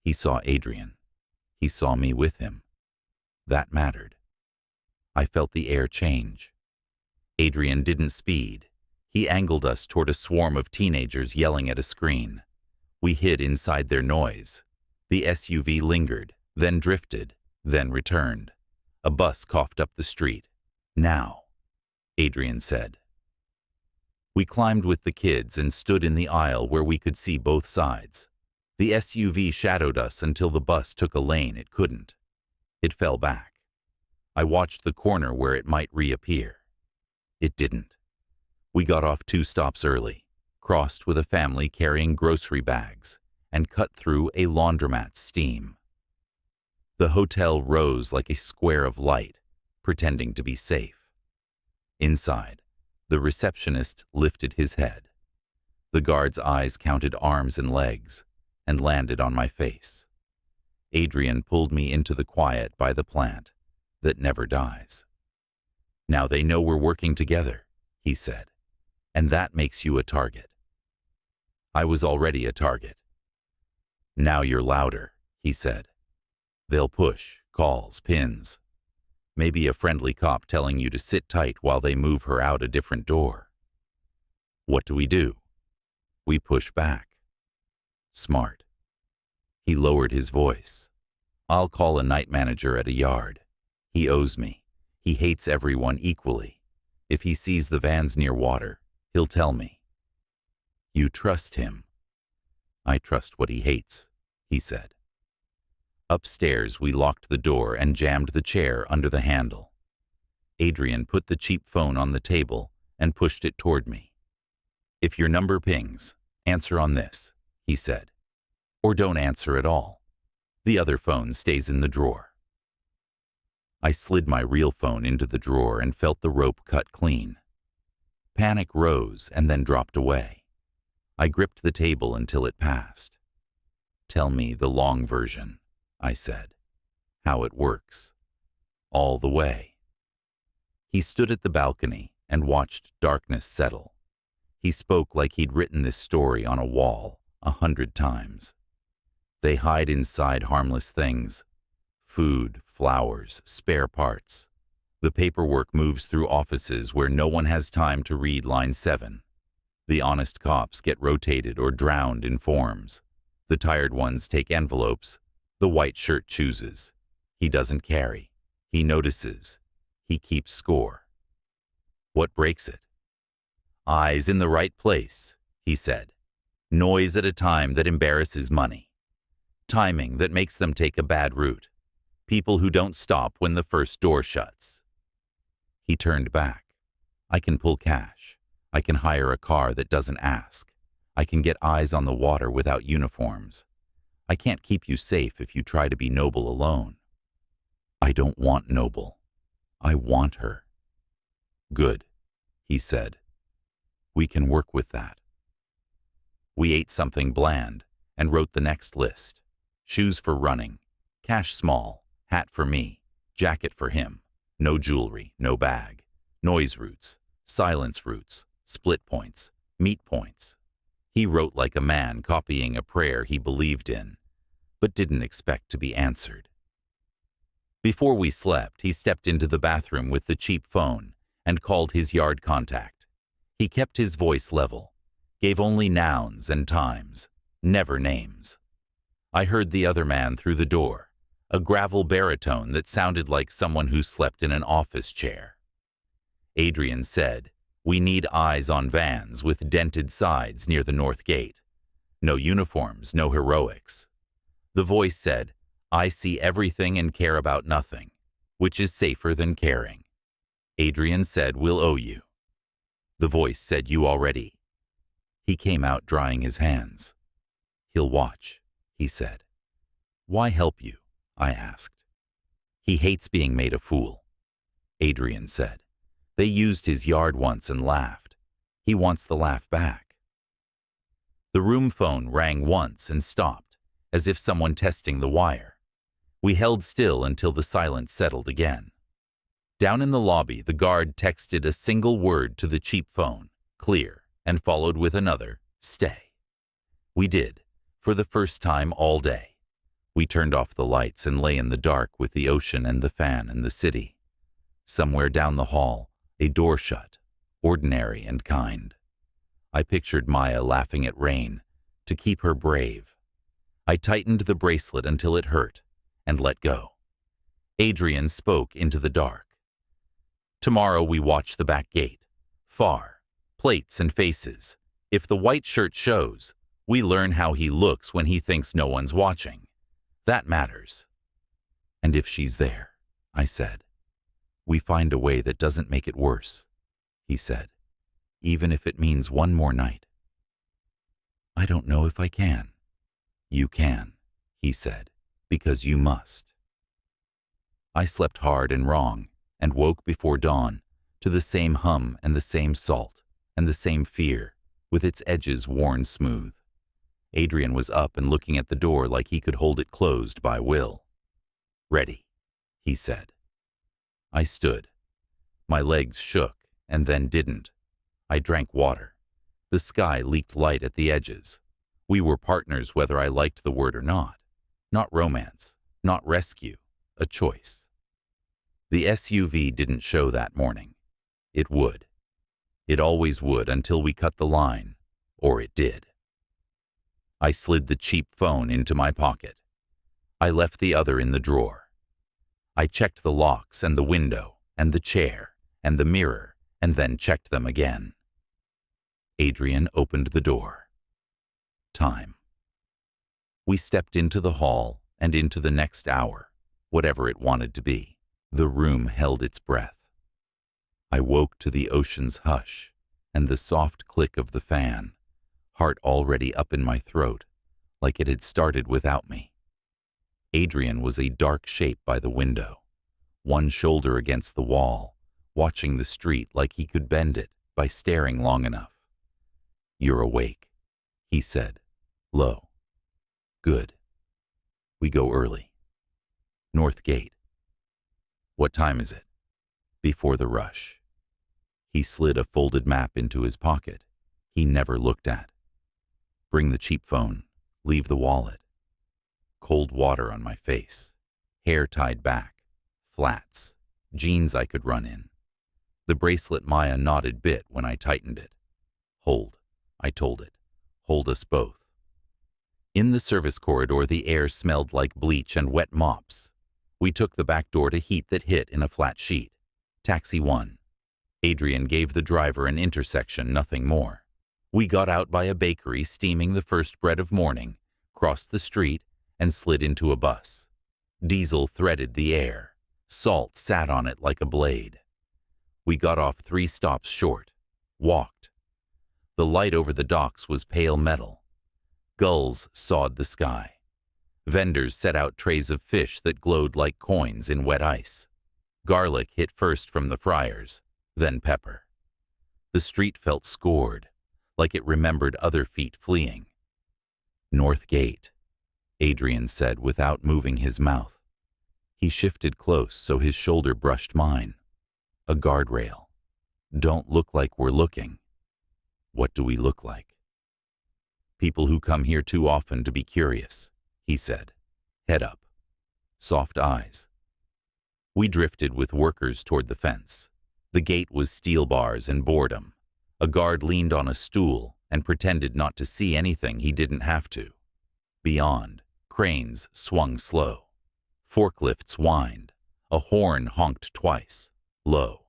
Speaker 1: He saw Adrian. He saw me with him. That mattered. I felt the air change. Adrian didn't speed. He angled us toward a swarm of teenagers yelling at a screen. We hid inside their noise. The SUV lingered, then drifted, then returned. A bus coughed up the street. Now, Adrian said. We climbed with the kids and stood in the aisle where we could see both sides. The SUV shadowed us until the bus took a lane it couldn't. It fell back. I watched the corner where it might reappear. It didn't. We got off 2 stops early, crossed with a family carrying grocery bags, and cut through a laundromat's steam. The hotel rose like a square of light, pretending to be safe. Inside, the receptionist lifted his head. The guard's eyes counted arms and legs, and landed on my face. Adrian pulled me into the quiet by the plant that never dies. "Now they know we're working together," he said, "and that makes you a target." I was already a target. "Now you're louder," he said. "They'll push, calls, pins. Maybe a friendly cop telling you to sit tight while they move her out a different door." "What do? We push back." "Smart." He lowered his voice. "I'll call a night manager at a yard. He owes me. He hates everyone equally. If he sees the vans near water, he'll tell me." "You trust him?" "I trust what he hates," he said. Upstairs, we locked the door and jammed the chair under the handle. Adrian put the cheap phone on the table and pushed it toward me. "If your number pings, answer on this," he said. "Or don't answer at all. The other phone stays in the drawer." I slid my real phone into the drawer and felt the rope cut clean. Panic rose and then dropped away. I gripped the table until it passed. "Tell me the long version," I said. "How it works. All the way." He stood at the balcony and watched darkness settle. He spoke like he'd written this story on a wall 100 times. "They hide inside harmless things. Food, flowers, spare parts. The paperwork moves through offices where no one has time to read line 7. The honest cops get rotated or drowned in forms. The tired ones take envelopes. The white shirt chooses. He doesn't carry. He notices. He keeps score." "What breaks it?" "Eyes in the right place," he said. "Noise at a time that embarrasses money. Timing that makes them take a bad route. People who don't stop when the first door shuts." He turned back. "I can pull cash. I can hire a car that doesn't ask. I can get eyes on the water without uniforms. I can't keep you safe if you try to be noble alone." "I don't want noble. I want her." "Good," he said. "We can work with that." We ate something bland and wrote the next list. Shoes for running, cash small, hat for me, jacket for him, no jewelry, no bag, noise routes, silence routes, split points, meet points. He wrote like a man copying a prayer he believed in, but didn't expect to be answered. Before we slept, he stepped into the bathroom with the cheap phone and called his yard contact. He kept his voice level, gave only nouns and times, never names. I heard the other man through the door, a gravel baritone that sounded like someone who slept in an office chair. Adrian said, "We need eyes on vans with dented sides near the north gate. No uniforms, no heroics." The voice said, "I see everything and care about nothing, which is safer than caring." Adrian said, "We'll owe you." The voice said, "You already." He came out drying his hands. "He'll watch," he said. "Why help you?" I asked. "He hates being made a fool," Adrian said. "They used his yard once and laughed. He wants the laugh back." The room phone rang once and stopped, as if someone testing the wire. We held still until the silence settled again. Down in the lobby, the guard texted a single word to the cheap phone, "Clear," and followed with another, "Stay." We did, for the first time all day. We turned off the lights and lay in the dark with the ocean and the fan and the city. Somewhere down the hall, a door shut, ordinary and kind. I pictured Maya laughing at rain, to keep her brave. I tightened the bracelet until it hurt, and let go. Adrian spoke into the dark. "Tomorrow we watch the back gate. Far. Plates and faces. If the white shirt shows, We learn how he looks when he thinks no one's watching. That matters. And if she's there, I said, we find a way that doesn't make it worse, he said, even if it means one more night. I don't know if I can. You can, he said, because you must. I slept hard and wrong and woke before dawn to the same hum and the same salt and the same fear, with its edges worn smooth. Adrian was up and looking at the door like he could hold it closed by will. Ready, he said. I stood. My legs shook and then didn't. I drank water. The sky leaked light at the edges. We were partners whether I liked the word or not. Not romance, not rescue, a choice. The SUV didn't show that morning. It would. It always would until we cut the line, or it did. I slid the cheap phone into my pocket. I left the other in the drawer. I checked the locks and the window and the chair and the mirror and then checked them again. Adrian opened the door. Time. We stepped into the hall and into the next hour, whatever it wanted to be. The room held its breath. I woke to the ocean's hush and the soft click of the fan, heart already up in my throat, like it had started without me. Adrian was a dark shape by the window, one shoulder against the wall, watching the street like he could bend it by staring long enough. You're awake, he said, low. Good. We go early. North Gate. What time is it? Before the rush. He slid a folded map into his pocket he never looked at. Bring the cheap phone. Leave the wallet. Cold water on my face. Hair tied back. Flats. Jeans I could run in. The bracelet Maya knotted bit when I tightened it. Hold, I told it. Hold us both. In the service corridor, the air smelled like bleach and wet mops. We took the back door to heat that hit in a flat sheet. Taxi 1. Adrian gave the driver an intersection, nothing more. We got out by a bakery steaming the first bread of morning, crossed the street, and slid into a bus. Diesel threaded the air. Salt sat on it like a blade. We got off 3 stops short. Walked. The light over the docks was pale metal. Gulls sawed the sky. Vendors set out trays of fish that glowed like coins in wet ice. Garlic hit first from the fryers, then pepper. The street felt scored, like it remembered other feet fleeing. North Gate, Adrian said without moving his mouth. He shifted close so his shoulder brushed mine. A guardrail. Don't look like we're looking. What do we look like? People who come here too often to be curious, he said. Head up. Soft eyes. We drifted with workers toward the fence. The gate was steel bars and boredom. A guard leaned on a stool and pretended not to see anything he didn't have to. Beyond, cranes swung slow. Forklifts whined. A horn honked twice, low.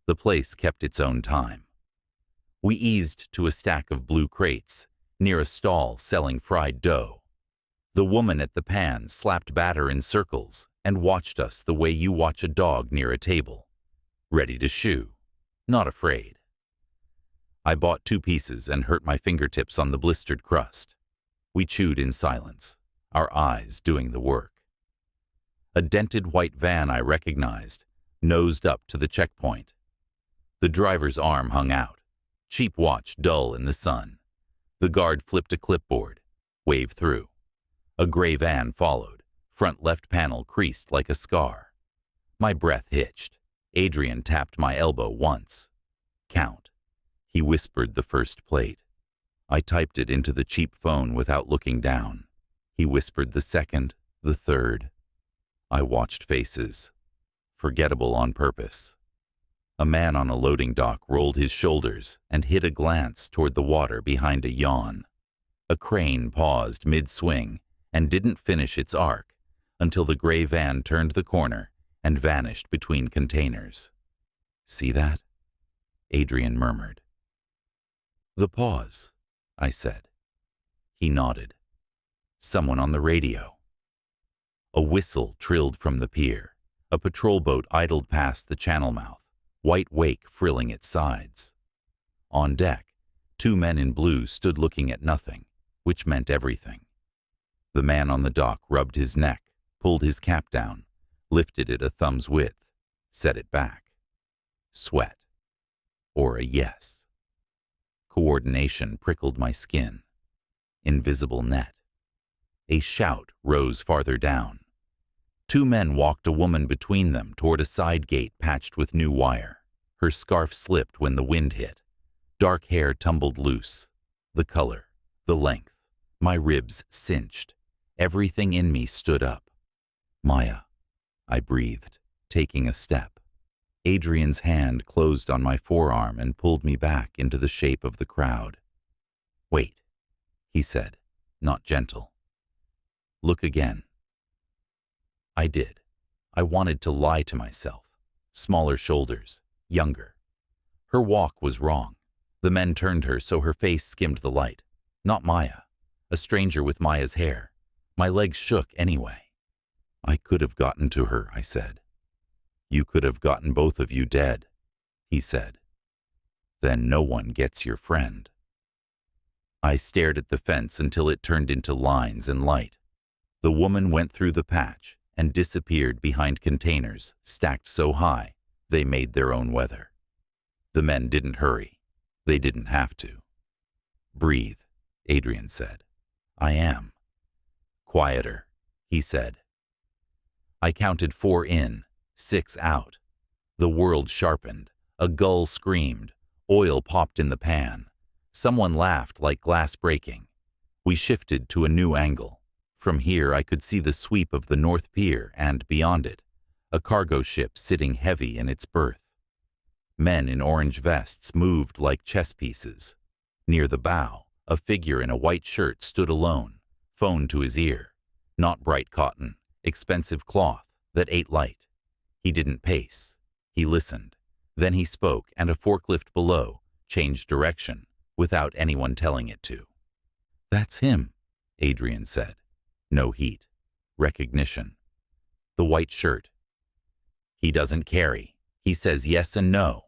Speaker 1: The place kept its own time. We eased to a stack of blue crates, near a stall selling fried dough. The woman at the pan slapped batter in circles and watched us the way you watch a dog near a table. Ready to shoo, not afraid. I bought 2 pieces and hurt my fingertips on the blistered crust. We chewed in silence, our eyes doing the work. A dented white van I recognized, nosed up to the checkpoint. The driver's arm hung out, cheap watch dull in the sun. The guard flipped a clipboard, waved through. A gray van followed, front left panel creased like a scar. My breath hitched. Adrian tapped my elbow once. Count. He whispered the first plate. I typed it into the cheap phone without looking down. He whispered the second, the third. I watched faces. Forgettable on purpose. A man on a loading dock rolled his shoulders and hid a glance toward the water behind a yawn. A crane paused mid-swing and didn't finish its arc until the gray van turned the corner and vanished between containers. See that? Adrian murmured. The pause, I said. He nodded. Someone on the radio. A whistle trilled from the pier. A patrol boat idled past the channel mouth, white wake frilling its sides. On deck, two men in blue stood looking at nothing, which meant everything. The man on the dock rubbed his neck, pulled his cap down, lifted it a thumb's width, set it back. Sweat. Or a yes. Coordination prickled my skin. Invisible net. A shout rose farther down. Two men walked a woman between them toward a side gate patched with new wire. Her scarf slipped when the wind hit. Dark hair tumbled loose. The color, the length, my ribs cinched. Everything in me stood up. Maya, I breathed, taking a step. Adrian's hand closed on my forearm and pulled me back into the shape of the crowd. Wait, he said, not gentle. Look again. I did. I wanted to lie to myself. Smaller shoulders, younger. Her walk was wrong. The men turned her so her face skimmed the light. Not Maya. A stranger with Maya's hair. My legs shook anyway. I could have gotten to her, I said. You could have gotten both of you dead, he said. Then no one gets your friend. I stared at the fence until it turned into lines and light. The woman went through the patch and disappeared behind containers stacked so high they made their own weather. The men didn't hurry. They didn't have to. Breathe, Adrian said. I am. Quieter, he said. I counted 4 in, 6 out. The world sharpened. A gull screamed. Oil popped in the pan. Someone laughed like glass breaking. We shifted to a new angle. From here I could see the sweep of the North Pier and, beyond it, a cargo ship sitting heavy in its berth. Men in orange vests moved like chess pieces. Near the bow, a figure in a white shirt stood alone, phone to his ear. Not bright cotton, expensive cloth that ate light. He didn't pace. He listened. Then he spoke, and a forklift below changed direction without anyone telling it to. That's him, Adrian said. No heat. Recognition. The white shirt. He doesn't carry. He says yes and no.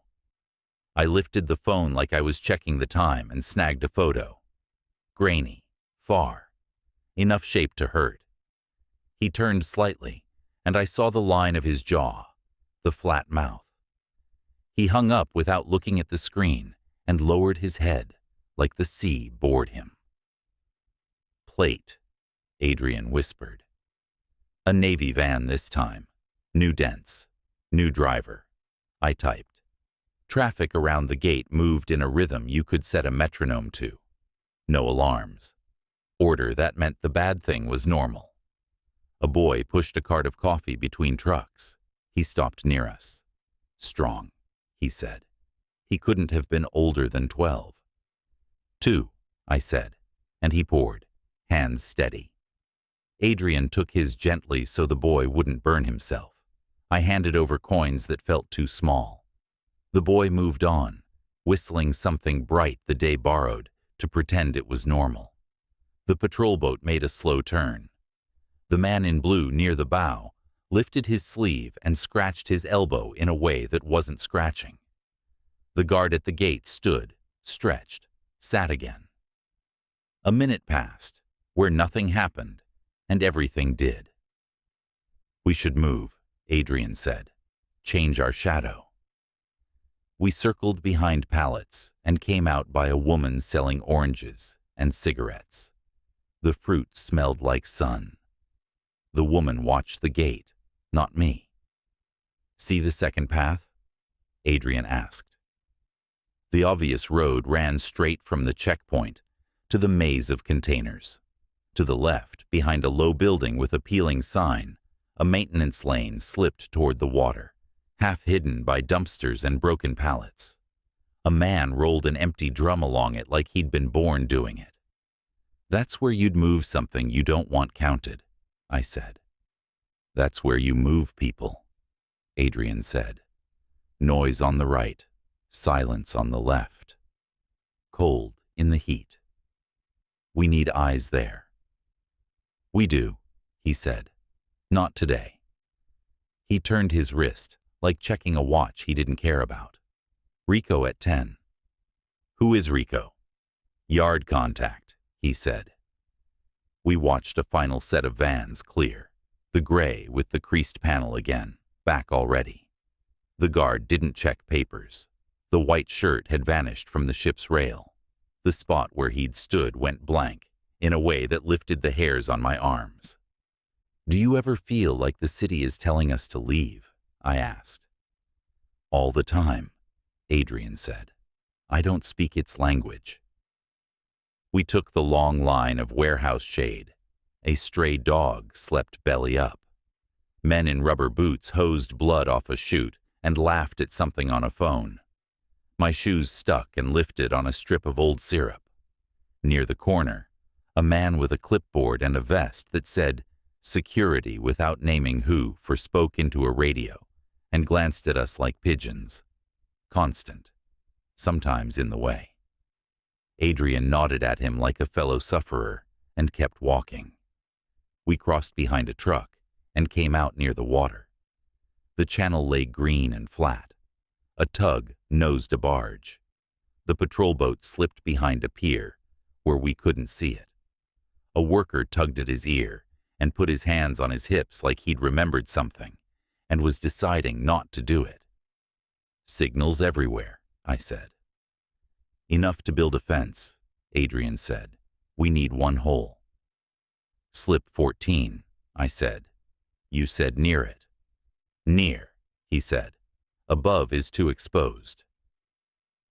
Speaker 1: I lifted the phone like I was checking the time and snagged a photo. Grainy. Far. Enough shape to hurt. He turned slightly, and I saw the line of his jaw, the flat mouth. He hung up without looking at the screen and lowered his head like the sea bored him. Plate, Adrian whispered. A Navy van this time. New dents. New driver. I typed. Traffic around the gate moved in a rhythm you could set a metronome to. No alarms. Order that meant the bad thing was normal. A boy pushed a cart of coffee between trucks. He stopped near us. Strong, he said. He couldn't have been older than 12. 2, I said, and he poured, hands steady. Adrian took his gently so the boy wouldn't burn himself. I handed over coins that felt too small. The boy moved on, whistling something bright the day borrowed to pretend it was normal. The patrol boat made a slow turn. The man in blue near the bow lifted his sleeve and scratched his elbow in a way that wasn't scratching. The guard at the gate stood, stretched, sat again. A minute passed, where nothing happened, and everything did. We should move, Adrian said. Change our shadow. We circled behind pallets and came out by a woman selling oranges and cigarettes. The fruit smelled like sun. The woman watched the gate, not me. See the second path? Adrian asked. The obvious road ran straight from the checkpoint to the maze of containers. To the left, behind a low building with a peeling sign, a maintenance lane slipped toward the water, half hidden by dumpsters and broken pallets. A man rolled an empty drum along it like he'd been born doing it. That's where you'd move something you don't want counted, I said. That's where you move people, Adrian said. Noise on the right, silence on the left. Cold in the heat. We need eyes there. We do, he said. Not today. He turned his wrist, like checking a watch he didn't care about. Rico at 10. Who is Rico? Yard contact, he said. We watched a final set of vans clear, the gray with the creased panel again, back already. The guard didn't check papers. The white shirt had vanished from the ship's rail. The spot where he'd stood went blank, in a way that lifted the hairs on my arms. Do you ever feel like the city is telling us to leave? I asked. All the time, Adrian said. I don't speak its language. We took the long line of warehouse shade. A stray dog slept belly up. Men in rubber boots hosed blood off a chute and laughed at something on a phone. My shoes stuck and lifted on a strip of old syrup. Near the corner, a man with a clipboard and a vest that said security without naming who spoke into a radio and glanced at us like pigeons. Constant, sometimes in the way. Adrian nodded at him like a fellow sufferer and kept walking. We crossed behind a truck and came out near the water. The channel lay green and flat. A tug nosed a barge. The patrol boat slipped behind a pier where we couldn't see it. A worker tugged at his ear and put his hands on his hips like he'd remembered something and was deciding not to do it. Signals everywhere, I said. Enough to build a fence, Adrian said. We need one hole. Slip 14, I said. You said near it. Near, he said. Above is too exposed.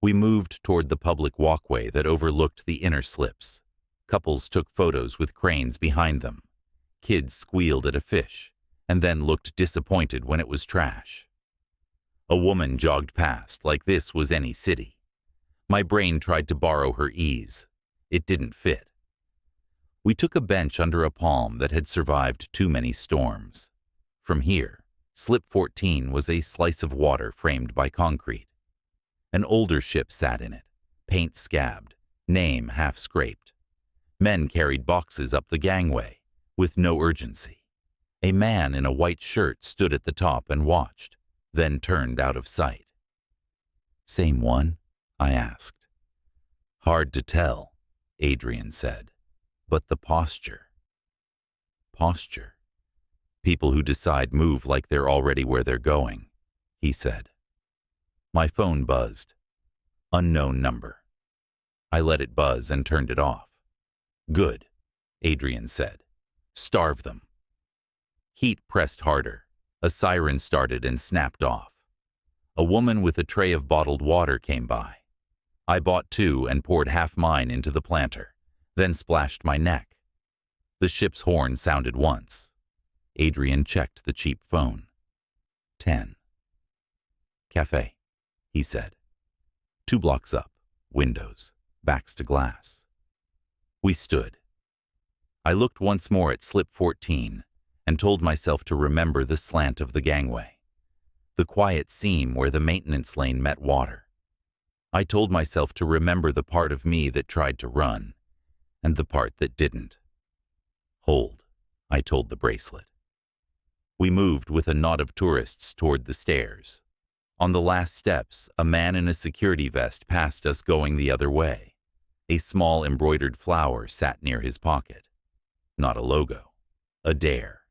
Speaker 1: We moved toward the public walkway that overlooked the inner slips. Couples took photos with cranes behind them. Kids squealed at a fish and then looked disappointed when it was trash. A woman jogged past like this was any city. My brain tried to borrow her ease. It didn't fit. We took a bench under a palm that had survived too many storms. From here, Slip 14 was a slice of water framed by concrete. An older ship sat in it, paint scabbed, name half scraped. Men carried boxes up the gangway, with no urgency. A man in a white shirt stood at the top and watched, then turned out of sight. Same one? I asked. Hard to tell, Adrian said, but the posture. Posture. People who decide move like they're already where they're going, he said. My phone buzzed. Unknown number. I let it buzz and turned it off. Good, Adrian said. Starve them. Heat pressed harder. A siren started and snapped off. A woman with a tray of bottled water came by. I bought 2 and poured half mine into the planter, then splashed my neck. The ship's horn sounded once. Adrian checked the cheap phone. 10. Cafe, he said. 2 blocks up, windows, backs to glass. We stood. I looked once more at Slip 14 and told myself to remember the slant of the gangway, the quiet seam where the maintenance lane met water. I told myself to remember the part of me that tried to run and the part that didn't. Hold, I told the bracelet. We moved with a knot of tourists toward the stairs. On the last steps, a man in a security vest passed us going the other way. A small embroidered flower sat near his pocket. Not a logo, a dare.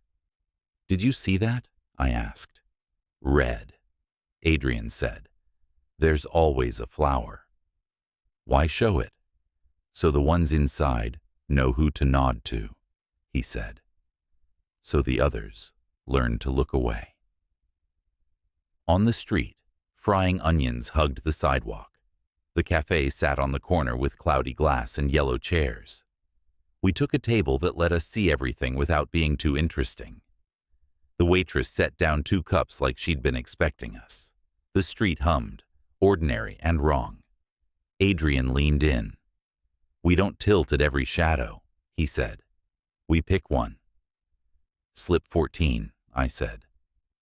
Speaker 1: Did you see that? I asked. Red, Adrian said. There's always a flower. Why show it? So the ones inside know who to nod to, he said. So the others learn to look away. On the street, frying onions hugged the sidewalk. The cafe sat on the corner with cloudy glass and yellow chairs. We took a table that let us see everything without being too interesting. The waitress set down 2 cups like she'd been expecting us. The street hummed, ordinary and wrong. Adrian leaned in. We don't tilt at every shadow, he said. We pick one. Slip 14, I said.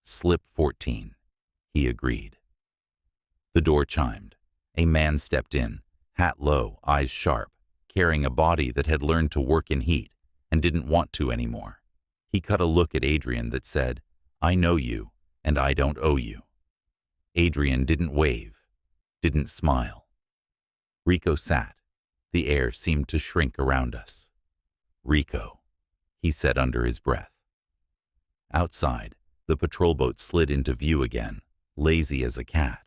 Speaker 1: Slip 14, he agreed. The door chimed. A man stepped in, hat low, eyes sharp, carrying a body that had learned to work in heat and didn't want to anymore. He cut a look at Adrian that said, "I know you, and I don't owe you." Adrian didn't wave, didn't smile. Rico sat. The air seemed to shrink around us. "Rico," he said under his breath. Outside, the patrol boat slid into view again, lazy as a cat.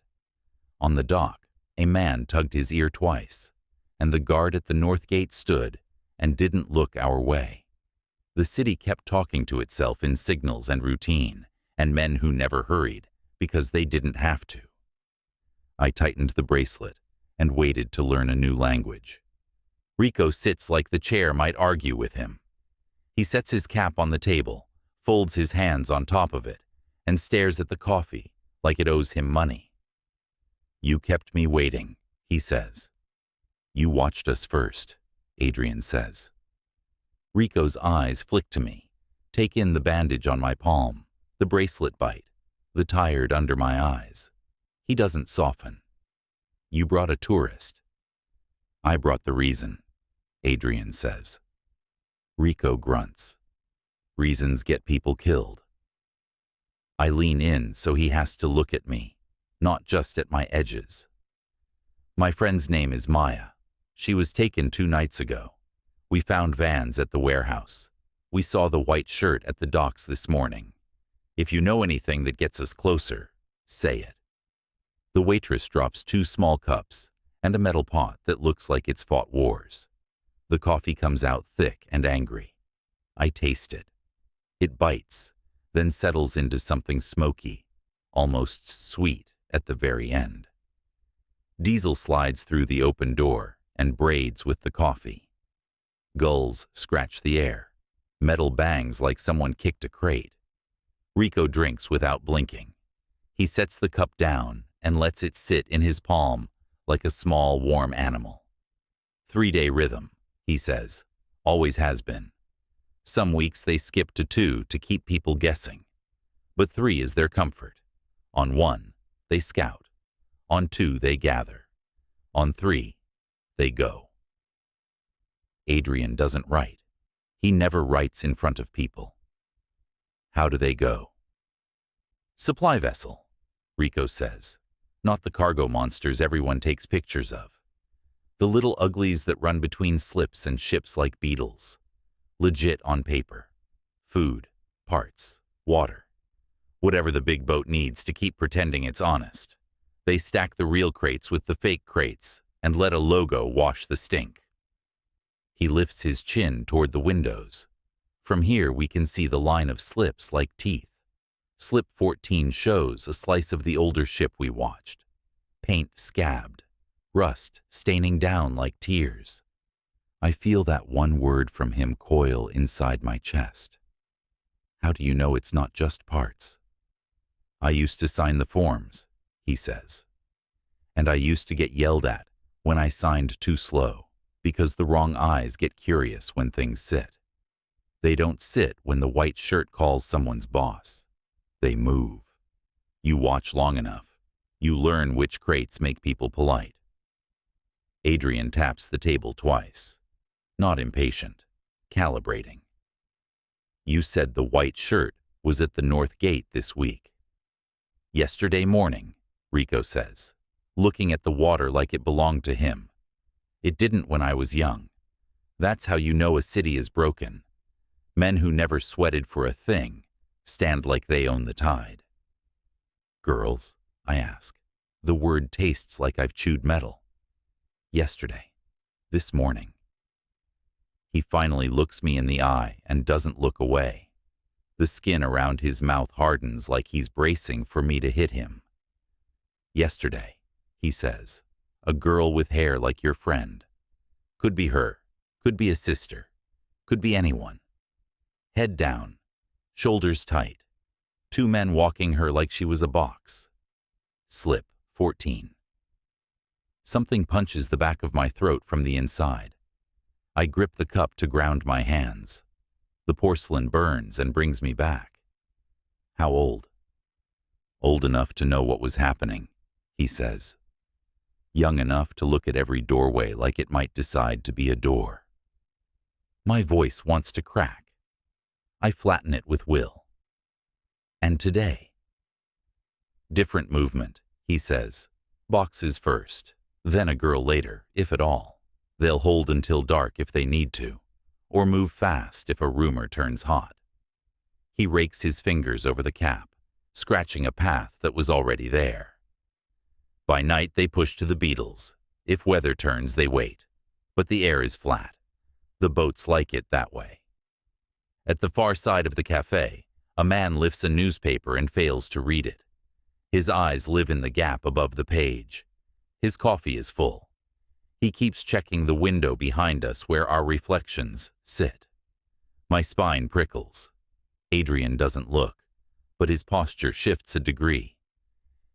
Speaker 1: On the dock, a man tugged his ear twice, and the guard at the north gate stood and didn't look our way. The city kept talking to itself in signals and routine, and men who never hurried because they didn't have to. I tightened the bracelet and waited to learn a new language. Rico sits like the chair might argue with him. He sets his cap on the table, folds his hands on top of it, and stares at the coffee like it owes him money. "You kept me waiting," he says. "You watched us first," Adrian says. Rico's eyes flick to me, take in the bandage on my palm, the bracelet bite, the tired under my eyes. He doesn't soften. "You brought a tourist." "I brought the reason," Adrian says. Rico grunts. "Reasons get people killed." I lean in so he has to look at me, not just at my edges. "My friend's name is Maya. She was taken 2 nights ago. We found Vans at the warehouse. We saw the white shirt at the docks this morning. If you know anything that gets us closer, say it." The waitress drops 2 small cups and a metal pot that looks like it's fought wars. The coffee comes out thick and angry. I taste it. It bites, then settles into something smoky, almost sweet at the very end. Diesel slides through the open door and braids with the coffee. Gulls scratch the air. Metal bangs like someone kicked a crate. Rico drinks without blinking. He sets the cup down and lets it sit in his palm like a small, warm animal. 3-day rhythm, he says. Always has been. Some weeks they skip to 2 to keep people guessing. But 3 is their comfort. On 1, they scout. On 2, they gather. On 3, they go. Adrian doesn't write. He never writes in front of people. How do they go? "Supply vessel," Rico says. "Not the cargo monsters everyone takes pictures of. The little uglies that run between slips and ships like beetles. Legit on paper. Food, parts, water. Whatever the big boat needs to keep pretending it's honest. They stack the real crates with the fake crates and let a logo wash the stink." He lifts his chin toward the windows. From here we can see the line of slips like teeth. Slip 14 shows a slice of the older ship we watched. Paint scabbed. Rust staining down like tears. I feel that one word from him coil inside my chest. "How do you know it's not just parts?" "I used to sign the forms," he says. "And I used to get yelled at when I signed too slow, because the wrong eyes get curious when things sit. They don't sit when the white shirt calls someone's boss. They move. You watch long enough, you learn which crates make people polite." Adrian taps the table twice. Not impatient, calibrating. "You said the white shirt was at the north gate this week." "Yesterday morning," Rico says, looking at the water like it belonged to him. "It didn't when I was young. That's how you know a city is broken. Men who never sweated for a thing stand like they own the tide." "Girls?" I ask. The word tastes like I've chewed metal. "Yesterday. This morning." He finally looks me in the eye and doesn't look away. The skin around his mouth hardens like he's bracing for me to hit him. "Yesterday," he says. "A girl with hair like your friend. Could be her, could be a sister, could be anyone. Head down, shoulders tight. 2 men walking her like she was a box. Slip 14. Something punches the back of my throat from the inside. I grip the cup to ground my hands. The porcelain burns and brings me back. "How old?" "Old enough to know what was happening," he says. young enough to look at every doorway like it might decide to be a door. My voice wants to crack. I flatten it with will. And today? Different movement, he says. Boxes first, then a girl later, if at all. They'll hold until dark if they need to, or move fast if a rumor turns hot. He rakes his fingers over the cap, scratching a path that was already there. By night they push to the Beatles. If weather turns, they wait. But the air is flat. The boats like it that way. At the far side of the cafe, a man lifts a newspaper and fails to read it. His eyes live in the gap above the page. His coffee is full. He keeps checking the window behind us where our reflections sit. My spine prickles. Adrian doesn't look, but his posture shifts a degree.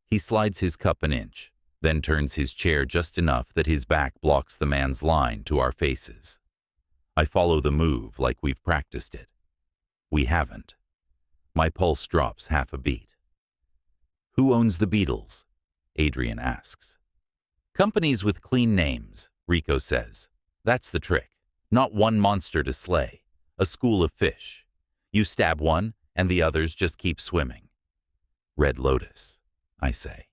Speaker 1: He slides his cup an inch, then turns his chair just enough that his back blocks the man's line to our faces. I follow the move like we've practiced it. We haven't. My pulse drops half a beat. Who owns the Beatles? Adrian asks. Companies with clean names, Rico says. That's the trick. Not one monster to slay. A school of fish. You stab one, and the others just keep swimming. Red Lotus, I say.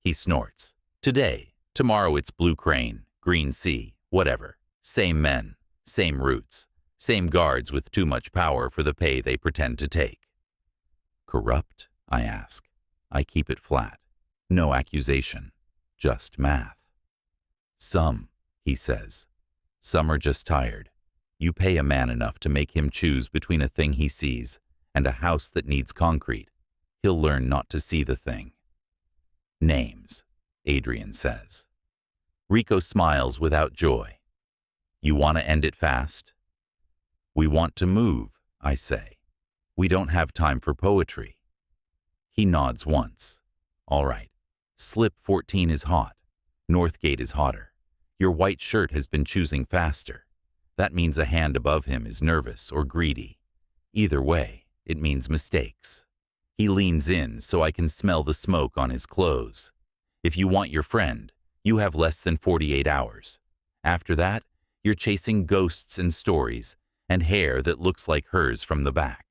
Speaker 1: He snorts. Today, tomorrow it's Blue Crane, Green Sea, whatever. Same men, same routes, same guards with too much power for the pay they pretend to take. Corrupt? I ask. I keep it flat. No accusation. Just math. Some, he says. Some are just tired. You pay a man enough to make him choose between a thing he sees and a house that needs concrete. He'll learn not to see the thing. Names, Adrian says. Rico smiles without joy. You want to end it fast? We want to move, I say. We don't have time for poetry. He nods once. All right. Slip 14 is hot. Northgate is hotter. Your white shirt has been choosing faster. That means a hand above him is nervous or greedy. Either way, it means mistakes. He leans in so I can smell the smoke on his clothes. If you want your friend, you have less than 48 hours. After that, you're chasing ghosts and stories and hair that looks like hers from the back.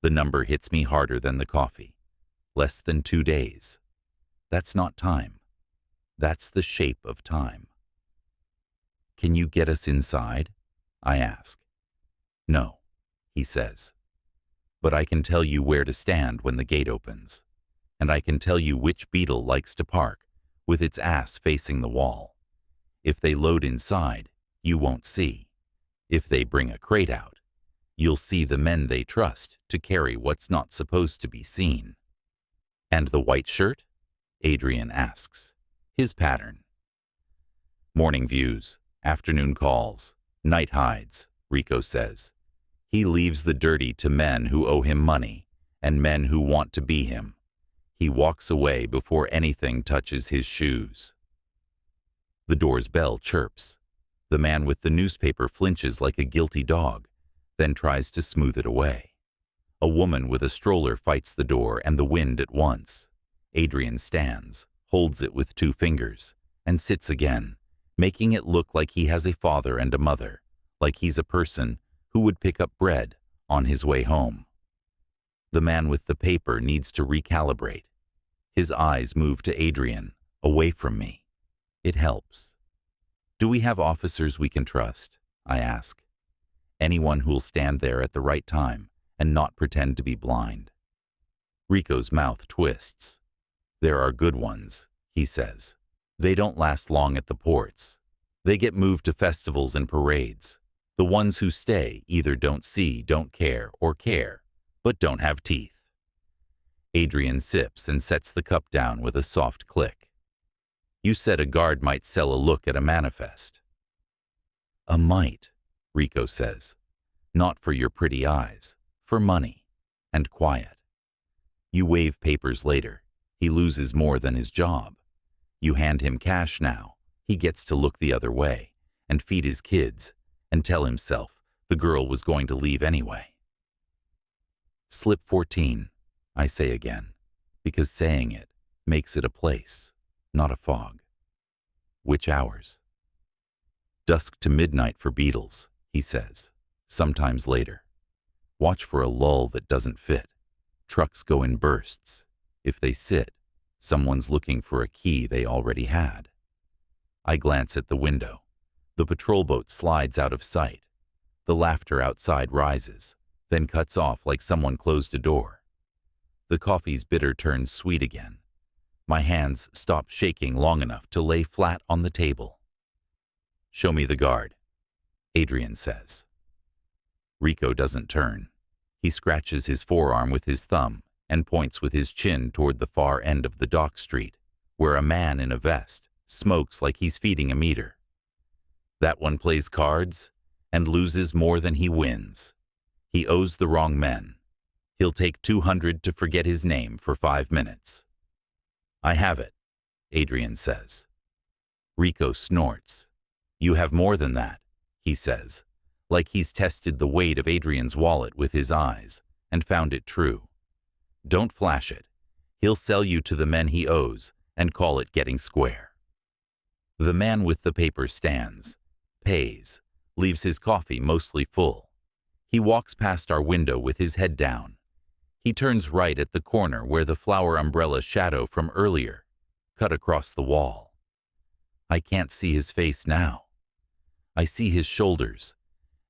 Speaker 1: The number hits me harder than the coffee. Less than 2 days. That's not time. That's the shape of time. Can you get us inside? I ask. No, he says. But I can tell you where to stand when the gate opens. And I can tell you which beetle likes to park, with its ass facing the wall. If they load inside, you won't see. If they bring a crate out, you'll see the men they trust to carry what's not supposed to be seen. And the white shirt? Adrian asks. His pattern. Morning views, afternoon calls, night hides, Rico says. He leaves the dirty to men who owe him money and men who want to be him. He walks away before anything touches his shoes. The door's bell chirps. The man with the newspaper flinches like a guilty dog, then tries to smooth it away. A woman with a stroller fights the door and the wind at once. Adrian stands, holds it with 2 fingers, and sits again, making it look like he has a father and a mother, like he's a person who would pick up bread on his way home. The man with the paper needs to recalibrate. His eyes move to Adrian, away from me. It helps. Do we have officers we can trust? I ask. Anyone who'll stand there at the right time and not pretend to be blind. Rico's mouth twists. There are good ones, he says. They don't last long at the ports. They get moved to festivals and parades. The ones who stay either don't see, don't care, or care, but don't have teeth. Adrian sips and sets the cup down with a soft click. You said a guard might sell a look at a manifest. A might, Rico says. Not for your pretty eyes, for money, and quiet. You waive papers later. He loses more than his job. You hand him cash now. He gets to look the other way and feed his kids and tell himself the girl was going to leave anyway. Slip 14, I say again, because saying it makes it a place, not a fog. Which hours? Dusk to midnight for beetles, he says, sometimes later. Watch for a lull that doesn't fit. Trucks go in bursts. If they sit, someone's looking for a key they already had. I glance at the window. The patrol boat slides out of sight. The laughter outside rises, then cuts off like someone closed a door. The coffee's bitter turns sweet again. My hands stop shaking long enough to lay flat on the table. Show me the guard, Adrian says. Rico doesn't turn. He scratches his forearm with his thumb and points with his chin toward the far end of the dock street, where a man in a vest smokes like he's feeding a meter. That one plays cards and loses more than he wins. He owes the wrong men. He'll take 200 to forget his name for 5 minutes. I have it, Adrian says. Rico snorts. You have more than that, he says, like he's tested the weight of Adrian's wallet with his eyes and found it true. Don't flash it. He'll sell you to the men he owes and call it getting square. The man with the paper stands, pays, leaves his coffee mostly full. He walks past our window with his head down. He turns right at the corner where the flower umbrella shadow from earlier cut across the wall. I can't see his face now. I see his shoulders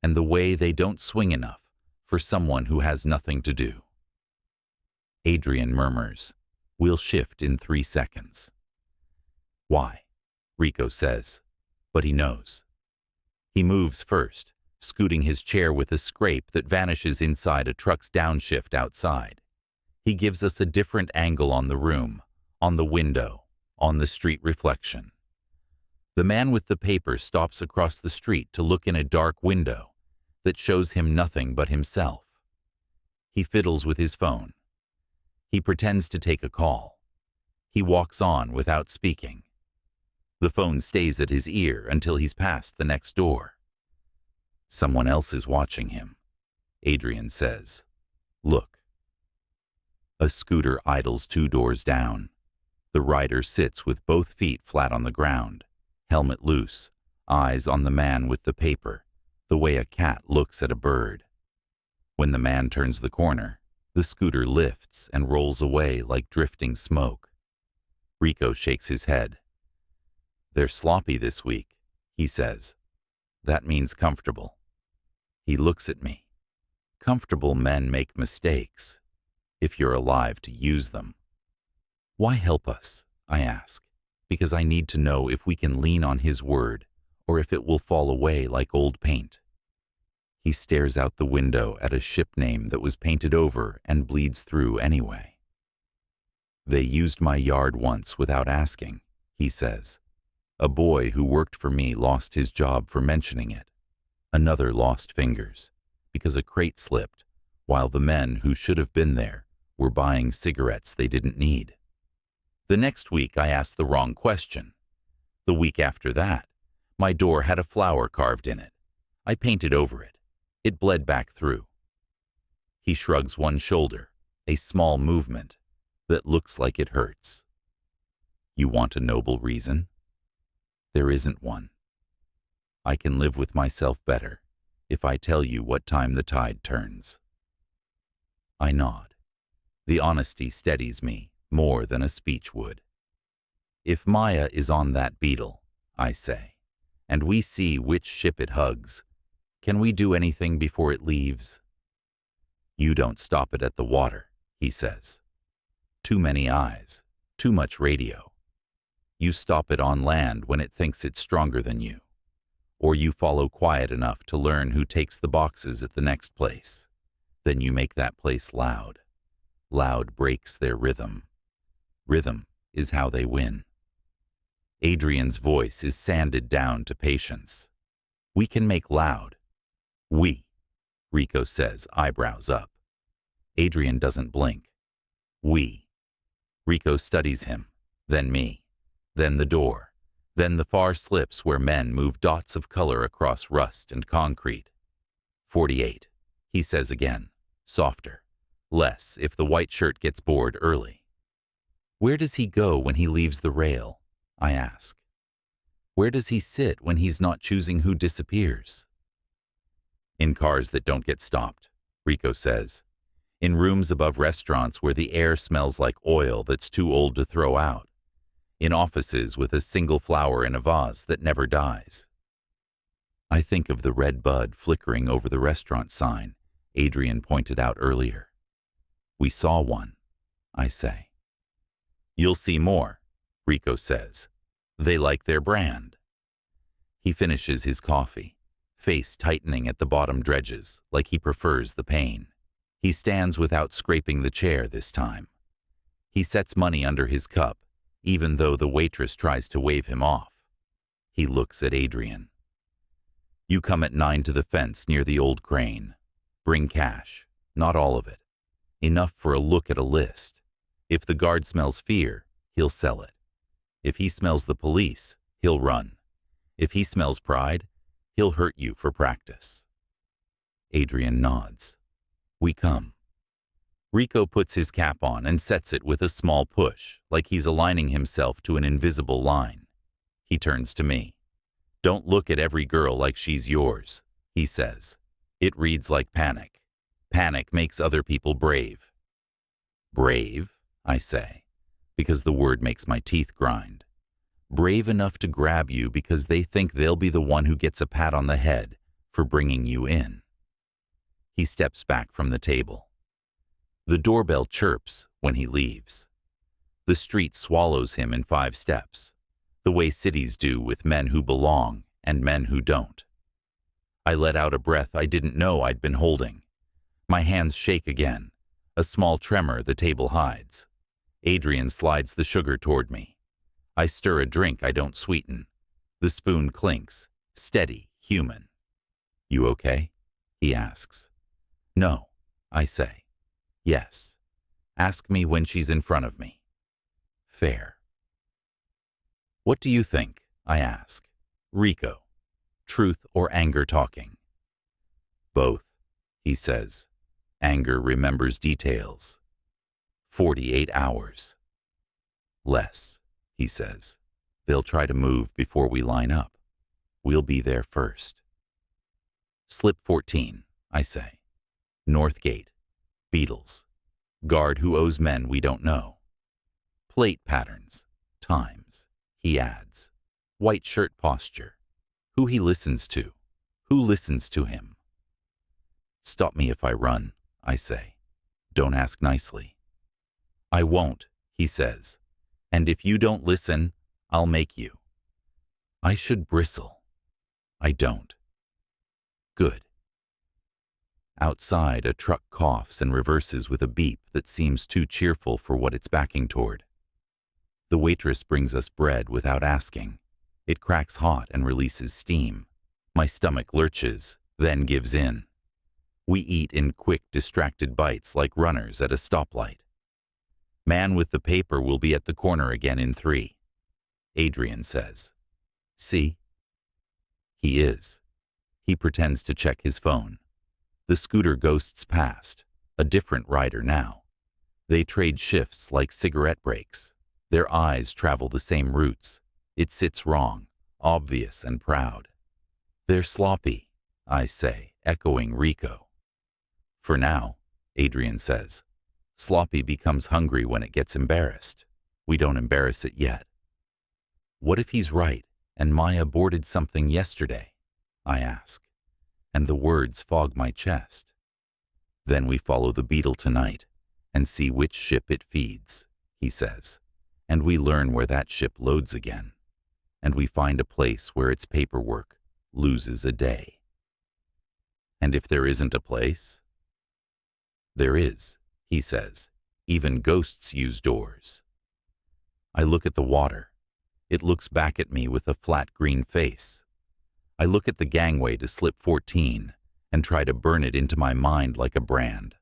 Speaker 1: and the way they don't swing enough for someone who has nothing to do. Adrian murmurs, "We'll shift in 3 seconds." Why? Rico says, but he knows. He moves first, scooting his chair with a scrape that vanishes inside a truck's downshift outside. He gives us a different angle on the room, on the window, on the street reflection. The man with the paper stops across the street to look in a dark window that shows him nothing but himself. He fiddles with his phone. He pretends to take a call. He walks on without speaking. The phone stays at his ear until he's past the next door. Someone else is watching him, Adrian says. Look. A scooter idles 2 doors down. The rider sits with both feet flat on the ground, helmet loose, eyes on the man with the paper, the way a cat looks at a bird. When the man turns the corner, the scooter lifts and rolls away like drifting smoke. Rico shakes his head. They're sloppy this week, he says. That means comfortable. He looks at me. Comfortable men make mistakes, if you're alive to use them. Why help us? I ask, because I need to know if we can lean on his word or if it will fall away like old paint. He stares out the window at a ship name that was painted over and bleeds through anyway. They used my yard once without asking, he says. A boy who worked for me lost his job for mentioning it. Another lost fingers, because a crate slipped, while the men who should have been there were buying cigarettes they didn't need. The next week I asked the wrong question. The week after that, my door had a flower carved in it. I painted over it. It bled back through. He shrugs one shoulder, a small movement that looks like it hurts. You want a noble reason? There isn't one. I can live with myself better if I tell you what time the tide turns. I nod. The honesty steadies me more than a speech would. If Maya is on that beetle, I say, and we see which ship it hugs, can we do anything before it leaves? You don't stop it at the water, he says. Too many eyes, too much radio. You stop it on land when it thinks it's stronger than you. Or you follow quiet enough to learn who takes the boxes at the next place. Then you make that place loud. Loud breaks their rhythm. Rhythm is how they win. Adrian's voice is sanded down to patience. We can make loud. We, Rico says, eyebrows up. Adrian doesn't blink. We. Rico studies him, then me, then the door, then the far slips where men move dots of color across rust and concrete. 48, he says again, softer, less if the white shirt gets bored early. Where does he go when he leaves the rail? I ask. Where does he sit when he's not choosing who disappears? In cars that don't get stopped, Rico says. In rooms above restaurants where the air smells like oil that's too old to throw out. In offices with a single flower in a vase that never dies. I think of the red bud flickering over the restaurant sign Adrian pointed out earlier. We saw one, I say. You'll see more, Rico says. They like their brand. He finishes his coffee, face tightening at the bottom dredges, like he prefers the pain. He stands without scraping the chair this time. He sets money under his cup, even though the waitress tries to wave him off. He looks at Adrian. You come at 9 to the fence near the old crane. Bring cash, not all of it. Enough for a look at a list. If the guard smells fear, he'll sell it. If he smells the police, he'll run. If he smells pride, he'll hurt you for practice. Adrian nods. We come. Rico puts his cap on and sets it with a small push, like he's aligning himself to an invisible line. He turns to me. Don't look at every girl like she's yours, he says. It reads like panic. Panic makes other people brave. Brave, I say, because the word makes my teeth grind. Brave enough to grab you because they think they'll be the one who gets a pat on the head for bringing you in. He steps back from the table. The doorbell chirps when he leaves. The street swallows him in 5 steps, the way cities do with men who belong and men who don't. I let out a breath I didn't know I'd been holding. My hands shake again, a small tremor the table hides. Adrian slides the sugar toward me. I stir a drink I don't sweeten. The spoon clinks, steady, human. You okay? He asks. No, I say. Yes. Ask me when she's in front of me. Fair. What do you think? I ask. Rico. Truth or anger talking? Both, he says. Anger remembers details. 48 hours. Less, he says. They'll try to move before we line up. We'll be there first. Slip 14, I say. North Gate. Beatles. Guard who owes men we don't know. Plate patterns. Times. He adds. White shirt posture. Who he listens to. Who listens to him. Stop me if I run, I say. Don't ask nicely. I won't, he says. And if you don't listen, I'll make you. I should bristle. I don't. Good. Outside, a truck coughs and reverses with a beep that seems too cheerful for what it's backing toward. The waitress brings us bread without asking. It cracks hot and releases steam. My stomach lurches, then gives in. We eat in quick, distracted bites like runners at a stoplight. Man with the paper will be at the corner again in 3. Adrian says. See? He is. He pretends to check his phone. The scooter ghosts past, a different rider now. They trade shifts like cigarette breaks. Their eyes travel the same routes. It sits wrong, obvious and proud. They're sloppy, I say, echoing Rico. For now, Adrian says. Sloppy becomes hungry when it gets embarrassed. We don't embarrass it yet. What if he's right and Maya boarded something yesterday? I ask. And the words fog my chest. Then we follow the beetle tonight and see which ship it feeds, he says, and we learn where that ship loads again, and we find a place where its paperwork loses a day. And if there isn't a place? There is, he says. Even ghosts use doors. I look at the water. It looks back at me with a flat green face. I look at the gangway to slip 14 and try to burn it into my mind like a brand.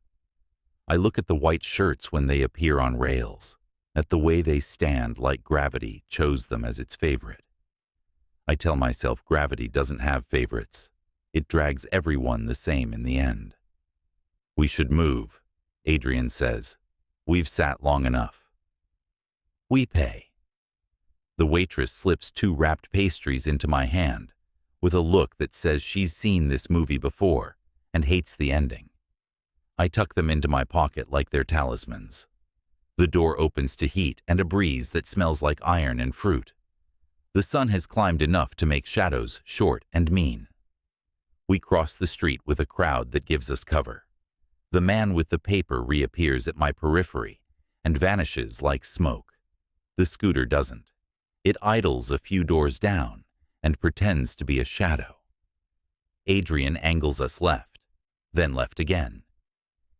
Speaker 1: I look at the white shirts when they appear on rails, at the way they stand like gravity chose them as its favorite. I tell myself gravity doesn't have favorites. It drags everyone the same in the end. We should move, Adrian says. We've sat long enough. We pay. The waitress slips 2 wrapped pastries into my hand, with a look that says she's seen this movie before and hates the ending. I tuck them into my pocket like they're talismans. The door opens to heat and a breeze that smells like iron and fruit. The sun has climbed enough to make shadows short and mean. We cross the street with a crowd that gives us cover. The man with the paper reappears at my periphery and vanishes like smoke. The scooter doesn't. It idles a few doors down and pretends to be a shadow. Adrian angles us left, then left again.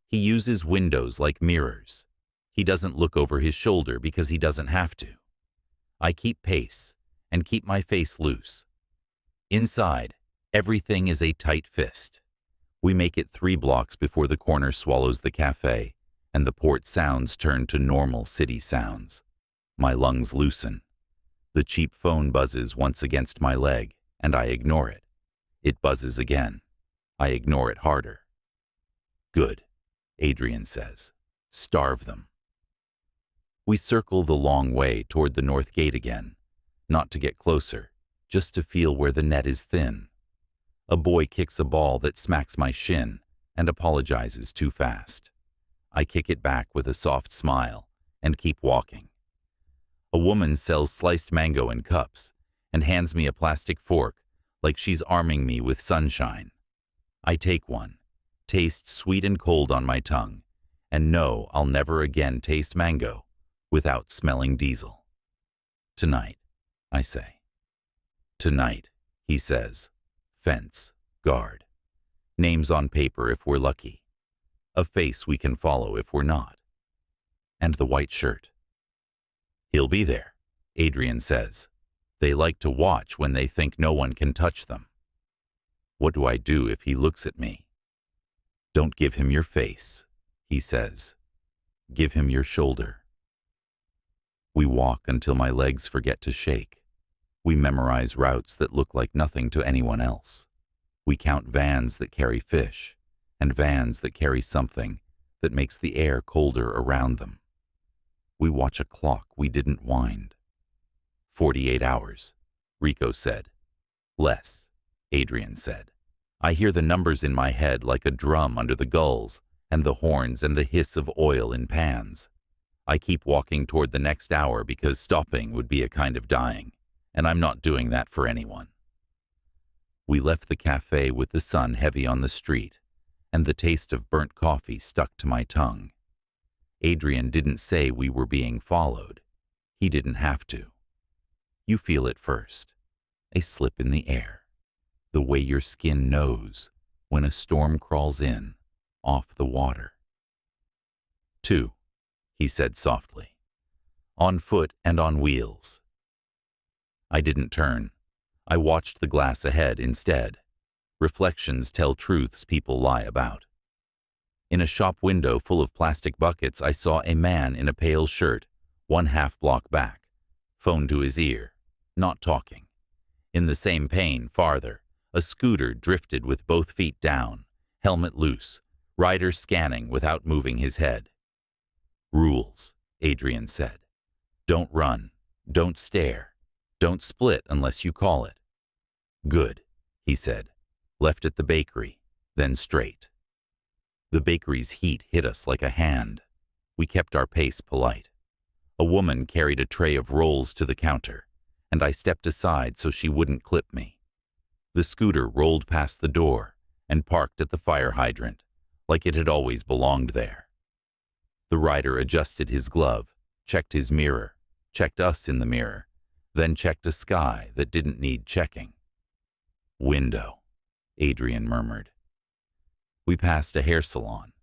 Speaker 1: He uses windows like mirrors. He doesn't look over his shoulder because he doesn't have to. I keep pace and keep my face loose. Inside, everything is a tight fist. We make it 3 blocks before the corner swallows the cafe, and the port sounds turn to normal city sounds. My lungs loosen. The cheap phone buzzes once against my leg, and I ignore it. It buzzes again. I ignore it harder. Good, Adrian says. Starve them. We circle the long way toward the north gate again, not to get closer, just to feel where the net is thin. A boy kicks a ball that smacks my shin and apologizes too fast. I kick it back with a soft smile and keep walking. A woman sells sliced mango in cups and hands me a plastic fork like she's arming me with sunshine. I take one, taste sweet and cold on my tongue, and know I'll never again taste mango without smelling diesel. Tonight, I say. Tonight, he says. Fence, guard. Names on paper if we're lucky. A face we can follow if we're not. And the white shirt. He'll be there, Adrian says. They like to watch when they think no one can touch them. What do I do if he looks at me? Don't give him your face, he says. Give him your shoulder. We walk until my legs forget to shake. We memorize routes that look like nothing to anyone else. We count vans that carry fish, and vans that carry something that makes the air colder around them. We watch a clock we didn't wind. 48 hours, Rico said. Less, Adrian said. I hear the numbers in my head like a drum under the gulls, and the horns and the hiss of oil in pans. I keep walking toward the next hour because stopping would be a kind of dying, and I'm not doing that for anyone. We left the cafe with the sun heavy on the street, and the taste of burnt coffee stuck to my tongue. Adrian didn't say we were being followed. He didn't have to. You feel it first, a slip in the air, the way your skin knows when a storm crawls in, off the water. 2, he said softly, on foot and on wheels. I didn't turn. I watched the glass ahead instead. Reflections tell truths people lie about. In a shop window full of plastic buckets, I saw a man in a pale shirt, 1/2 block back, phone to his ear, not talking. In the same pane, farther, a scooter drifted with both feet down, helmet loose, rider scanning without moving his head. Rules, Adrian said. Don't run, don't stare, don't split unless you call it. Good, he said. Left at the bakery, then straight. The bakery's heat hit us like a hand. We kept our pace polite. A woman carried a tray of rolls to the counter, and I stepped aside so she wouldn't clip me. The scooter rolled past the door and parked at the fire hydrant, like it had always belonged there. The rider adjusted his glove, checked his mirror, checked us in the mirror, then checked a sky that didn't need checking. Window, Adrian murmured. We passed a hair salon.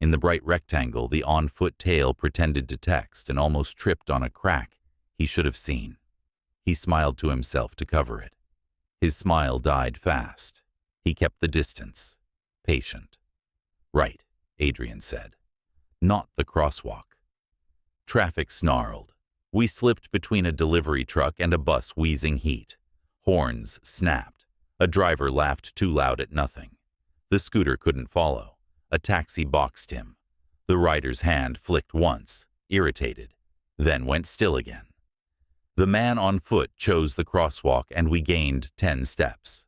Speaker 1: In the bright rectangle, the on-foot tail pretended to text and almost tripped on a crack he should have seen. He smiled to himself to cover it. His smile died fast. He kept the distance, patient. Right, Adrian said. Not the crosswalk. Traffic snarled. We slipped between a delivery truck and a bus wheezing heat. Horns snapped. A driver laughed too loud at nothing. The scooter couldn't follow. A taxi boxed him. The rider's hand flicked once, irritated, then went still again. The man on foot chose the crosswalk and we gained 10 steps.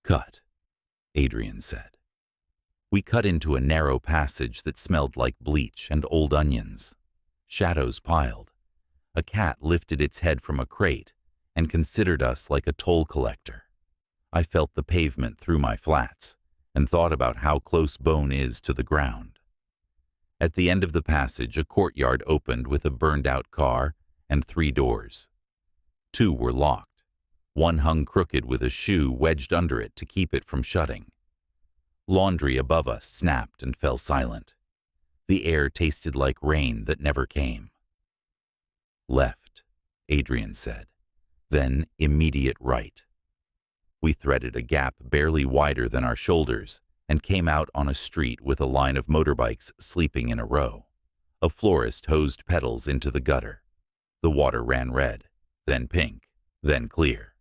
Speaker 1: Cut, Adrian said. We cut into a narrow passage that smelled like bleach and old onions. Shadows piled. A cat lifted its head from a crate and considered us like a toll collector. I felt the pavement through my flats and thought about how close bone is to the ground. At the end of the passage, a courtyard opened with a burned-out car and 3 doors. 2 were locked. One hung crooked with a shoe wedged under it to keep it from shutting. Laundry above us snapped and fell silent. The air tasted like rain that never came. Left, Adrian said. Then immediate right. We threaded a gap barely wider than our shoulders and came out on a street with a line of motorbikes sleeping in a row. A florist hosed petals into the gutter. The water ran red, then pink, then clear.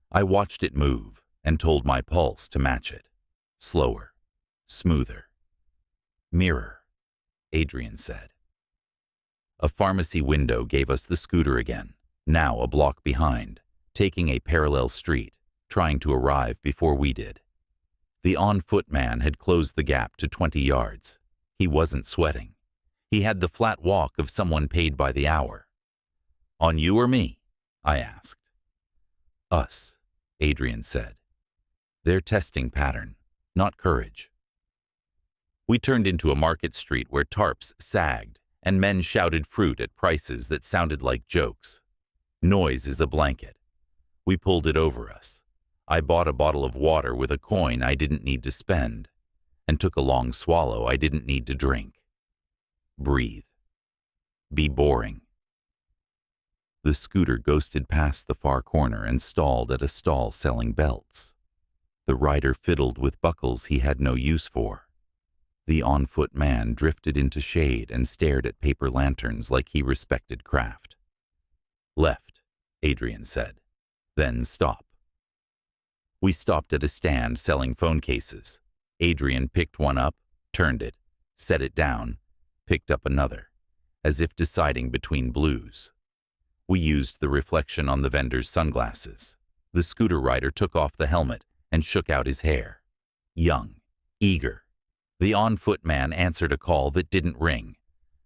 Speaker 1: I watched it move and told my pulse to match it. Slower, smoother. Mirror, Adrian said. A pharmacy window gave us the scooter again, now a block behind, taking a parallel street, trying to arrive before we did. The on-foot man had closed the gap to 20 yards. He wasn't sweating. He had the flat walk of someone paid by the hour. On you or me? I asked. Us, Adrian said. Their testing pattern, not courage. We turned into a market street where tarps sagged and men shouted fruit at prices that sounded like jokes. Noise is a blanket. We pulled it over us. I bought a bottle of water with a coin I didn't need to spend and took a long swallow I didn't need to drink. Breathe. Be boring. The scooter ghosted past the far corner and stalled at a stall selling belts. The rider fiddled with buckles he had no use for. The on-foot man drifted into shade and stared at paper lanterns like he respected craft. Left, Adrian said. Then stop. We stopped at a stand selling phone cases. Adrian picked one up, turned it, set it down, picked up another, as if deciding between blues. We used the reflection on the vendor's sunglasses. The scooter rider took off the helmet and shook out his hair. Young, eager. The on-foot man answered a call that didn't ring,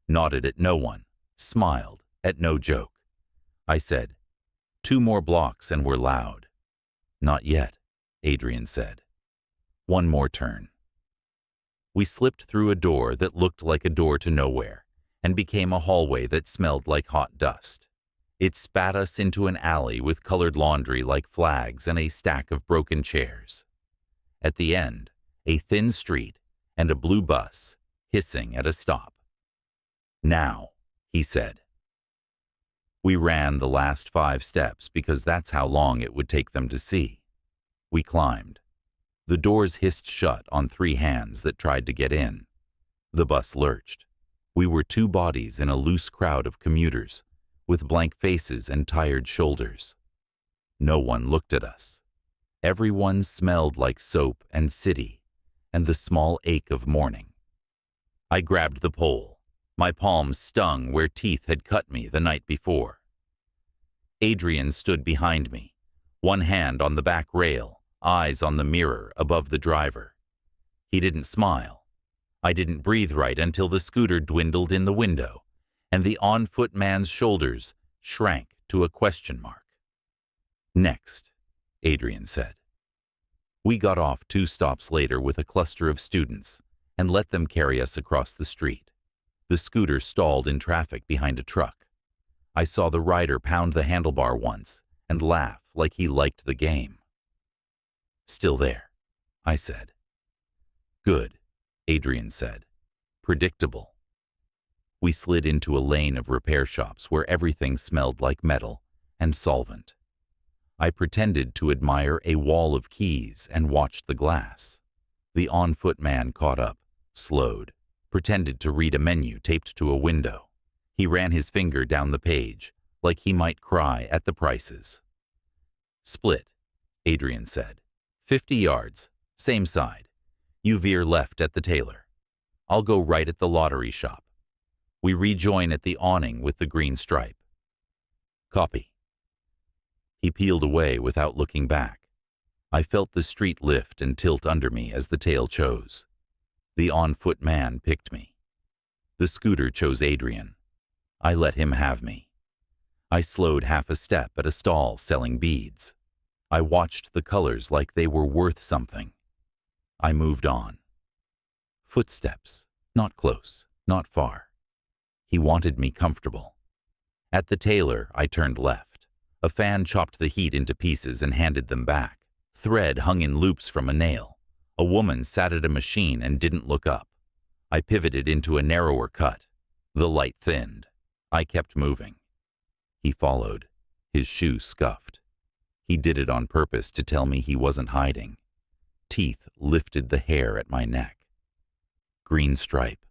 Speaker 1: nodded at no one, smiled at no joke. I said, 2 more blocks and we're loud. Not yet, Adrian said. 1 more turn. We slipped through a door that looked like a door to nowhere and became a hallway that smelled like hot dust. It spat us into an alley with colored laundry like flags and a stack of broken chairs. At the end, a thin street and a blue bus, hissing at a stop. Now, he said. We ran the last 5 steps because that's how long it would take them to see. We climbed. The doors hissed shut on 3 hands that tried to get in. The bus lurched. We were 2 bodies in a loose crowd of commuters, with blank faces and tired shoulders. No one looked at us. Everyone smelled like soap and city, and the small ache of morning. I grabbed the pole. My palms stung where teeth had cut me the night before. Adrian stood behind me, one hand on the back rail, eyes on the mirror above the driver. He didn't smile. I didn't breathe right until the scooter dwindled in the window, and the on-foot man's shoulders shrank to a question mark. Next, Adrian said. We got off 2 stops later with a cluster of students and let them carry us across the street. The scooter stalled in traffic behind a truck. I saw the rider pound the handlebar once and laugh like he liked the game. Still there, I said. Good, Adrian said. Predictable. We slid into a lane of repair shops where everything smelled like metal and solvent. I pretended to admire a wall of keys and watched the glass. The on-foot man caught up, slowed, pretended to read a menu taped to a window. He ran his finger down the page, like he might cry at the prices. Split, Adrian said. 50 yards, same side. You veer left at the tailor. I'll go right at the lottery shop. We rejoin at the awning with the green stripe. Copy. He peeled away without looking back. I felt the street lift and tilt under me as the tail chose. The on-foot man picked me. The scooter chose Adrian. I let him have me. I slowed half a step at a stall selling beads. I watched the colors like they were worth something. I moved on. Footsteps, not close, not far. He wanted me comfortable. At the tailor, I turned left. A fan chopped the heat into pieces and handed them back. Thread hung in loops from a nail. A woman sat at a machine and didn't look up. I pivoted into a narrower cut. The light thinned. I kept moving. He followed. His shoes scuffed. He did it on purpose to tell me he wasn't hiding. Teeth lifted the hair at my neck. "Green stripe,"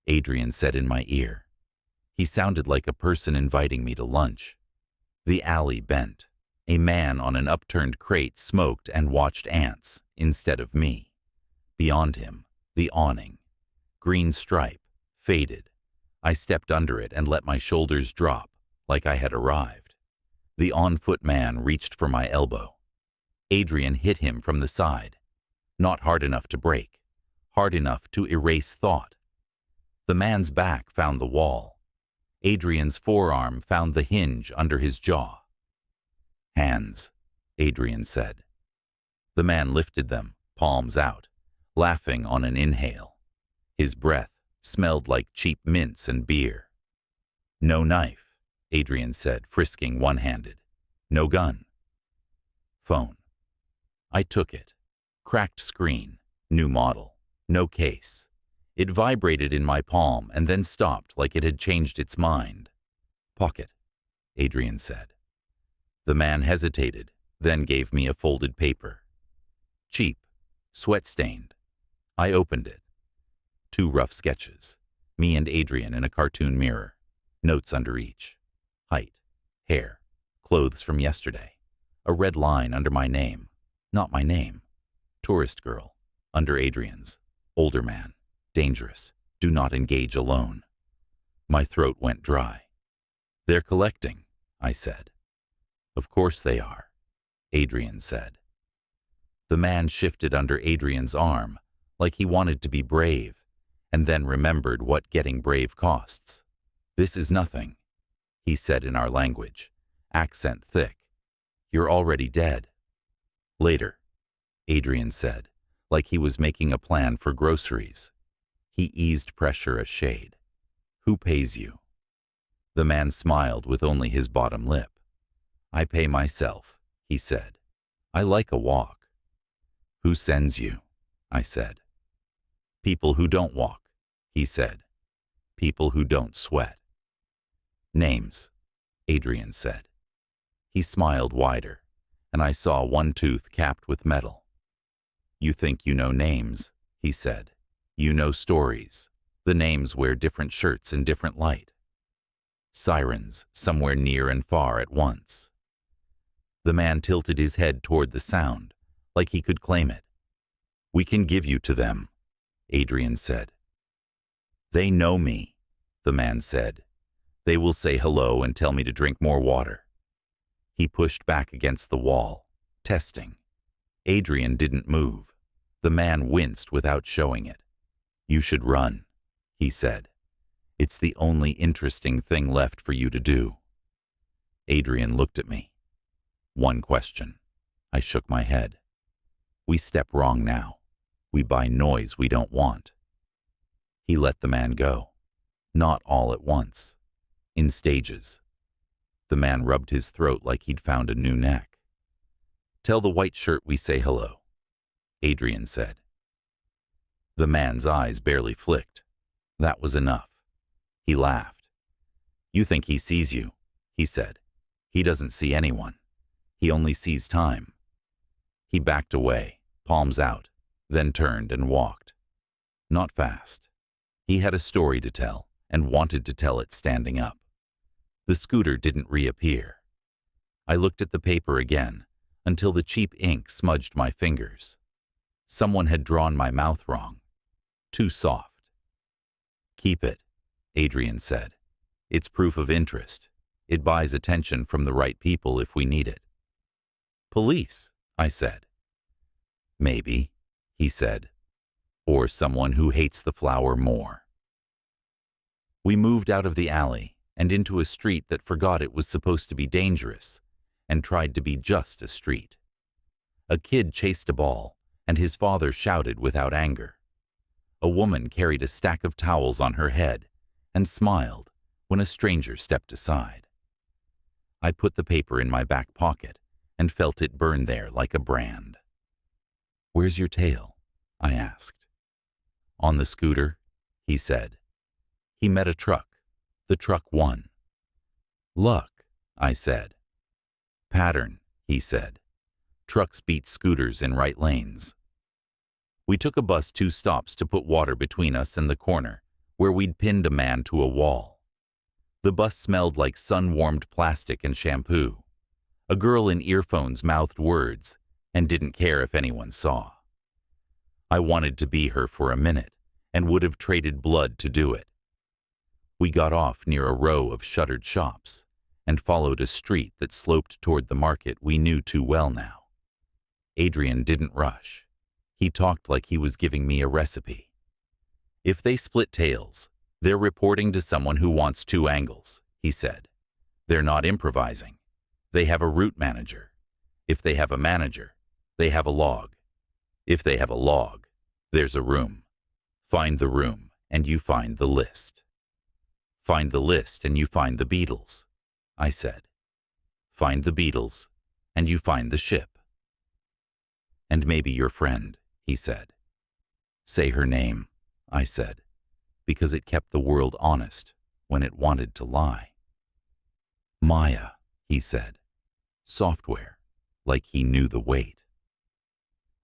Speaker 1: Adrian said in my ear. He sounded like a person inviting me to lunch. The alley bent. A man on an upturned crate smoked and watched ants instead of me. Beyond him, the awning. Green stripe, faded. I stepped under it and let my shoulders drop, like I had arrived. The on-foot man reached for my elbow. Adrian hit him from the side. Not hard enough to break, hard enough to erase thought. The man's back found the wall. Adrian's forearm found the hinge under his jaw. "Hands," Adrian said. The man lifted them, palms out, laughing on an inhale. His breath smelled like cheap mints and beer. "No knife," Adrian said, frisking one-handed. "No gun." "Phone." I took it. Cracked screen, new model, no case. It vibrated in my palm and then stopped like it had changed its mind. "Pocket," Adrian said. The man hesitated, then gave me a folded paper. Cheap, sweat-stained. I opened it. 2 rough sketches. Me and Adrian in a cartoon mirror. Notes under each. Height, hair, clothes from yesterday. A red line under my name. Not my name. Tourist girl. Under Adrian's. Older man. Dangerous. Do not engage alone. My throat went dry. "They're collecting," I said. "Of course they are," Adrian said. The man shifted under Adrian's arm, like he wanted to be brave, and then remembered what getting brave costs. "This is nothing," he said in our language, accent thick. "You're already dead." "Later," Adrian said, like he was making a plan for groceries. He eased pressure a shade. "Who pays you?" The man smiled with only his bottom lip. "I pay myself," he said. "I like a walk." "Who sends you?" I said. "People who don't walk," he said. "People who don't sweat." "Names," Adrian said. He smiled wider, and I saw one tooth capped with metal. "You think you know names," he said. "You know stories. The names wear different shirts in different light. Sirens somewhere near and far at once." The man tilted his head toward the sound, like he could claim it. "We can give you to them," Adrian said. "They know me," the man said. "They will say hello and tell me to drink more water." He pushed back against the wall, testing. Adrian didn't move. The man winced without showing it. "You should run," he said. "It's the only interesting thing left for you to do." Adrian looked at me. "One question." I shook my head. "We step wrong now. We buy noise we don't want." He let the man go. Not all at once. In stages. The man rubbed his throat like he'd found a new neck. "Tell the white shirt we say hello," Adrian said. The man's eyes barely flicked. That was enough. He laughed. "You think he sees you," he said. "He doesn't see anyone. He only sees time." He backed away, palms out, then turned and walked. Not fast. He had a story to tell and wanted to tell it standing up. The scooter didn't reappear. I looked at the paper again until the cheap ink smudged my fingers. Someone had drawn my mouth wrong. Too soft. "Keep it," Adrian said. "It's proof of interest. It buys attention from the right people if we need it." Police, I said. Maybe, he said, or someone who hates the flower more. We moved out of the alley and into a street that forgot it was supposed to be dangerous and tried to be just a street. A kid chased a ball, and his father shouted without anger. A woman carried a stack of towels on her head and smiled when a stranger stepped aside. I put the paper in my back pocket and felt it burn there like a brand. "Where's your tail?" I asked. "On the scooter," he said. He met a truck. The truck won. "Luck," I said. "Pattern," he said. "Trucks beat scooters in right lanes." We took a bus 2 stops to put water between us and the corner, where we'd pinned a man to a wall. The bus smelled like sun-warmed plastic and shampoo. A girl in earphones mouthed words and didn't care if anyone saw. I wanted to be her for a minute and would have traded blood to do it. We got off near a row of shuttered shops and followed a street that sloped toward the market we knew too well now. Adrian didn't rush. He talked like he was giving me a recipe. "If they split tails, they're reporting to someone who wants 2 angles," he said. "They're not improvising. They have a route manager. If they have a manager, they have a log. If they have a log, there's a room. Find the room, and you find the list. Find the list, and you find the Beatles," I said. "Find the Beatles, and you find the ship. And maybe your friend," he said. "Say her name," I said, because it kept the world honest when it wanted to lie. "Maya," he said. Software, like he knew the weight.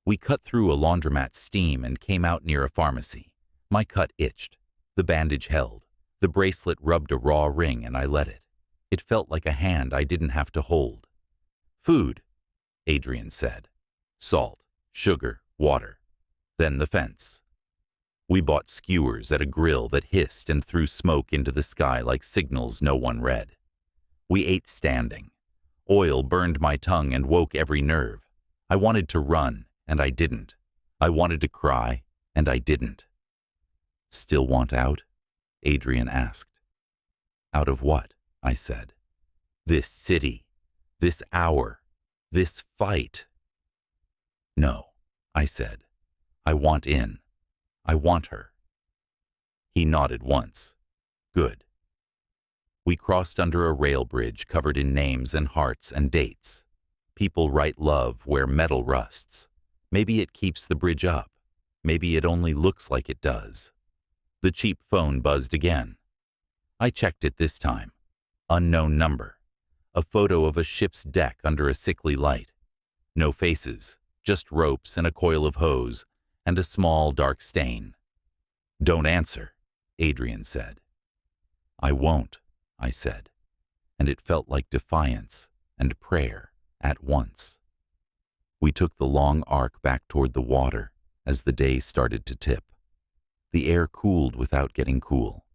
Speaker 1: We cut through a laundromat steam and came out near a pharmacy. My cut itched. The bandage held. The bracelet rubbed a raw ring and I let it. It felt like a hand I didn't have to hold. "Food," Adrian said. "Salt, sugar, water. Then the fence." We bought skewers at a grill that hissed and threw smoke into the sky like signals no one read. We ate standing. Oil burned my tongue and woke every nerve. I wanted to run, and I didn't. I wanted to cry, and I didn't. "Still want out?" Adrian asked. "Out of what?" I said. "This city, this hour, this fight." "No," I said. "I want in. I want her." He nodded once. "Good." We crossed under a rail bridge covered in names and hearts and dates. People write love where metal rusts. Maybe it keeps the bridge up. Maybe it only looks like it does. The cheap phone buzzed again. I checked it this time. Unknown number. A photo of a ship's deck under a sickly light. No faces, just ropes and a coil of hose, and a small dark stain. "Don't answer," Adrian said. "I won't," I said, and it felt like defiance and prayer at once. We took the long arc back toward the water as the day started to tip. The air cooled without getting cool.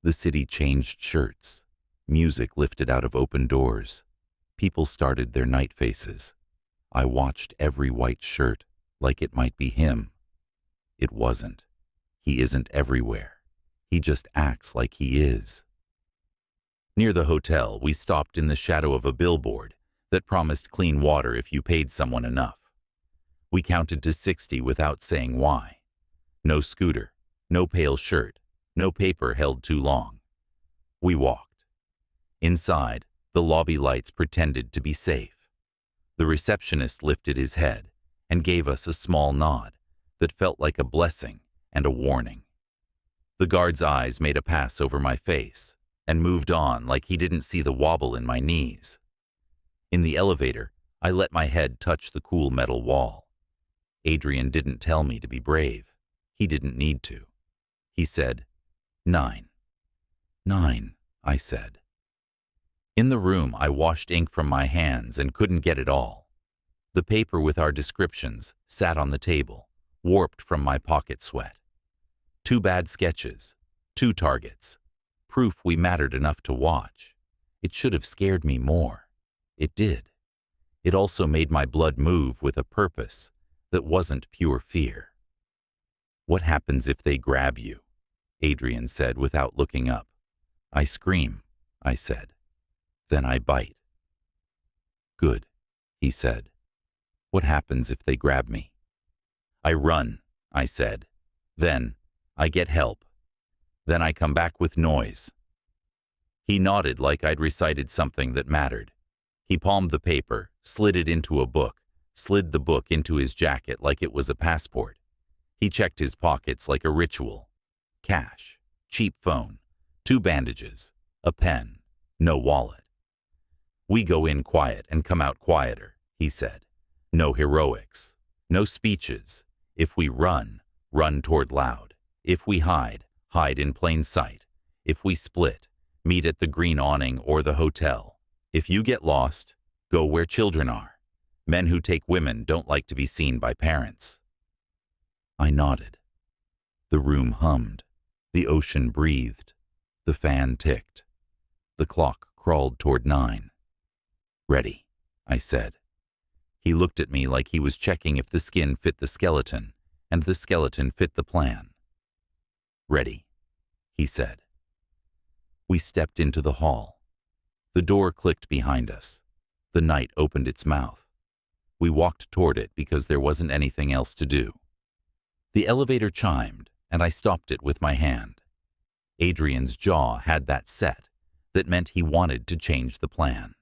Speaker 1: The city changed shirts. Music lifted out of open doors. People started their night faces. I watched every white shirt like it might be him. It wasn't. He isn't everywhere. He just acts like he is. Near the hotel, we stopped in the shadow of a billboard that promised clean water if you paid someone enough. We counted to 60 without saying why. No scooter, no pale shirt, no paper held too long. We walked. Inside, the lobby lights pretended to be safe. The receptionist lifted his head and gave us a small nod that felt like a blessing and a warning. The guard's eyes made a pass over my face and moved on like he didn't see the wobble in my knees. In the elevator, I let my head touch the cool metal wall. Adrian didn't tell me to be brave. He didn't need to. He said, 9. 9, I said. In the room, I washed ink from my hands and couldn't get it all. The paper with our descriptions sat on the table, warped from my pocket sweat. 2 bad sketches, 2 targets, proof we mattered enough to watch. It should have scared me more. It did. It also made my blood move with a purpose that wasn't pure fear. "What happens if they grab you?" Adrian said without looking up. "I scream," I said. "Then I bite." "Good," he said. "What happens if they grab me?" "I run," I said. "Then I get help. Then I come back with noise." He nodded like I'd recited something that mattered. He palmed the paper, slid it into a book, slid the book into his jacket like it was a passport. He checked his pockets like a ritual. Cash, cheap phone, 2 bandages, a pen, no wallet. "We go in quiet and come out quieter," he said. "No heroics, no speeches. If we run, run toward loud. If we hide, hide in plain sight. If we split, meet at the green awning or the hotel. If you get lost, go where children are. Men who take women don't like to be seen by parents." I nodded. The room hummed. The ocean breathed. The fan ticked. The clock crawled toward 9. "Ready," I said. He looked at me like he was checking if the skin fit the skeleton and the skeleton fit the plan. "Ready," he said. We stepped into the hall. The door clicked behind us. The night opened its mouth. We walked toward it because there wasn't anything else to do. The elevator chimed, and I stopped it with my hand. Adrian's jaw had that set that meant he wanted to change the plan.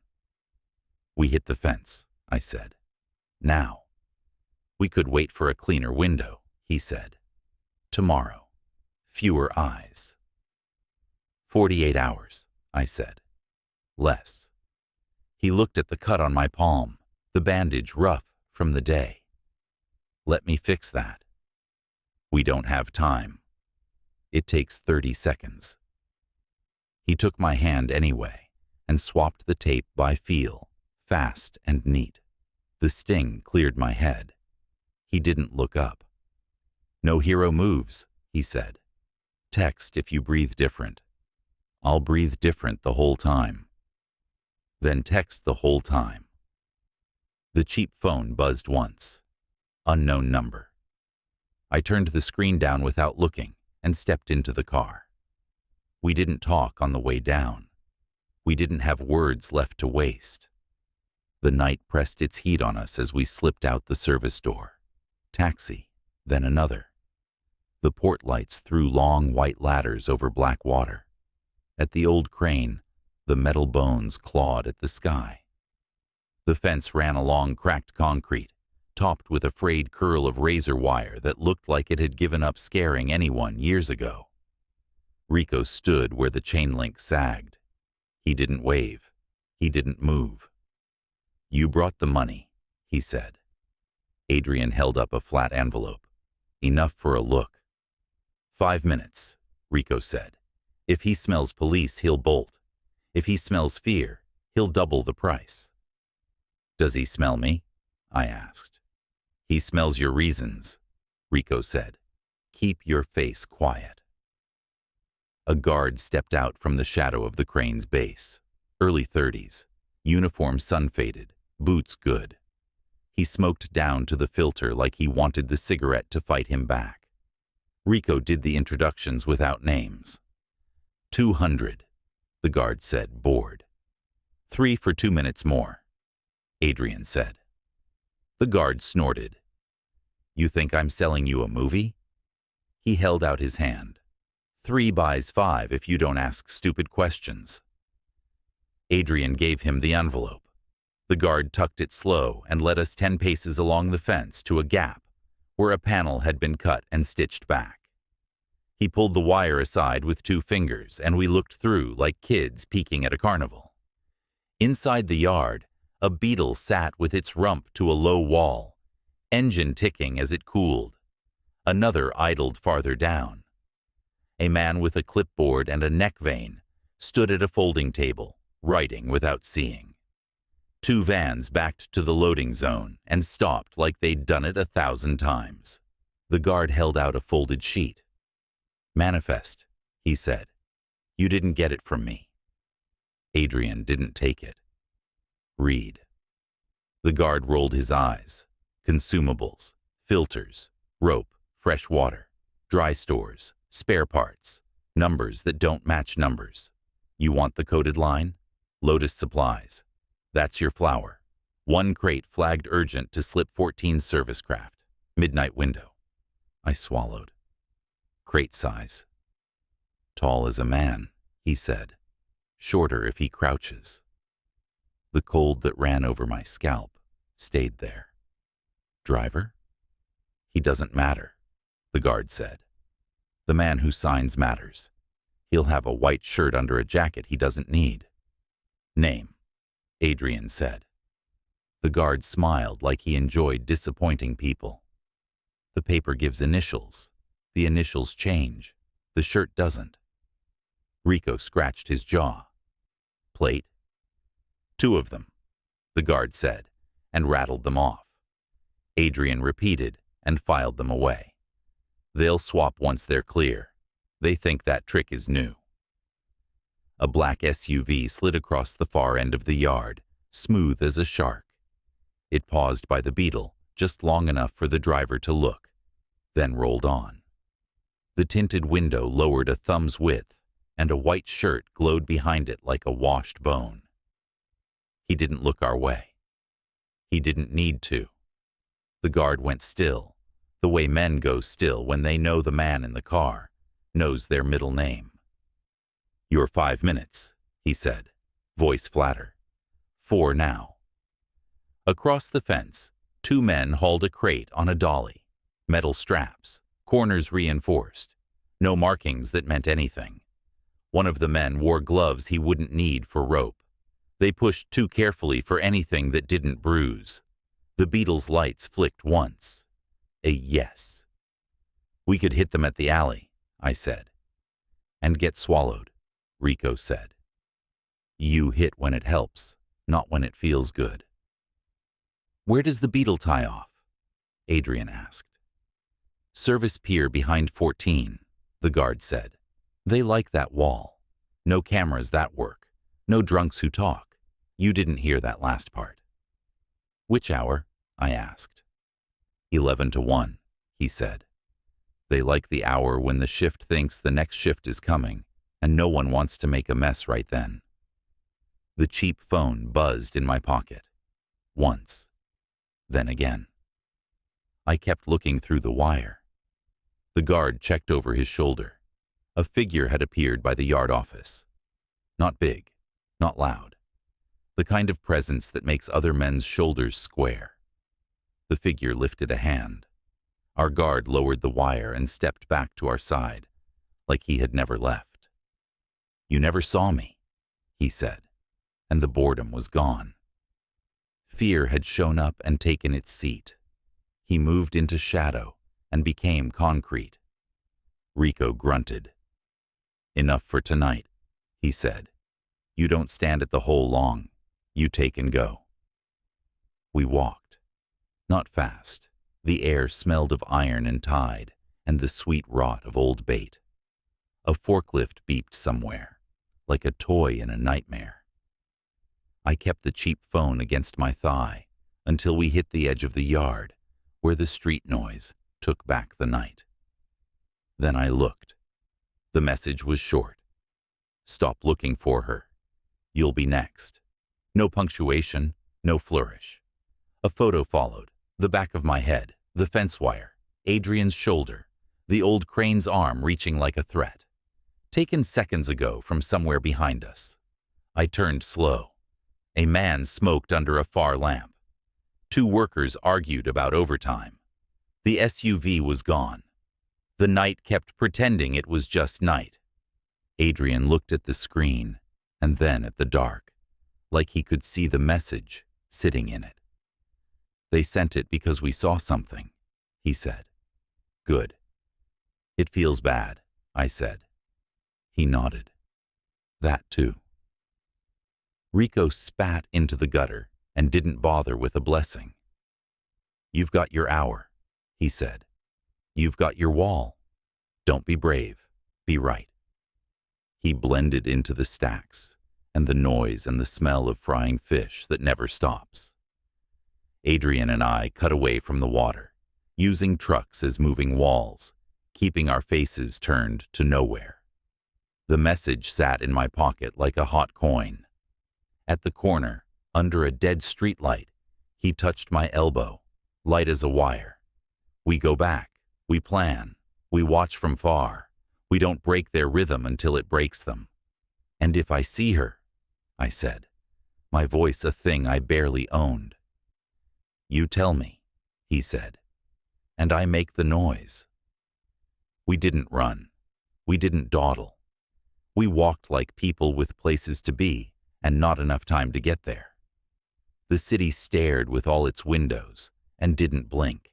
Speaker 1: "We hit the fence," I said. "Now." "We could wait for a cleaner window," he said. "Tomorrow. Fewer eyes." 48 hours, I said. Less. He looked at the cut on my palm, the bandage rough from the day. "Let me fix that." "We don't have time. It takes 30 seconds. He took my hand anyway and swapped the tape by feel, fast and neat. The sting cleared my head. He didn't look up. "No hero moves," he said. "Text if you breathe different." "I'll breathe different the whole time." "Then text the whole time." The cheap phone buzzed once. Unknown number. I turned the screen down without looking and stepped into the car. We didn't talk on the way down. We didn't have words left to waste. The night pressed its heat on us as we slipped out the service door. Taxi, then another. The port lights threw long white ladders over black water. At the old crane, the metal bones clawed at the sky. The fence ran along cracked concrete, topped with a frayed curl of razor wire that looked like it had given up scaring anyone years ago. Rico stood where the chain link sagged. He didn't wave. He didn't move. "You brought the money," he said. Adrian held up a flat envelope. "Enough for a look." 5 minutes, Rico said. "If he smells police, he'll bolt. If he smells fear, he'll double the price." "Does he smell me?" I asked. "He smells your reasons," Rico said. "Keep your face quiet." A guard stepped out from the shadow of the crane's base. Early 30s, uniform sun-faded, boots good. He smoked down to the filter like he wanted the cigarette to fight him back. Rico did the introductions without names. 200, the guard said, bored. 3 for 2 minutes more, Adrian said. The guard snorted. "You think I'm selling you a movie?" He held out his hand. 3 buys 5 if you don't ask stupid questions. Adrian gave him the envelope. The guard tucked it slow and led us 10 paces along the fence to a gap where a panel had been cut and stitched back. He pulled the wire aside with 2 fingers, and we looked through like kids peeking at a carnival. Inside the yard, a beetle sat with its rump to a low wall, engine ticking as it cooled. Another idled farther down. A man with a clipboard and a neck vein stood at a folding table, writing without seeing. 2 vans backed to the loading zone and stopped like they'd done it 1,000 times. The guard held out a folded sheet. "Manifest," he said. "You didn't get it from me." Adrian didn't take it. "Read." The guard rolled his eyes. Consumables, filters, rope, fresh water, dry stores, spare parts, numbers that don't match numbers. You want the coded line? Lotus Supplies. That's your flour. 1 crate flagged urgent to slip 14 service craft. Midnight window. I swallowed. Crate size. Tall as a man, he said. Shorter if he crouches. The cold that ran over my scalp stayed there. Driver? He doesn't matter, the guard said. The man who signs matters. He'll have a white shirt under a jacket he doesn't need. Name, Adrian said. The guard smiled like he enjoyed disappointing people. The paper gives initials. The initials change. The shirt doesn't. Rico scratched his jaw. Plate? 2 of them, the guard said, and rattled them off. Adrian repeated and filed them away. They'll swap once they're clear. They think that trick is new. A black SUV slid across the far end of the yard, smooth as a shark. It paused by the Beetle, just long enough for the driver to look, then rolled on. The tinted window lowered a thumb's width, and a white shirt glowed behind it like a washed bone. He didn't look our way. He didn't need to. The guard went still, the way men go still when they know the man in the car knows their middle name. Your 5 minutes, he said, voice flatter. 4 now. Across the fence, 2 men hauled a crate on a dolly. Metal straps, corners reinforced. No markings that meant anything. One of the men wore gloves he wouldn't need for rope. They pushed too carefully for anything that didn't bruise. The Beetle's lights flicked once. A yes. We could hit them at the alley, I said. And get swallowed, Rico said. You hit when it helps, not when it feels good. Where does the Beetle tie off? Adrian asked. Service pier behind 14, the guard said. They like that wall. No cameras that work. No drunks who talk. You didn't hear that last part. Which hour? I asked. 11 to 1, he said. They like the hour when the shift thinks the next shift is coming, and no one wants to make a mess right then. The cheap phone buzzed in my pocket. Once. Then again. I kept looking through the wire. The guard checked over his shoulder. A figure had appeared by the yard office. Not big, not loud. The kind of presence that makes other men's shoulders square. The figure lifted a hand. Our guard lowered the wire and stepped back to our side, like he had never left. You never saw me, he said, and the boredom was gone. Fear had shown up and taken its seat. He moved into shadow and became concrete. Rico grunted. Enough for tonight, he said. You don't stand at the hole long. You take and go. We walked. Not fast. The air smelled of iron and tide and the sweet rot of old bait. A forklift beeped somewhere, like a toy in a nightmare. I kept the cheap phone against my thigh until we hit the edge of the yard, where the street noise took back the night. Then I looked. The message was short. Stop looking for her. You'll be next. No punctuation, no flourish. A photo followed, the back of my head, the fence wire, Adrian's shoulder, the old crane's arm reaching like a threat. Taken seconds ago from somewhere behind us. I turned slow. A man smoked under a far lamp. 2 workers argued about overtime. The SUV was gone. The night kept pretending it was just night. Adrian looked at the screen and then at the dark, like he could see the message sitting in it. They sent it because we saw something, he said. Good. It feels bad, I said. He nodded. That too. Rico spat into the gutter and didn't bother with a blessing. You've got your hour, he said. You've got your wall. Don't be brave, be right. He blended into the stacks and the noise and the smell of frying fish that never stops. Adrian and I cut away from the water, using trucks as moving walls, keeping our faces turned to nowhere. The message sat in my pocket like a hot coin. At the corner, under a dead streetlight, he touched my elbow, light as a wire. We go back, we plan, we watch from far. We don't break their rhythm until it breaks them. And if I see her, I said, my voice a thing I barely owned. You tell me, he said, and I make the noise. We didn't run. We didn't dawdle. We walked like people with places to be and not enough time to get there. The city stared with all its windows and didn't blink.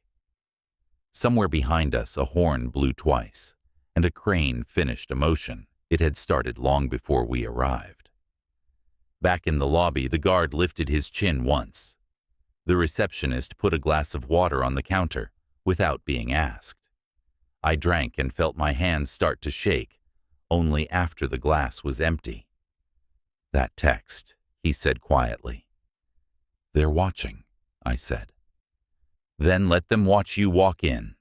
Speaker 1: Somewhere behind us a horn blew twice, and a crane finished a motion it had started long before we arrived. Back in the lobby, the guard lifted his chin once. The receptionist put a glass of water on the counter without being asked. I drank and felt my hands start to shake, only after the glass was empty. That text, he said quietly. They're watching, I said. Then let them watch you walk in,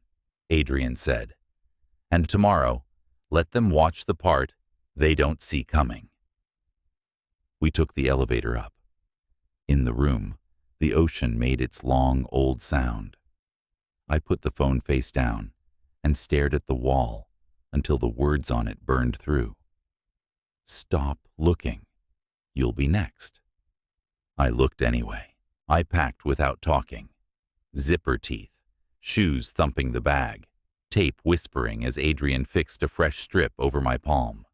Speaker 1: Adrian said. And tomorrow, let them watch the part they don't see coming. We took the elevator up. In the room, the ocean made its long, old sound. I put the phone face down and stared at the wall until the words on it burned through. Stop looking. You'll be next. I looked anyway. I packed without talking. Zipper teeth, shoes thumping the bag, tape whispering as Adrian fixed a fresh strip over my palm.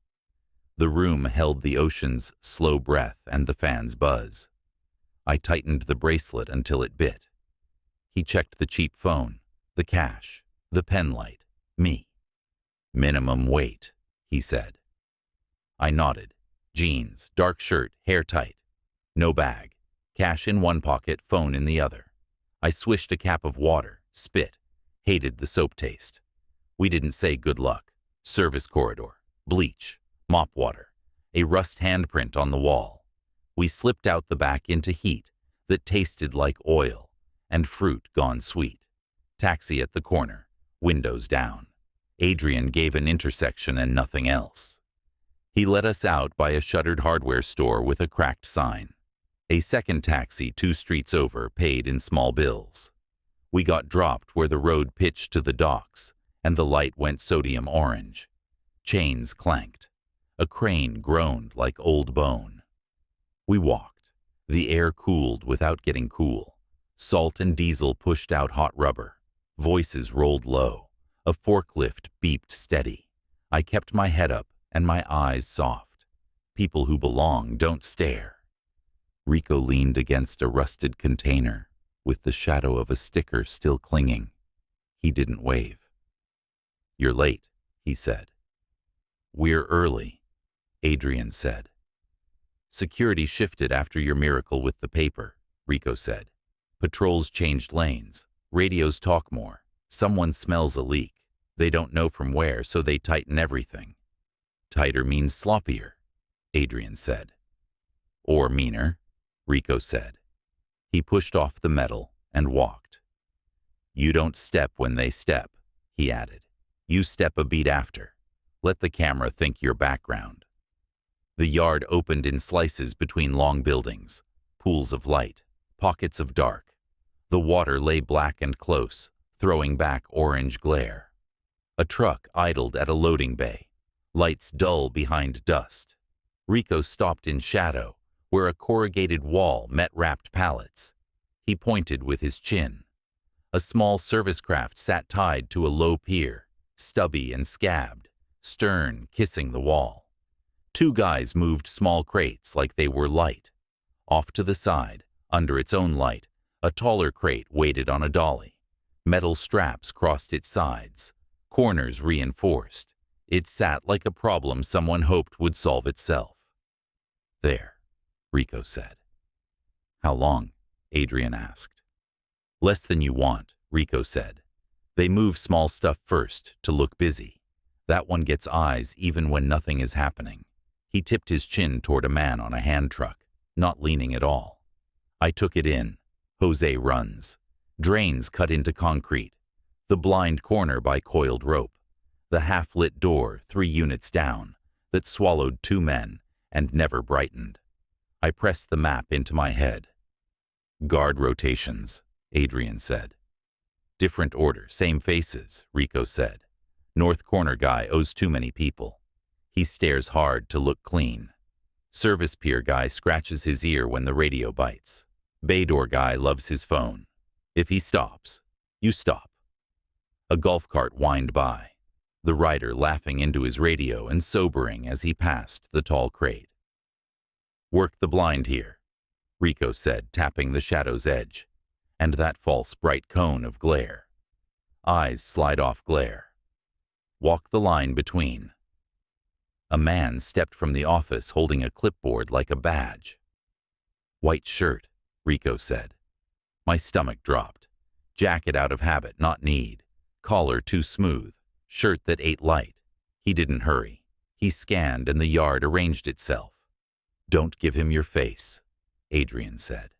Speaker 1: The room held the ocean's slow breath and the fan's buzz. I tightened the bracelet until it bit. He checked the cheap phone, the cash, the pen light, me. Minimum weight, he said. I nodded. Jeans, dark shirt, hair tight. No bag. Cash in one pocket, phone in the other. I swished a cap of water, spit, hated the soap taste. We didn't say good luck. Service corridor, bleach, mop water, a rust handprint on the wall. We slipped out the back into heat that tasted like oil and fruit gone sweet. Taxi at the corner, windows down. Adrian gave an intersection and nothing else. He let us out by a shuttered hardware store with a cracked sign. A second taxi 2 streets over paid in small bills. We got dropped where the road pitched to the docks, and the light went sodium orange. Chains clanked. A crane groaned like old bone. We walked. The air cooled without getting cool. Salt and diesel pushed out hot rubber. Voices rolled low. A forklift beeped steady. I kept my head up and my eyes soft. People who belong don't stare. Rico leaned against a rusted container, with the shadow of a sticker still clinging. He didn't wave. You're late, he said. We're early, Adrian said. Security shifted after your miracle with the paper, Rico said. Patrols changed lanes. Radios talk more. Someone smells a leak. They don't know from where, so they tighten everything. Tighter means sloppier, Adrian said. Or meaner, Rico said. He pushed off the metal and walked. You don't step when they step, he added. You step a beat after. Let the camera think your background. The yard opened in slices between long buildings, pools of light, pockets of dark. The water lay black and close, throwing back orange glare. A truck idled at a loading bay, lights dull behind dust. Rico stopped in shadow, where a corrugated wall met wrapped pallets. He pointed with his chin. A small service craft sat tied to a low pier, stubby and scabbed, stern kissing the wall. 2 guys moved small crates like they were light. Off to the side, under its own light, a taller crate waited on a dolly. Metal straps crossed its sides, corners reinforced. It sat like a problem someone hoped would solve itself. There, Rico said. How long? Adrian asked. Less than you want, Rico said. They move small stuff first to look busy. That one gets eyes even when nothing is happening. He tipped his chin toward a man on a hand truck, not leaning at all. I took it in, Jose runs. Drains cut into concrete. The blind corner by coiled rope. The half-lit door 3 units down that swallowed 2 men and never brightened. I pressed the map into my head. Guard rotations, Adrian said. Different order, same faces, Rico said. North corner guy owes too many people. He stares hard to look clean. Service pier guy scratches his ear when the radio bites. Bay door guy loves his phone. If he stops, you stop. A golf cart whined by, the rider laughing into his radio and sobering as he passed the tall crate. Work the blind here, Rico said, tapping the shadow's edge, and that false bright cone of glare. Eyes slide off glare. Walk the line between. A man stepped from the office holding a clipboard like a badge. White shirt, Rico said. My stomach dropped. Jacket out of habit, not need. Collar too smooth. Shirt that ate light. He didn't hurry. He scanned and the yard arranged itself. Don't give him your face, Adrian said.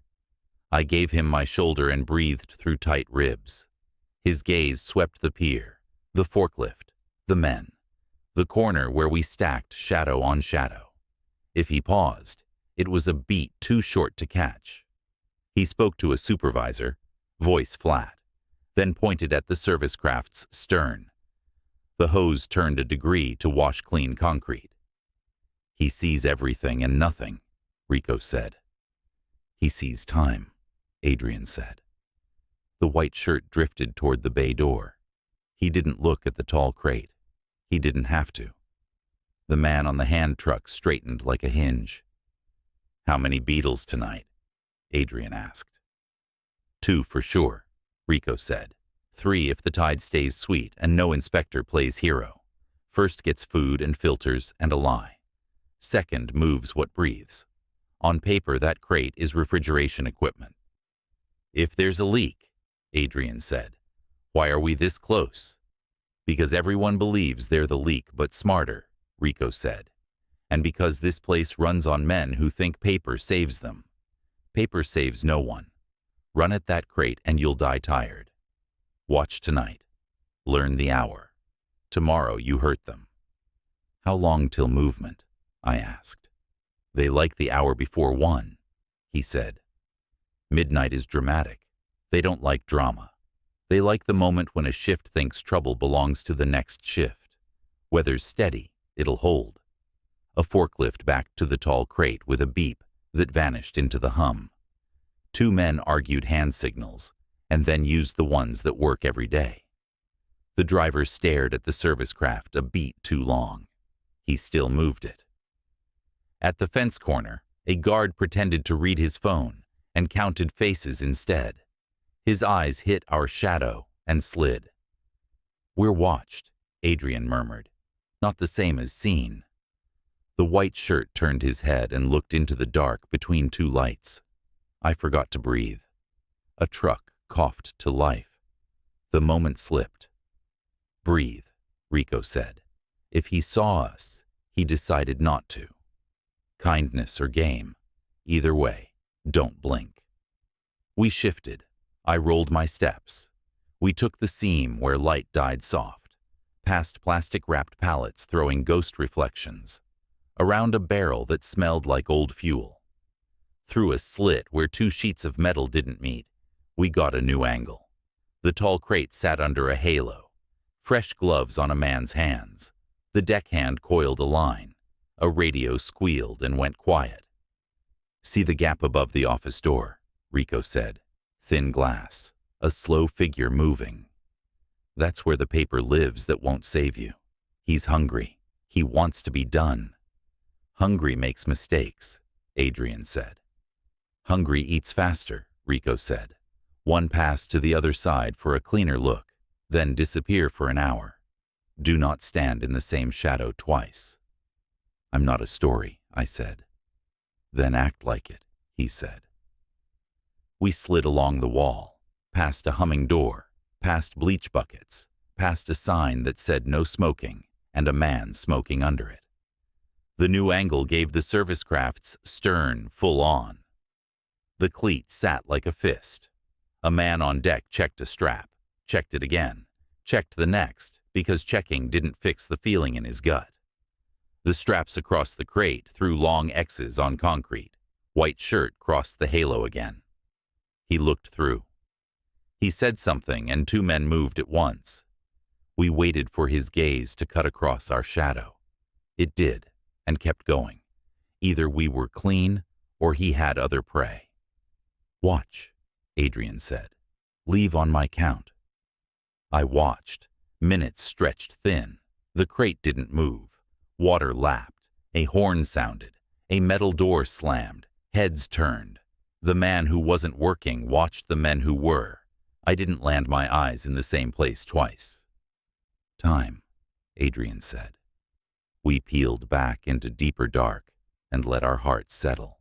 Speaker 1: I gave him my shoulder and breathed through tight ribs. His gaze swept the pier, the forklift, the men, the corner where we stacked shadow on shadow. If he paused, it was a beat too short to catch. He spoke to a supervisor, voice flat, then pointed at the service craft's stern. The hose turned a degree to wash clean concrete. He sees everything and nothing, Rico said. He sees time, Adrian said. The white shirt drifted toward the bay door. He didn't look at the tall crate. He didn't have to. The man on the hand truck straightened like a hinge. How many beetles tonight? Adrian asked. 2 for sure, Rico said. 3 if the tide stays sweet and no inspector plays hero. First gets food and filters and a lie. Second moves what breathes. On paper, that crate is refrigeration equipment. If there's a leak, Adrian said, why are we this close? Because everyone believes they're the leak but smarter, Rico said. And because this place runs on men who think paper saves them. Paper saves no one. Run at that crate and you'll die tired. Watch tonight. Learn the hour. Tomorrow you hurt them. How long till movement? I asked. They like the hour before 1, he said. Midnight is dramatic. They don't like drama. They like the moment when a shift thinks trouble belongs to the next shift. Weather's steady, it'll hold. A forklift backed to the tall crate with a beep that vanished into the hum. 2 men argued hand signals, and then used the ones that work every day. The driver stared at the service craft a beat too long. He still moved it. At the fence corner, a guard pretended to read his phone and counted faces instead. His eyes hit our shadow and slid. We're watched, Adrian murmured. Not the same as seen. The white shirt turned his head and looked into the dark between 2 lights. I forgot to breathe. A truck coughed to life. The moment slipped. Breathe, Rico said. If he saw us, he decided not to. Kindness or game. Either way, don't blink. We shifted. I rolled my steps. We took the seam where light died soft, past plastic-wrapped pallets throwing ghost reflections, around a barrel that smelled like old fuel. Through a slit where 2 sheets of metal didn't meet, we got a new angle. The tall crate sat under a halo, fresh gloves on a man's hands. The deckhand coiled a line. A radio squealed and went quiet. See the gap above the office door, Rico said. Thin glass, a slow figure moving. That's where the paper lives that won't save you. He's hungry. He wants to be done. Hungry makes mistakes, Adrian said. Hungry eats faster, Rico said. 1 pass to the other side for a cleaner look, then disappear for an hour. Do not stand in the same shadow twice. I'm not a story, I said. Then act like it, he said. We slid along the wall, past a humming door, past bleach buckets, past a sign that said no smoking and a man smoking under it. The new angle gave the service craft's stern full on. The cleat sat like a fist. A man on deck checked a strap, checked it again, checked the next, because checking didn't fix the feeling in his gut. The straps across the crate threw long X's on concrete. White shirt crossed the halo again. He looked through. He said something, and two men moved at once. We waited for his gaze to cut across our shadow. It did, and kept going. Either we were clean, or he had other prey. "Watch," Adrian said. "Leave on my count." I watched. Minutes stretched thin. The crate didn't move. Water lapped. A horn sounded. A metal door slammed. Heads turned. The man who wasn't working watched the men who were. I didn't land my eyes in the same place twice. "Time," Adrian said. We peeled back into deeper dark and let our hearts settle.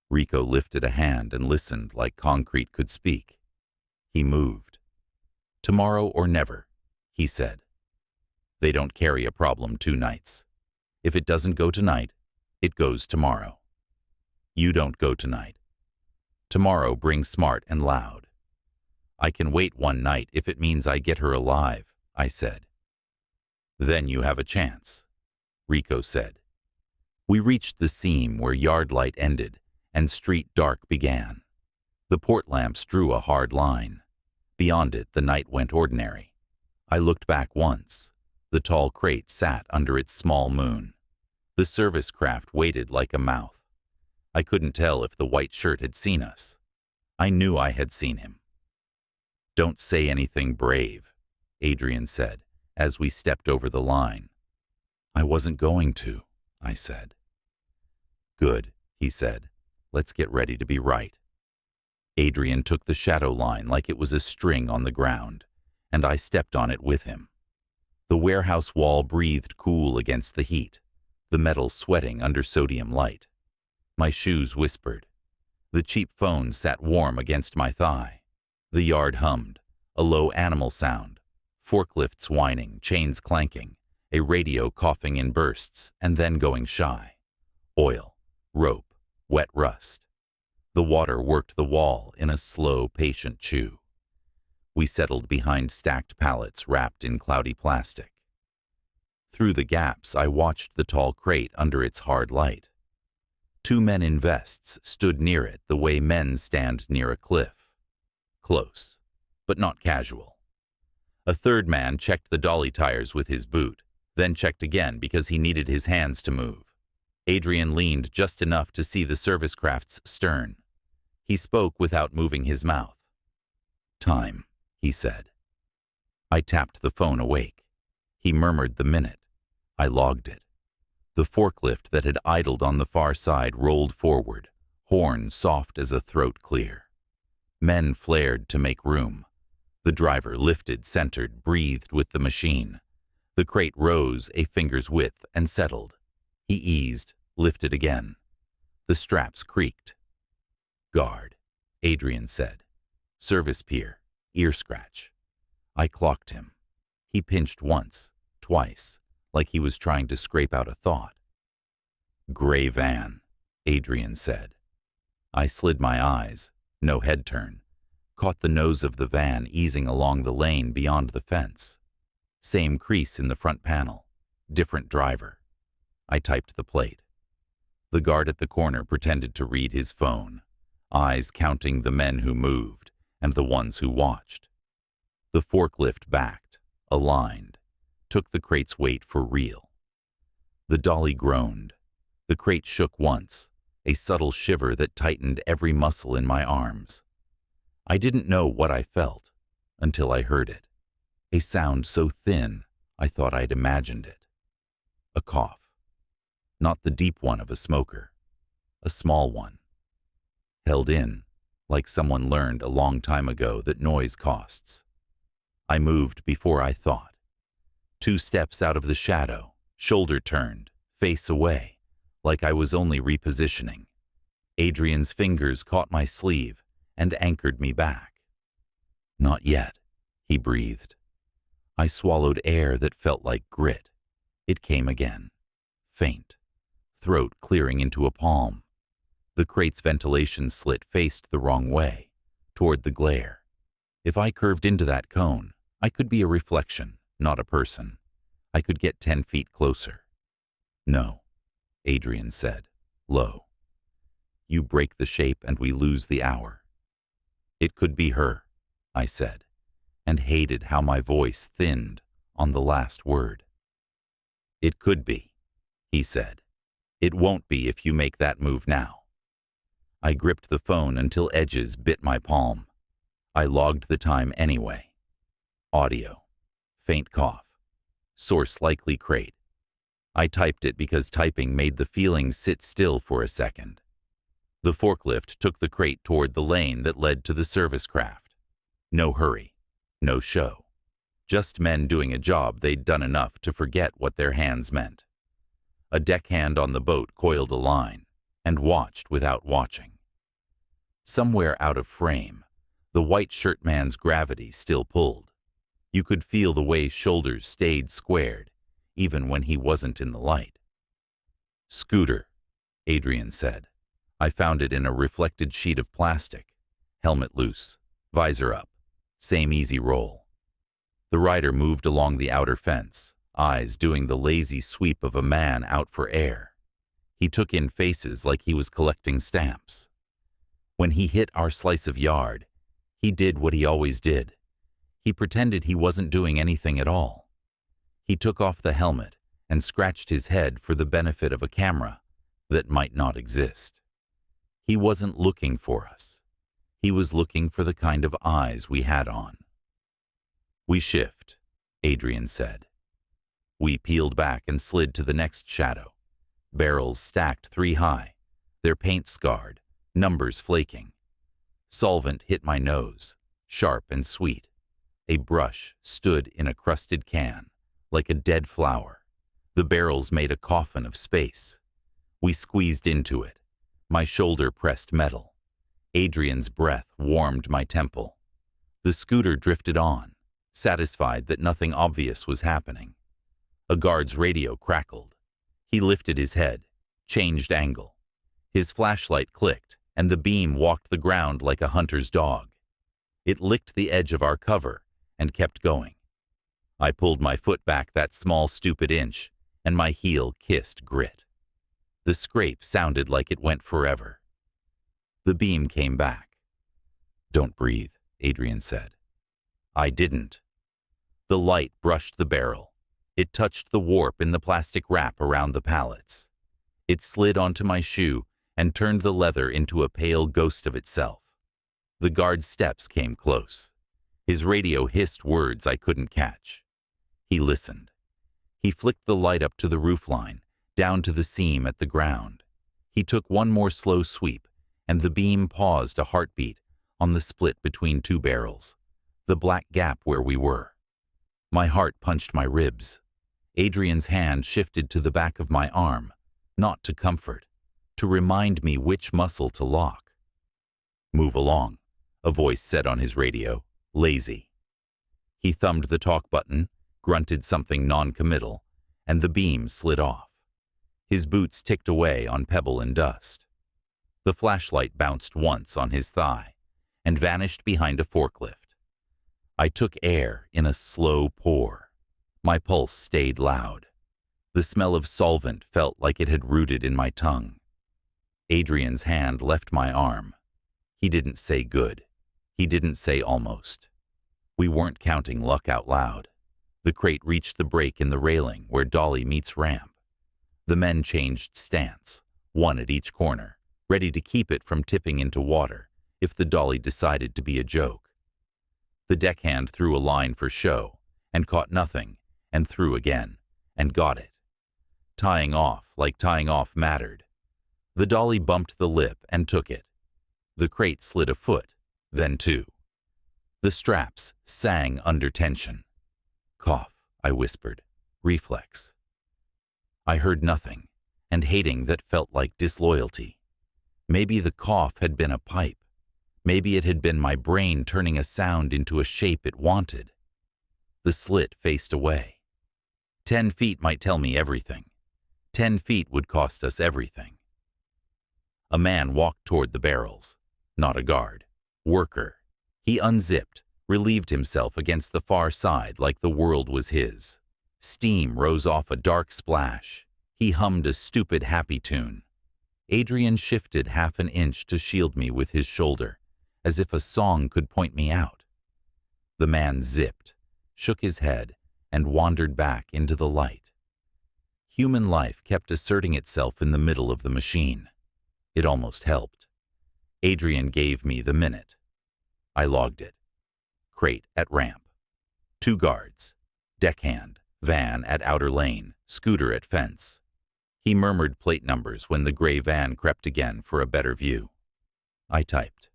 Speaker 1: Rico lifted a hand and listened like concrete could speak. He moved. "Tomorrow or never," he said. "They don't carry a problem 2 nights. If it doesn't go tonight, it goes tomorrow. You don't go tonight. Tomorrow brings smart and loud." "I can wait 1 night if it means I get her alive," I said. "Then you have a chance," Rico said. We reached the seam where yard light ended and street dark began. The port lamps drew a hard line. Beyond it, the night went ordinary. I looked back once. The tall crate sat under its small moon. The service craft waited like a mouth. I couldn't tell if the white shirt had seen us. I knew I had seen him. "Don't say anything brave," Adrian said, as we stepped over the line. "I wasn't going to," I said. "Good," he said. "Let's get ready to be right." Adrian took the shadow line like it was a string on the ground, and I stepped on it with him. The warehouse wall breathed cool against the heat, the metal sweating under sodium light. My shoes whispered. The cheap phone sat warm against my thigh. The yard hummed, a low animal sound, forklifts whining, chains clanking, a radio coughing in bursts and then going shy. Oil, rope, wet rust. The water worked the wall in a slow, patient chew. We settled behind stacked pallets wrapped in cloudy plastic. Through the gaps, I watched the tall crate under its hard light. 2 men in vests stood near it the way men stand near a cliff. Close, but not casual. A third man checked the dolly tires with his boot, then checked again because he needed his hands to move. Adrian leaned just enough to see the service craft's stern. He spoke without moving his mouth. "Time," he said. I tapped the phone awake. He murmured the minute. I logged it. The forklift that had idled on the far side rolled forward, horn soft as a throat clear. Men flared to make room. The driver lifted, centered, breathed with the machine. The crate rose a finger's width and settled. He eased, lifted again. The straps creaked. "Guard," Adrian said. "Service pier, ear scratch." I clocked him. He pinched once, twice, like he was trying to scrape out a thought. "Gray van," Adrian said. I slid my eyes, no head turn, caught the nose of the van easing along the lane beyond the fence. Same crease in the front panel, different driver. I typed the plate. The guard at the corner pretended to read his phone, eyes counting the men who moved and the ones who watched. The forklift backed, aligned, took the crate's weight for real. The dolly groaned. The crate shook once, a subtle shiver that tightened every muscle in my arms. I didn't know what I felt until I heard it. A sound so thin, I thought I'd imagined it. A cough. Not the deep one of a smoker. A small one. Held in, like someone learned a long time ago that noise costs. I moved before I thought. 2 steps out of the shadow, shoulder turned, face away, like I was only repositioning. Adrian's fingers caught my sleeve and anchored me back. "Not yet," he breathed. I swallowed air that felt like grit. It came again. Faint. Throat clearing into a palm. The crate's ventilation slit faced the wrong way. toward the glare. If I curved into that cone, I could be a reflection, not a person. I could get 10 feet closer. No, Adrian said, low. You break the shape and we lose the hour. It could be her, I said, and hated how my voice thinned on the last word. It could be, he said. It won't be if you make that move now. I gripped the phone until edges bit my palm. I logged the time anyway. Audio. Faint cough. Source likely crate. I typed it because typing made the feeling sit still for a second. The forklift took the crate toward the lane that led to the service craft. No hurry. No show. Just men doing a job they'd done enough to forget what their hands meant. A deckhand on the boat coiled a line and watched without watching. Somewhere out of frame, the white shirt man's gravity still pulled. You could feel the way shoulders stayed squared, even when he wasn't in the light. Scooter, Adrian said. I found it in a reflected sheet of plastic. Helmet loose, visor up, same easy roll. The rider moved along the outer fence, eyes doing the lazy sweep of a man out for air. He took in faces like he was collecting stamps. When he hit our slice of yard, he did what he always did. He pretended he wasn't doing anything at all. He took off the helmet and scratched his head for the benefit of a camera that might not exist. He wasn't looking for us. He was looking for the kind of eyes we had on. We shift, Adrian said. We peeled back and slid to the next shadow. Barrels stacked 3 high, their paint scarred, numbers flaking. Solvent hit my nose, sharp and sweet. A brush stood in a crusted can, like a dead flower. The barrels made a coffin of space. We squeezed into it. My shoulder pressed metal. Adrian's breath warmed my temple. The scooter drifted on, satisfied that nothing obvious was happening. A guard's radio crackled. He lifted his head, changed angle. His flashlight clicked, and the beam walked the ground like a hunter's dog. It licked the edge of our cover and kept going. I pulled my foot back that small, stupid inch, and my heel kissed grit. The scrape sounded like it went forever. The beam came back. Don't breathe, Adrian said. I didn't. The light brushed the barrel. It touched the warp in the plastic wrap around the pallets. It slid onto my shoe and turned the leather into a pale ghost of itself. The guard's steps came close. His radio hissed words I couldn't catch. He listened. He flicked the light up to the roofline, down to the seam at the ground. He took one more slow sweep, and the beam paused a heartbeat on the split between 2 barrels, the black gap where we were. My heart punched my ribs. Adrian's hand shifted to the back of my arm, not to comfort, to remind me which muscle to lock. Move along, a voice said on his radio, lazy. He thumbed the talk button, grunted something non-committal, and the beam slid off. His boots ticked away on pebble and dust. The flashlight bounced once on his thigh and vanished behind a forklift. I took air in a slow pour. My pulse stayed loud. The smell of solvent felt like it had rooted in my tongue. Adrian's hand left my arm. He didn't say good. He didn't say almost. We weren't counting luck out loud. The crate reached the break in the railing where dolly meets ramp. The men changed stance, one at each corner, ready to keep it from tipping into water if the dolly decided to be a joke. The deckhand threw a line for show and caught nothing and threw again and got it. Tying off like tying off mattered. The dolly bumped the lip and took it. The crate slid a foot, then 2. The straps sang under tension. Cough, I whispered. Reflex. I heard nothing, and hating that felt like disloyalty. Maybe the cough had been a pipe. Maybe it had been my brain turning a sound into a shape it wanted. The slit faced away. 10 feet might tell me everything. 10 feet would cost us everything. A man walked toward the barrels. Not a guard. Worker, He unzipped, relieved himself against the far side like the world was his. Steam rose off a dark splash. He hummed a stupid happy tune. Adrian shifted half an inch to shield me with his shoulder, as if a song could point me out. The man zipped, shook his head, and wandered back into the light. Human life kept asserting itself in the middle of the machine. It almost helped. Adrian gave me the minute. I logged it. Crate at ramp. 2 guards. Deckhand. Van at outer lane. Scooter at fence. He murmured plate numbers when the gray van crept again for a better view. I typed.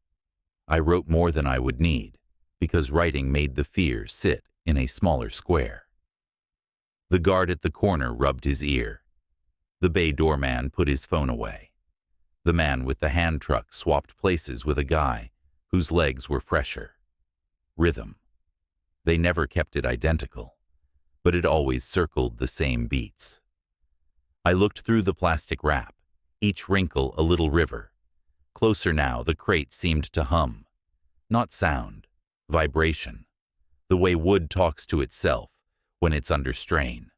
Speaker 1: I wrote more than I would need, because writing made the fear sit in a smaller square. The guard at the corner rubbed his ear. The bay doorman put his phone away. The man with the hand truck swapped places with a guy whose legs were fresher. Rhythm. They never kept it identical, but it always circled the same beats. I looked through the plastic wrap, each wrinkle a little river. Closer now, the crate seemed to hum. Not sound, vibration. The way wood talks to itself when it's under strain.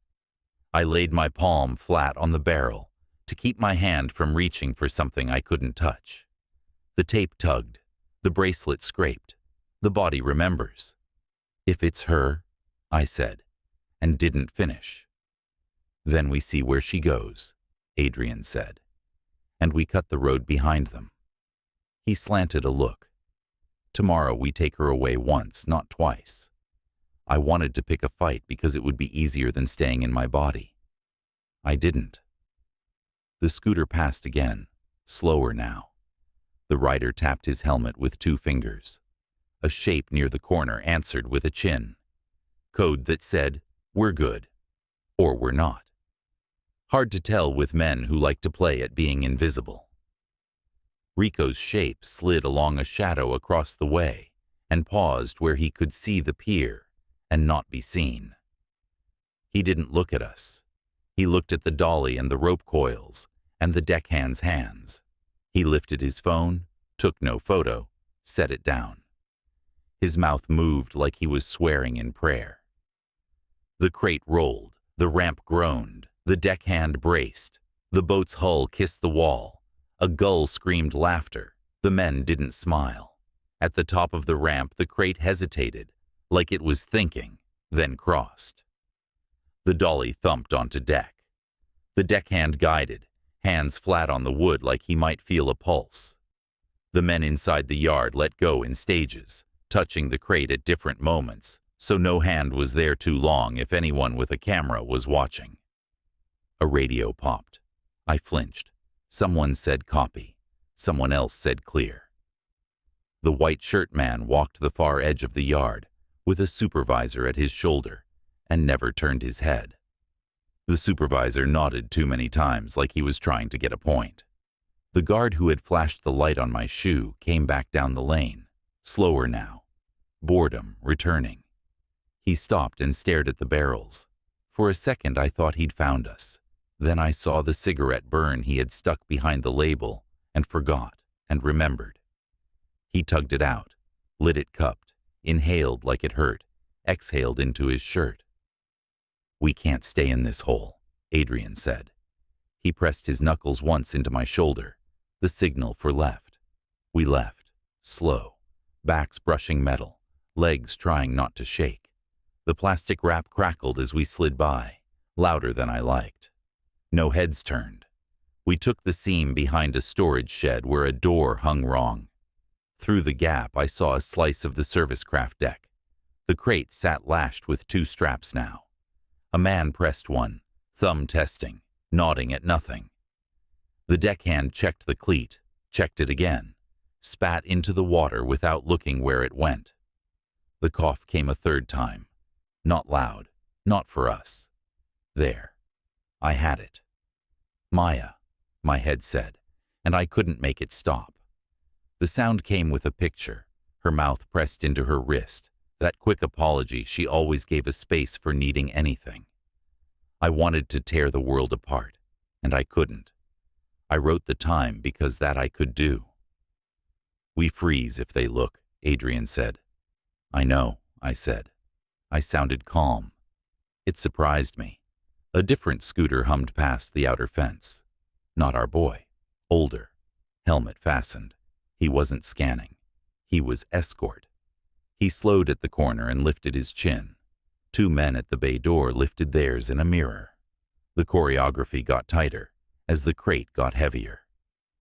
Speaker 1: I laid my palm flat on the barrel to keep my hand from reaching for something I couldn't touch. The tape tugged. The bracelet scraped. The body remembers. If it's her, I said, and didn't finish. Then we see where she goes, Adrian said, and we cut the road behind them. He slanted a look. Tomorrow we take her away once, not twice. I wanted to pick a fight because it would be easier than staying in my body. I didn't. The scooter passed again, slower now. The rider tapped his helmet with 2 fingers. A shape near the corner answered with a chin. Code that said, "We're good," or "We're not." Hard to tell with men who like to play at being invisible. Rico's shape slid along a shadow across the way and paused where he could see the pier and not be seen. He didn't look at us. He looked at the dolly and the rope coils and the deckhand's hands. He lifted his phone, took no photo, set it down. His mouth moved like he was swearing in prayer. The crate rolled, the ramp groaned, the deckhand braced, the boat's hull kissed the wall. A gull screamed laughter. The men didn't smile. At the top of the ramp, the crate hesitated, like it was thinking, then crossed. The dolly thumped onto deck. The deckhand guided, hands flat on the wood like he might feel a pulse. The men inside the yard let go in stages, touching the crate at different moments, so no hand was there too long if anyone with a camera was watching. A radio popped. I flinched. Someone said copy. Someone else said clear. The white shirt man walked the far edge of the yard, with a supervisor at his shoulder, and never turned his head. The supervisor nodded too many times like he was trying to get a point. The guard who had flashed the light on my shoe came back down the lane, slower now, boredom returning. He stopped and stared at the barrels. For a second I thought he'd found us. Then I saw the cigarette burn he had stuck behind the label and forgot and remembered. He tugged it out, lit it cupped, inhaled like it hurt, exhaled into his shirt. "We can't stay in this hole," Adrian said. He pressed his knuckles once into my shoulder, the signal for left. We left, slow, backs brushing metal, legs trying not to shake. The plastic wrap crackled as we slid by, louder than I liked. No heads turned. We took the seam behind a storage shed where a door hung wrong. Through the gap, I saw a slice of the service craft deck. The crate sat lashed with 2 straps now. A man pressed one, thumb testing, nodding at nothing. The deckhand checked the cleat, checked it again, spat into the water without looking where it went. The cough came a 3rd time. Not loud, not for us. There. I had it. "Maya," my head said, and I couldn't make it stop. The sound came with a picture, her mouth pressed into her wrist, that quick apology she always gave a space for needing anything. I wanted to tear the world apart, and I couldn't. I wrote the time because that I could do. "We freeze if they look," Adrian said. I know, I said. I sounded calm. It surprised me. A different scooter hummed past the outer fence. Not our boy. Older. Helmet fastened. He wasn't scanning. He was escort. He slowed at the corner and lifted his chin. Two men at the bay door lifted theirs in a mirror. The choreography got tighter as the crate got heavier.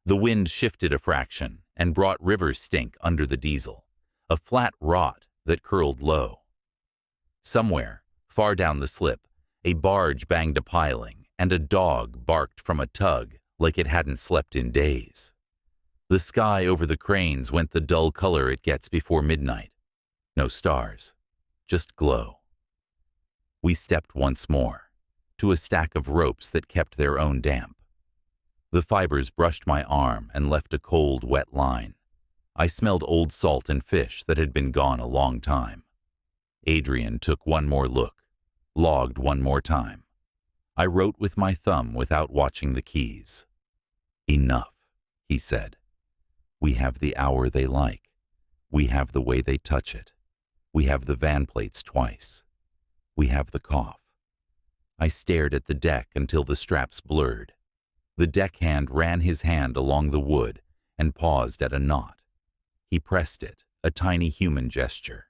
Speaker 1: The wind shifted a fraction and brought river stink under the diesel, a flat rot that curled low. Somewhere, far down the slip, a barge banged a piling and a dog barked from a tug like it hadn't slept in days. The sky over the cranes went the dull color it gets before midnight. No stars, just glow. We stepped once more, to a stack of ropes that kept their own damp. The fibers brushed my arm and left a cold, wet line. I smelled old salt and fish that had been gone a long time. Adrian took one more look, logged one more time. I wrote with my thumb without watching the keys. Enough, he said. We have the hour they like. We have the way they touch it. We have the van plates twice. We have the cough. I stared at the deck until the straps blurred. The deckhand ran his hand along the wood and paused at a knot. He pressed it, a tiny human gesture,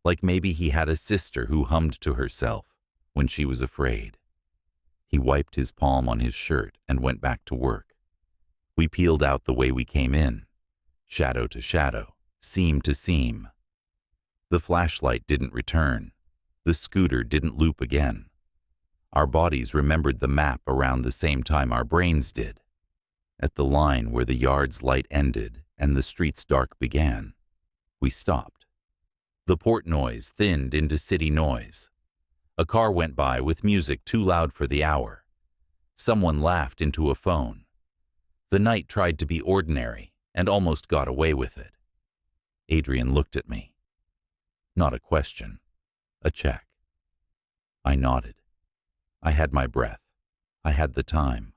Speaker 1: like maybe he had a sister who hummed to herself when she was afraid. He wiped his palm on his shirt and went back to work. We peeled out the way we came in, shadow to shadow, seam to seam. The flashlight didn't return. The scooter didn't loop again. Our bodies remembered the map around the same time our brains did. At the line where the yard's light ended and the street's dark began, we stopped. The port noise thinned into city noise. A car went by with music too loud for the hour. Someone laughed into a phone. The night tried to be ordinary and almost got away with it. Adrian looked at me. Not a question, a check. I nodded. I had my breath. I had the time.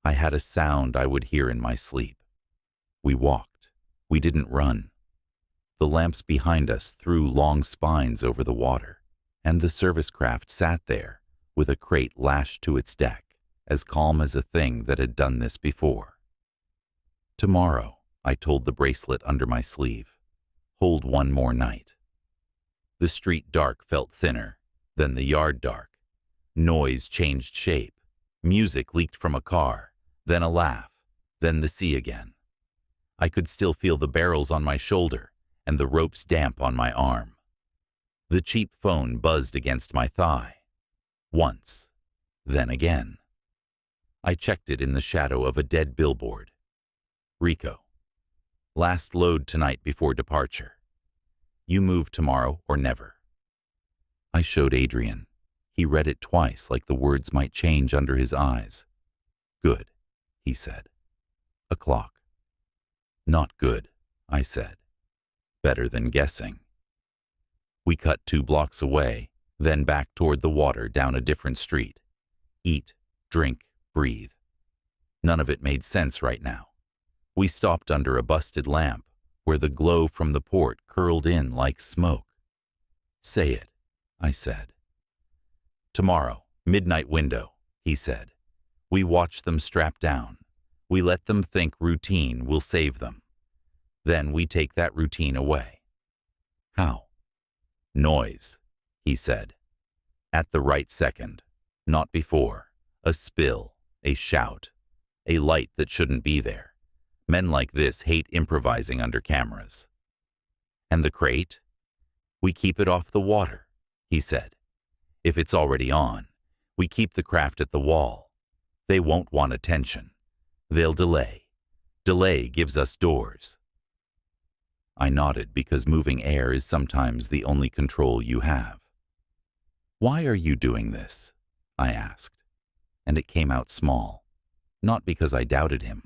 Speaker 1: I had a sound I would hear in my sleep. We walked. We didn't run. The lamps behind us threw long spines over the water, and the service craft sat there with a crate lashed to its deck, as calm as a thing that had done this before. Tomorrow, I told the bracelet under my sleeve. Hold one more night. The street dark felt thinner, then the yard dark. Noise changed shape. Music leaked from a car, then a laugh, then the sea again. I could still feel the barrels on my shoulder and the ropes damp on my arm. The cheap phone buzzed against my thigh. Once, then again. I checked it in the shadow of a dead billboard. Rico. Last load tonight before departure. You move tomorrow or never. I showed Adrian. He read it twice like the words might change under his eyes. Good, he said. A clock. Not good, I said. Better than guessing. We cut 2 blocks away, then back toward the water down a different street. Eat, drink, breathe. None of it made sense right now. We stopped under a busted lamp where the glow from the port curled in like smoke. Say it, I said. Tomorrow, midnight window, he said. We watch them strap down. We let them think routine will save them. Then we take that routine away. How? Noise, he said. At the right second, not before. A spill, a shout, a light that shouldn't be there. Men like this hate improvising under cameras. And the crate? We keep it off the water, he said. If it's already on, we keep the craft at the wall. They won't want attention. They'll delay. Delay gives us doors. I nodded because moving air is sometimes the only control you have. Why are you doing this? I asked, and it came out small. Not because I doubted him,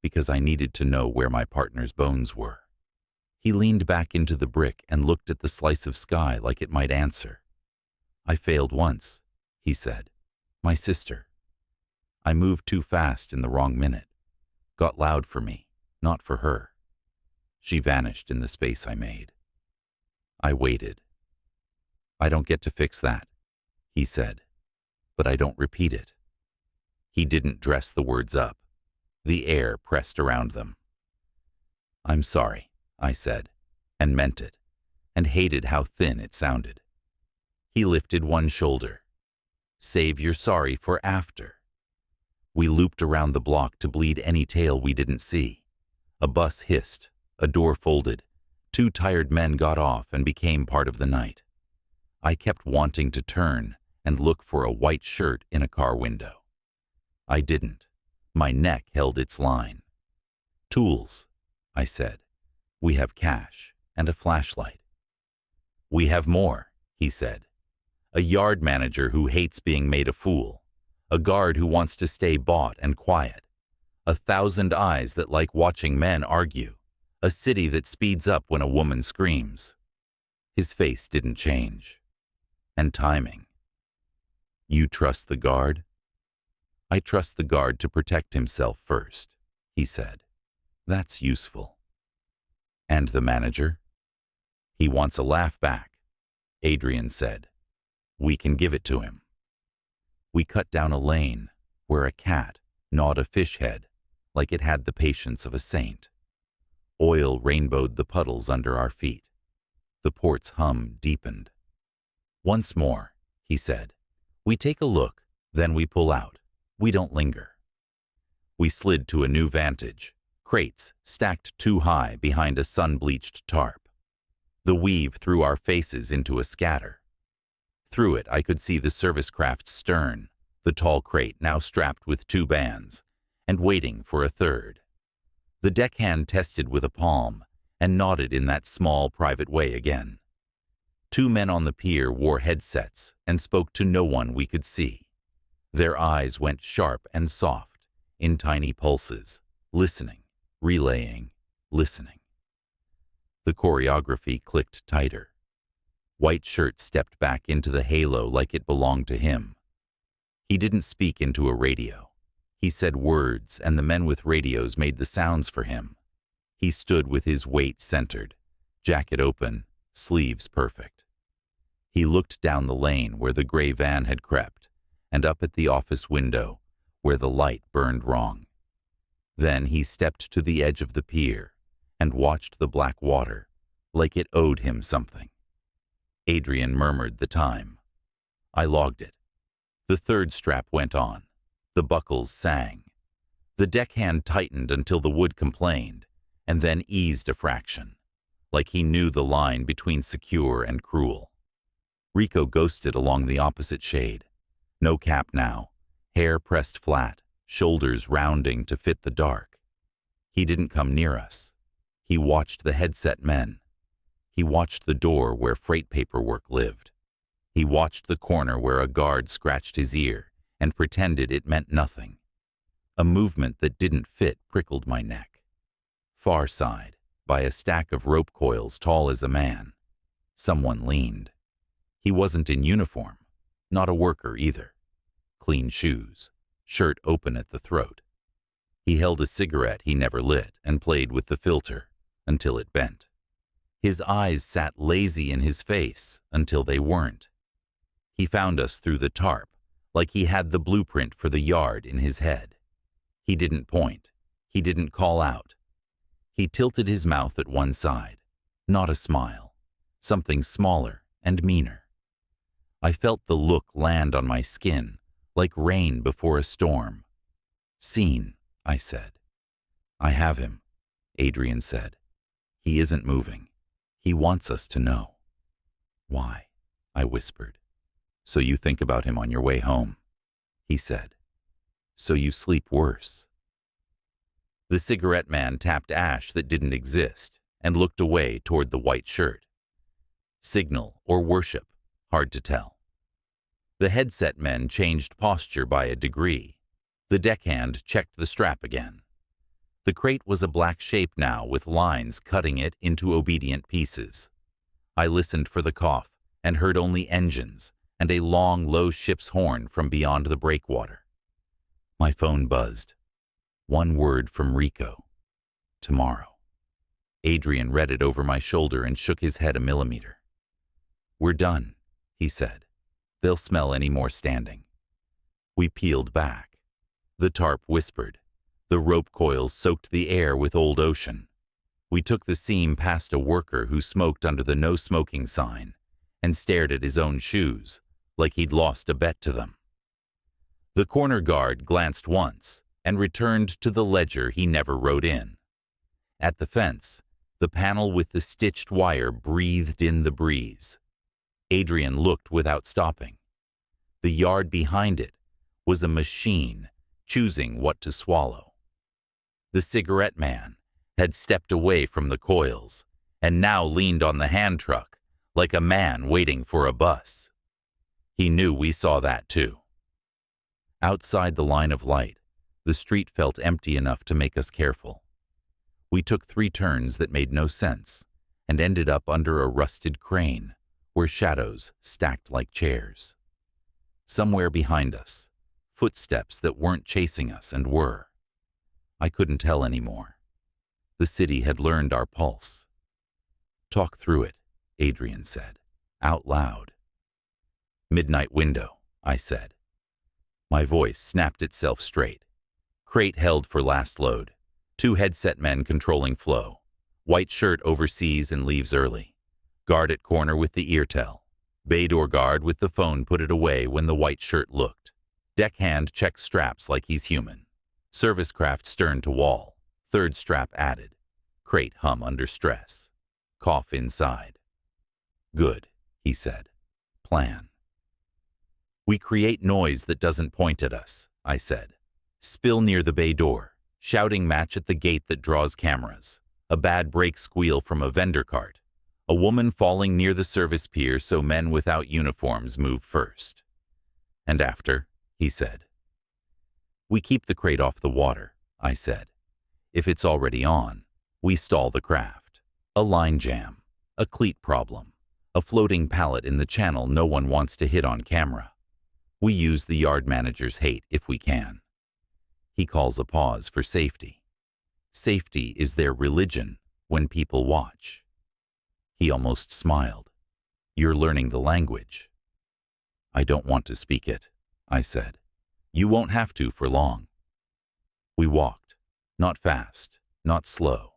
Speaker 1: because I needed to know where my partner's bones were. He leaned back into the brick and looked at the slice of sky like it might answer. I failed once, he said. My sister. I moved too fast in the wrong minute. Got loud for me, not for her. She vanished in the space I made. I waited. "I don't get to fix that," he said, "but I don't repeat it." He didn't dress the words up. The air pressed around them. "I'm sorry," I said, and meant it, and hated how thin it sounded. He lifted one shoulder. "Save your sorry for after." We looped around the block to bleed any tail we didn't see. A bus hissed, a door folded, 2 tired men got off and became part of the night. I kept wanting to turn and look for a white shirt in a car window. I didn't. My neck held its line. "Tools," I said. "We have cash and a flashlight." "We have more," he said. "A yard manager who hates being made a fool. A guard who wants to stay bought and quiet. 1,000 eyes that like watching men argue. A city that speeds up when a woman screams." His face didn't change. "And timing." "You trust the guard?" "I trust the guard to protect himself first," he said. "That's useful." "And the manager?" "He wants a laugh back," Adrian said. "We can give it to him." We cut down a lane where a cat gnawed a fish head like it had the patience of a saint. Oil rainbowed the puddles under our feet. The port's hum deepened. "Once more," he said. "We take a look, then we pull out. We don't linger." We slid to a new vantage, crates stacked too high behind a sun-bleached tarp. The weave threw our faces into a scatter. Through it I could see the service craft's stern, the tall crate now strapped with 2 bands, and waiting for a third. The deckhand tested with a palm and nodded in that small, private way again. 2 men on the pier wore headsets and spoke to no one we could see. Their eyes went sharp and soft, in tiny pulses, listening, relaying, listening. The choreography clicked tighter. White Shirt stepped back into the halo like it belonged to him. He didn't speak into a radio. He said words, and the men with radios made the sounds for him. He stood with his weight centered, jacket open, sleeves perfect. He looked down the lane where the gray van had crept, and up at the office window where the light burned wrong. Then he stepped to the edge of the pier and watched the black water like it owed him something. Adrian murmured the time. I logged it. The third strap went on. The buckles sang. The deckhand tightened until the wood complained, and then eased a fraction, like he knew the line between secure and cruel. Rico ghosted along the opposite shade. No cap now, hair pressed flat, shoulders rounding to fit the dark. He didn't come near us. He watched the headset men. He watched the door where freight paperwork lived. He watched the corner where a guard scratched his ear and pretended it meant nothing. A movement that didn't fit prickled my neck. Far side, by a stack of rope coils tall as a man, someone leaned. He wasn't in uniform, not a worker either. Clean shoes, shirt open at the throat. He held a cigarette he never lit and played with the filter until it bent. His eyes sat lazy in his face until they weren't. He found us through the tarp, like he had the blueprint for the yard in his head. He didn't point. He didn't call out. He tilted his mouth at one side. Not a smile. Something smaller and meaner. I felt the look land on my skin, like rain before a storm. "Seen," I said. "I have him," Adrian said. "He isn't moving. He wants us to know." "Why?" I whispered. "So you think about him on your way home," he said. "So you sleep worse." The cigarette man tapped ash that didn't exist and looked away toward the white shirt. Signal or worship, hard to tell. The headset men changed posture by a degree. The deckhand checked the strap again. The crate was a black shape now with lines cutting it into obedient pieces. I listened for the cough and heard only engines and a long, low ship's horn from beyond the breakwater. My phone buzzed. One word from Rico. Tomorrow. Adrian read it over my shoulder and shook his head a millimeter. "We're done," he said. "They'll smell any more standing." We peeled back. The tarp whispered. The rope coils soaked the air with old ocean. We took the seam past a worker who smoked under the no smoking sign and stared at his own shoes, like he'd lost a bet to them. The corner guard glanced once and returned to the ledger he never wrote in. At the fence, the panel with the stitched wire breathed in the breeze. Adrian looked without stopping. The yard behind it was a machine choosing what to swallow. The cigarette man had stepped away from the coils and now leaned on the hand truck like a man waiting for a bus. He knew we saw that too. Outside the line of light, the street felt empty enough to make us careful. We took 3 turns that made no sense and ended up under a rusted crane where shadows stacked like chairs. Somewhere behind us, footsteps that weren't chasing us and were. I couldn't tell anymore. The city had learned our pulse. "Talk through it," Adrian said, out loud. "Midnight window," I said. My voice snapped itself straight. Crate held for last load. 2 headset men controlling flow. White shirt oversees and leaves early. Guard at corner with the ear tell. Bay door guard with the phone put it away when the white shirt looked. Deckhand checks straps like he's human. Service craft stern to wall. 3rd strap added. Crate hum under stress. Cough inside. "Good," he said. "Plan." "We create noise that doesn't point at us," I said. "Spill near the bay door. Shouting match at the gate that draws cameras. A bad brake squeal from a vendor cart. A woman falling near the service pier so men without uniforms move first." "And after?" he said. "We keep the crate off the water," I said. "If it's already on, we stall the craft. A line jam, a cleat problem, a floating pallet in the channel no one wants to hit on camera. We use the yard manager's hate if we can." He calls a pause for safety. Safety is their religion when people watch. He almost smiled. "You're learning the language." "I don't want to speak it," I said. "You won't have to for long." We walked, not fast, not slow.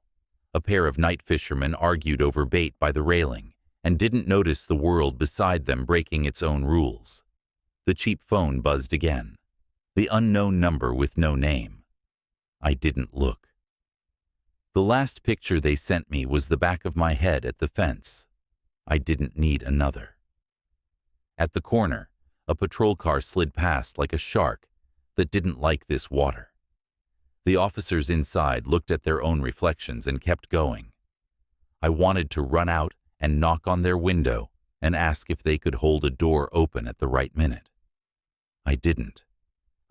Speaker 1: A pair of night fishermen argued over bait by the railing and didn't notice the world beside them breaking its own rules. The cheap phone buzzed again. The unknown number with no name. I didn't look. The last picture they sent me was the back of my head at the fence. I didn't need another. At the corner, a patrol car slid past like a shark that didn't like this water. The officers inside looked at their own reflections and kept going. I wanted to run out and knock on their window and ask if they could hold a door open at the right minute. I didn't.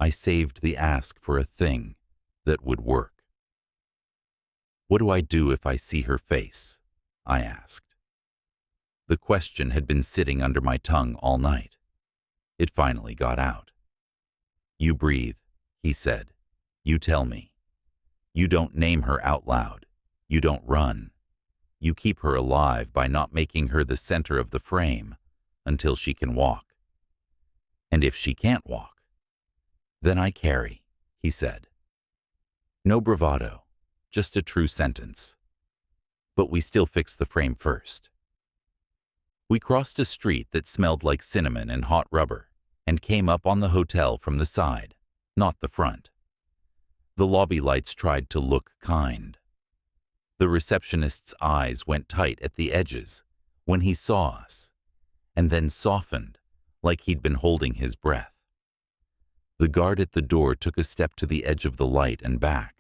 Speaker 1: I saved the ask for a thing that would work. "What do I do if I see her face?" I asked. The question had been sitting under my tongue all night. It finally got out. "You breathe," he said. "You tell me. You don't name her out loud. You don't run. You keep her alive by not making her the center of the frame until she can walk. And if she can't walk, then I carry," he said. No bravado, just a true sentence. But we still fixed the frame first. We crossed a street that smelled like cinnamon and hot rubber and came up on the hotel from the side, not the front. The lobby lights tried to look kind. The receptionist's eyes went tight at the edges when he saw us, and then softened like he'd been holding his breath. The guard at the door took a step to the edge of the light and back,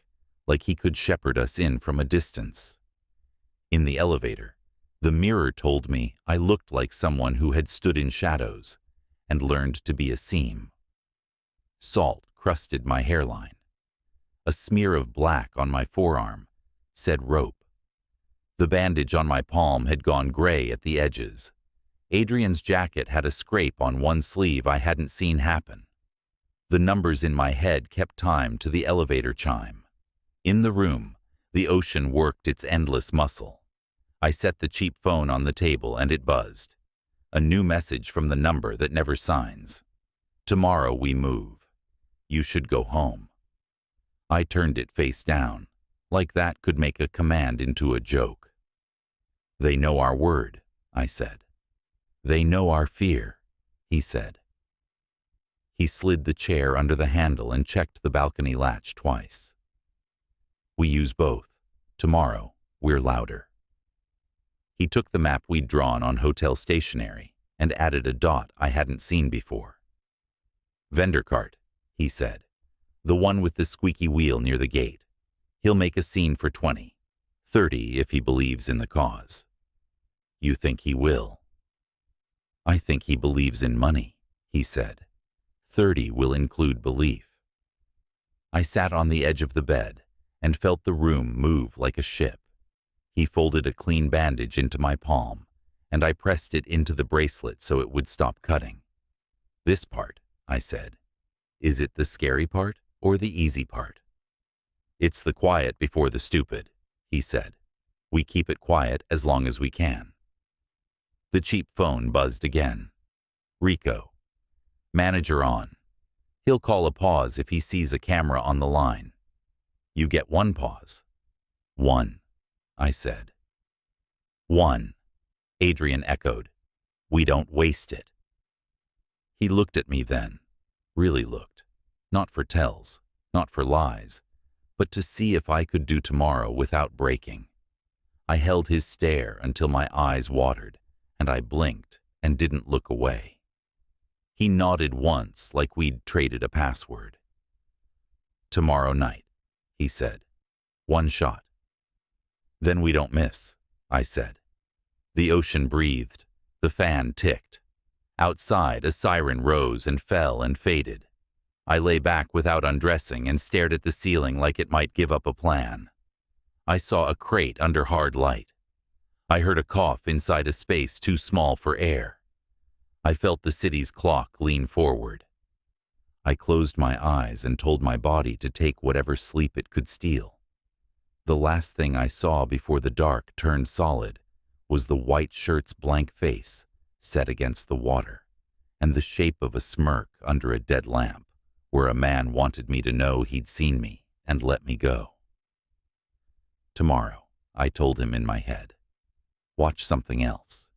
Speaker 1: like he could shepherd us in from a distance. In the elevator, the mirror told me I looked like someone who had stood in shadows and learned to be a seam. Salt crusted my hairline. A smear of black on my forearm said rope. The bandage on my palm had gone gray at the edges. Adrian's jacket had a scrape on one sleeve I hadn't seen happen. The numbers in my head kept time to the elevator chime. In the room, The ocean worked its endless muscle. I set the cheap phone on the table and it buzzed. A new message from the number that never signs. Tomorrow we move. You should go home. I turned it face down, like that could make a command into a joke. They know our word, I said. They know our fear, he said. He slid the chair under the handle and checked the balcony latch twice. We use both. Tomorrow, we're louder. He took the map we'd drawn on hotel stationery and added a dot I hadn't seen before. Vendor cart, he said. The one with the squeaky wheel near the gate. He'll make a scene for 20, 30 if he believes in the cause. You think he will? I think he believes in money, he said. 30 will include belief. I sat on the edge of the bed and felt the room move like a ship. He folded a clean bandage into my palm, and I pressed it into the bracelet so it would stop cutting. This part, I said. Is it the scary part or the easy part? It's the quiet before the stupid, he said. We keep it quiet as long as we can. The cheap phone buzzed again. Rico. Manager on. He'll call a pause if he sees a camera on the line. You get one pause. One, I said. One, Adrian echoed. We don't waste it. He looked at me then, really looked, not for tells, not for lies, but to see if I could do tomorrow without breaking. I held his stare until my eyes watered, and I blinked and didn't look away. He nodded once like we'd traded a password. Tomorrow night, he said. One shot. Then we don't miss, I said. The ocean breathed. The fan ticked. Outside, a siren rose and fell and faded. I lay back without undressing and stared at the ceiling like it might give up a plan. I saw a crate under hard light. I heard a cough inside a space too small for air. I felt the city's clock lean forward. I closed my eyes and told my body to take whatever sleep it could steal. The last thing I saw before the dark turned solid was the white shirt's blank face set against the water, and the shape of a smirk under a dead lamp where a man wanted me to know he'd seen me and let me go. Tomorrow, I told him in my head. Watch something else.